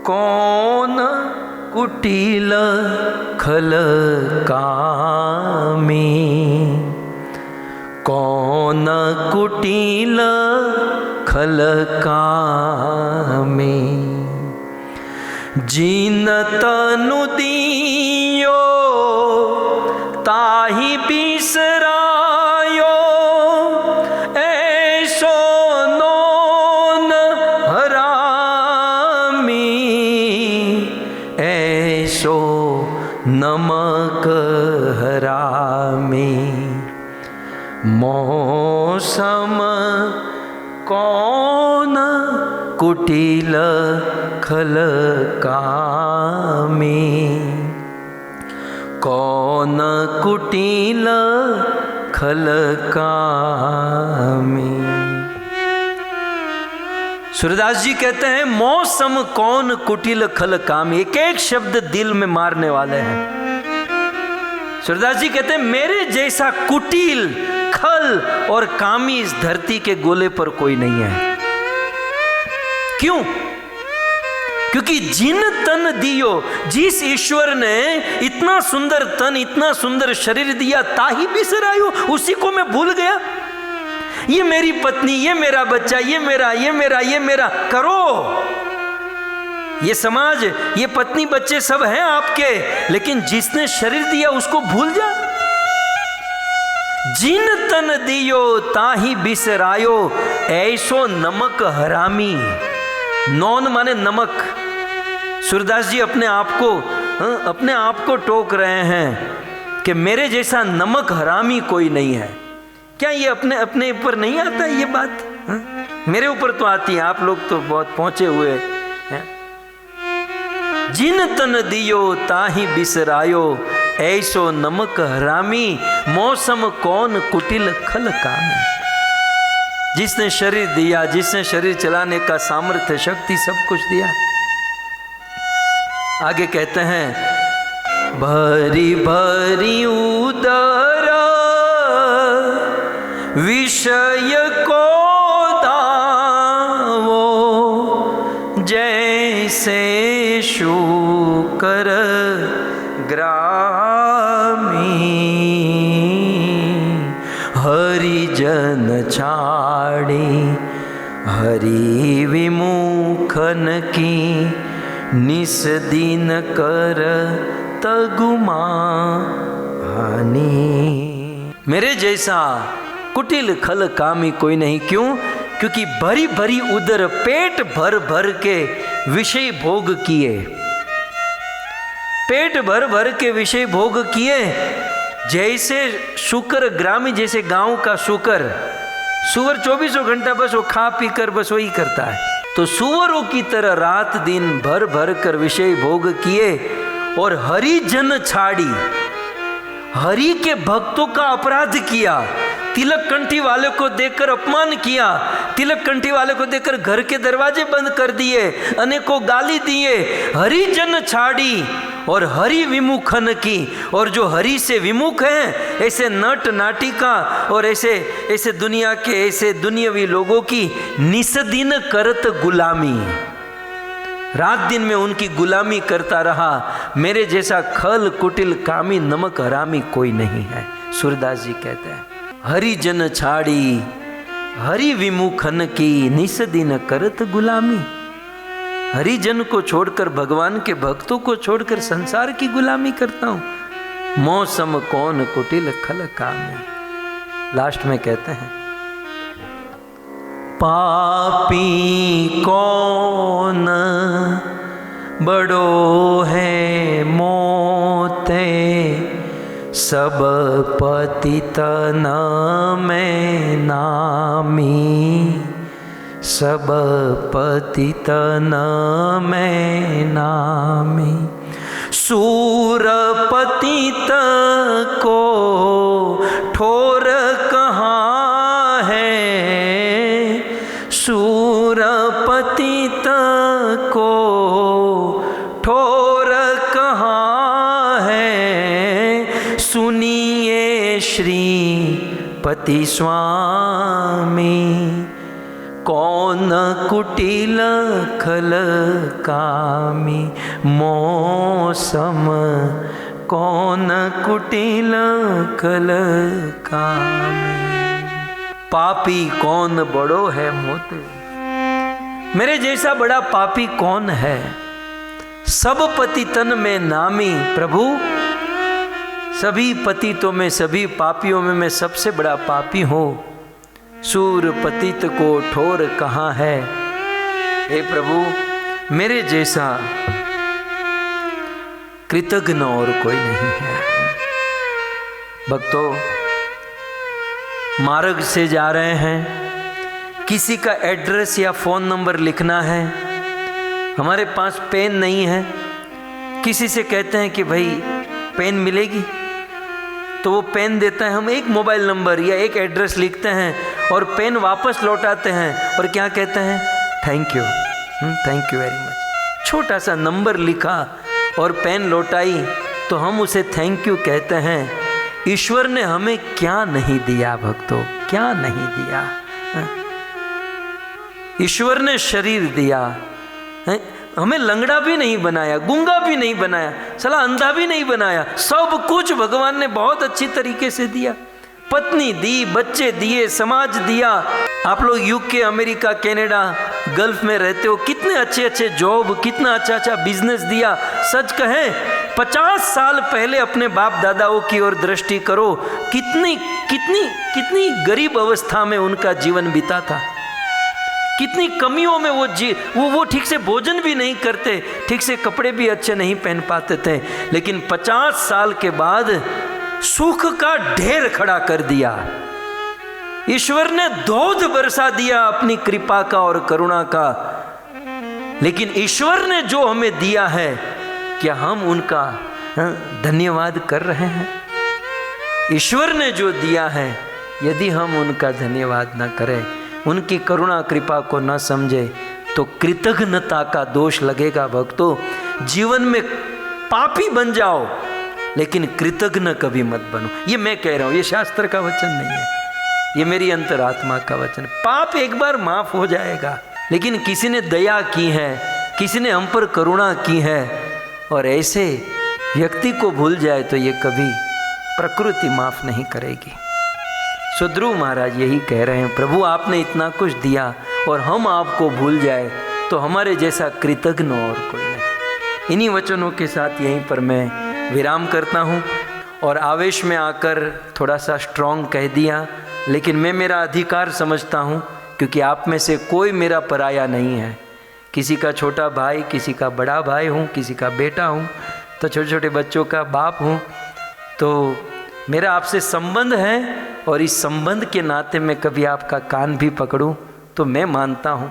कौन कुटिल खल कामी, कौन कुटिल खल कामी, जिन तनु दियो ताहि बिसरायो, ऐसो नोन हरामी, ऐसो नमक हरामी। मौसम कौन कुटिल खल कामी, कौन कुटिल खल कामी। सूरदास जी कहते हैं मौसम कौन कुटिल खल कामी, एक एक शब्द दिल में मारने वाले हैं। सूरदास जी कहते हैं मेरे जैसा कुटिल, खल और कामी इस धरती के गोले पर कोई नहीं है। क्यों? क्योंकि जिन तन दियो, जिस ईश्वर ने इतना सुंदर तन, इतना सुंदर शरीर दिया, ताही बिसरायो, उसी को मैं भूल गया। ये मेरी पत्नी, ये मेरा बच्चा, ये मेरा करो। ये समाज, ये पत्नी बच्चे सब हैं आपके, लेकिन जिसने शरीर दिया उसको भूल जा। जिन तन दियो ताही बिसरायो, ऐसो नमक हरामी। नौन माने नमक। सूरदास जी अपने आप को टोक रहे हैं कि मेरे जैसा नमक हरामी कोई नहीं है। क्या ये अपने ऊपर नहीं आता ये बात? मेरे ऊपर तो आती है, आप लोग तो बहुत पहुंचे हुए हैं। जिन तन दियो ताही बिसरायो, ऐसो नमक हरामी, मौसम कौन कुटिल खल कामी। जिसने शरीर दिया, जिसने शरीर चलाने का सामर्थ्य, शक्ति, सब कुछ दिया, आगे कहते हैं, भरी भरी उदर विषय को दावो, जैसे शूकर ग्रामी, हरिजन छाड़ी हरि विमुखन की, निस दिन कर तगुमा हानि। मेरे जैसा कुटिल खल कामी कोई नहीं। क्यों? क्योंकि भरी भरी उदर, पेट भर भर के विषय भोग किए, पेट भर भर के विषय भोग किए। जैसे शुकर ग्रामी, जैसे गांव का शुकर, सुअर 24 घंटा बस वो खा पी कर बस वही करता है, तो सुअरों की तरह रात दिन भर भर कर विषय भोग किए और हरि जन छाड़ी, हरि के भक्तों का अपराध किया। तिलक कंठी वाले को देखकर अपमान किया, तिलक कंठी वाले को देखकर घर के दरवाजे बंद कर दिए, अनेकों गाली दिए। हरि जन छाड़ी और हरि विमुखन की, और जो हरि से विमुख हैं, ऐसे नट नाटिका और ऐसे दुनिया के ऐसे दुनियावी लोगों की निस्दिन करत गुलामी, रात दिन में उनकी गुलामी करता रहा। मेरे जैसा खल कुटिल कामी नमक हरामी कोई नहीं है। सूरदास जी कहते हैं, हरि जन छाड़ी हरि विमुखन की, निस्दिन करत गुलामी। हरिजन को छोड़कर, भगवान के भक्तों को छोड़कर संसार की गुलामी करता हूं। मौसम कौन कुटिल खल कामी। लास्ट में कहते हैं, पापी कौन बड़ो है मोते, सब पतित में नामी, सब पतित में नामी। सूर पतित को ठोर कहाँ है, सूर पतित को ठोर कहाँ है, सुनिए श्रीपति स्वामी। कौन कुटिल खल कामी, मौसम कौन कुटिल खल कामी। पापी कौन बड़ो है मोते, मेरे जैसा बड़ा पापी कौन है। सब पतितन में नामी, प्रभु सभी पतितों में, सभी पापियों में मैं सबसे बड़ा पापी हूँ। सूर पतित को ठोर कहाँ है। हे प्रभु, मेरे जैसा कृतघ्न और कोई नहीं है। भक्तों, मार्ग से जा रहे हैं, किसी का एड्रेस या फ़ोन नंबर लिखना है, हमारे पास पेन नहीं है, किसी से कहते हैं कि भाई पेन मिलेगी, तो वो पेन देता है। हम एक मोबाइल नंबर या एक एड्रेस लिखते हैं और पेन वापस लौटाते हैं और क्या कहते हैं, thank you, thank you very much. छोटा सा नंबर लिखा और पेन लौटाई तो हम उसे थैंक यू कहते हैं। ईश्वर ने हमें क्या नहीं दिया भक्तों, क्या नहीं दिया। ईश्वर ने शरीर दिया, हमें लंगड़ा भी नहीं बनाया, गूंगा भी नहीं बनाया, साला अंधा भी नहीं बनाया। सब कुछ भगवान ने बहुत अच्छी तरीके से दिया। पत्नी दी, बच्चे दिए, समाज दिया। आप लोग यूके, अमेरिका, कनाडा, गल्फ में रहते हो, कितने अच्छे अच्छे जॉब, कितना अच्छा अच्छा बिजनेस दिया। सच कहें, 50 साल पहले अपने बाप दादाओं की ओर दृष्टि करो, कितनी कितनी कितनी गरीब अवस्था में उनका जीवन बीता था, कितनी कमियों में वो ठीक से भोजन भी नहीं करते, ठीक से कपड़े भी अच्छे नहीं पहन पाते थे। लेकिन 50 साल के बाद सुख का ढेर खड़ा कर दिया। ईश्वर ने धोध बरसा दिया अपनी कृपा का और करुणा का। लेकिन ईश्वर ने जो हमें दिया है, क्या हम उनका धन्यवाद कर रहे हैं? ईश्वर ने जो दिया है, यदि हम उनका धन्यवाद न करें, उनकी करुणा कृपा को न समझे, तो कृतघ्नता का दोष लगेगा भक्तों। जीवन में पापी बन जाओ लेकिन कृतघ्न कभी मत बनो। ये मैं कह रहा हूं, ये शास्त्र का वचन नहीं है, ये मेरी अंतरात्मा का वचन। पाप एक बार माफ हो जाएगा, लेकिन किसी ने दया की है, किसी ने हम पर करुणा की है और ऐसे व्यक्ति को भूल जाए तो ये कभी प्रकृति माफ नहीं करेगी। सो ध्रुव महाराज यही कह रहे हैं, प्रभु आपने इतना कुछ दिया और हम आपको भूल जाए तो हमारे जैसा कृतघ्न और कोई नहीं। इन्हीं वचनों के साथ यहीं पर मैं विराम करता हूँ। और आवेश में आकर थोड़ा सा स्ट्रॉन्ग कह दिया, लेकिन मैं मेरा अधिकार समझता हूँ, क्योंकि आप में से कोई मेरा पराया नहीं है। किसी का छोटा भाई, किसी का बड़ा भाई हूँ, किसी का बेटा हूँ, तो छोटे छोटे बच्चों का बाप हूँ। तो मेरा आपसे संबंध है और इस संबंध के नाते मैं कभी आपका कान भी पकड़ूं तो मैं मानता हूं।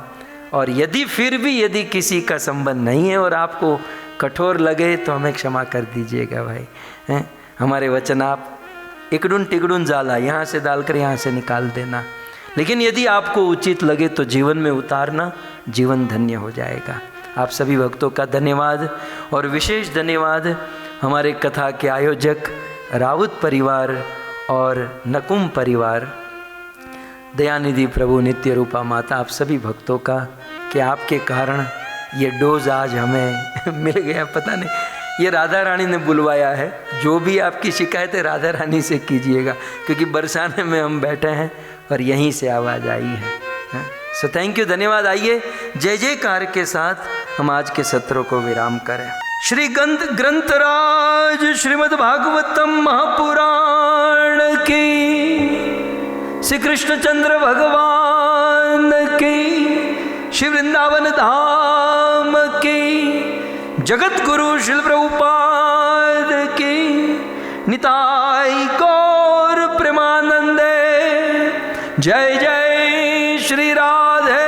और यदि फिर भी यदि किसी का संबंध नहीं है और आपको कठोर लगे तो हमें क्षमा कर दीजिएगा भाई, हैं? हमारे वचन आप इकडुन टिकडुन जाला यहाँ से डालकर यहाँ से निकाल देना। लेकिन यदि आपको उचित लगे तो जीवन में उतारना, जीवन धन्य हो जाएगा। आप सभी भक्तों का धन्यवाद और विशेष धन्यवाद हमारे कथा के आयोजक राउत परिवार और नकुम परिवार, दयानिधि प्रभु, नित्य रूपा माता, आप सभी भक्तों का कि आपके कारण ये डोज आज हमें मिल गया। पता नहीं, ये राधा रानी ने बुलवाया है। जो भी आपकी शिकायत है राधा रानी से कीजिएगा, क्योंकि बरसाने में हम बैठे हैं और यहीं से आवाज़ आई है। सो थैंक यू, धन्यवाद। आइए जय जयकार के साथ हम आज के सत्र को विराम करें। श्री ग्रंथराज श्रीमद् भागवतम महापुराण की, श्री कृष्णचंद्र भगवान की, श्री वृंदावन धाम की, जगत गुरु श्रील प्रभुपाद की, निताई गौर प्रेमानंदे। जय जय श्री राधे,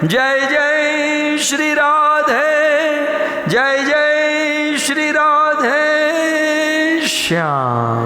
जय जय श्री राधे, जय जय श्री राधे श्याम।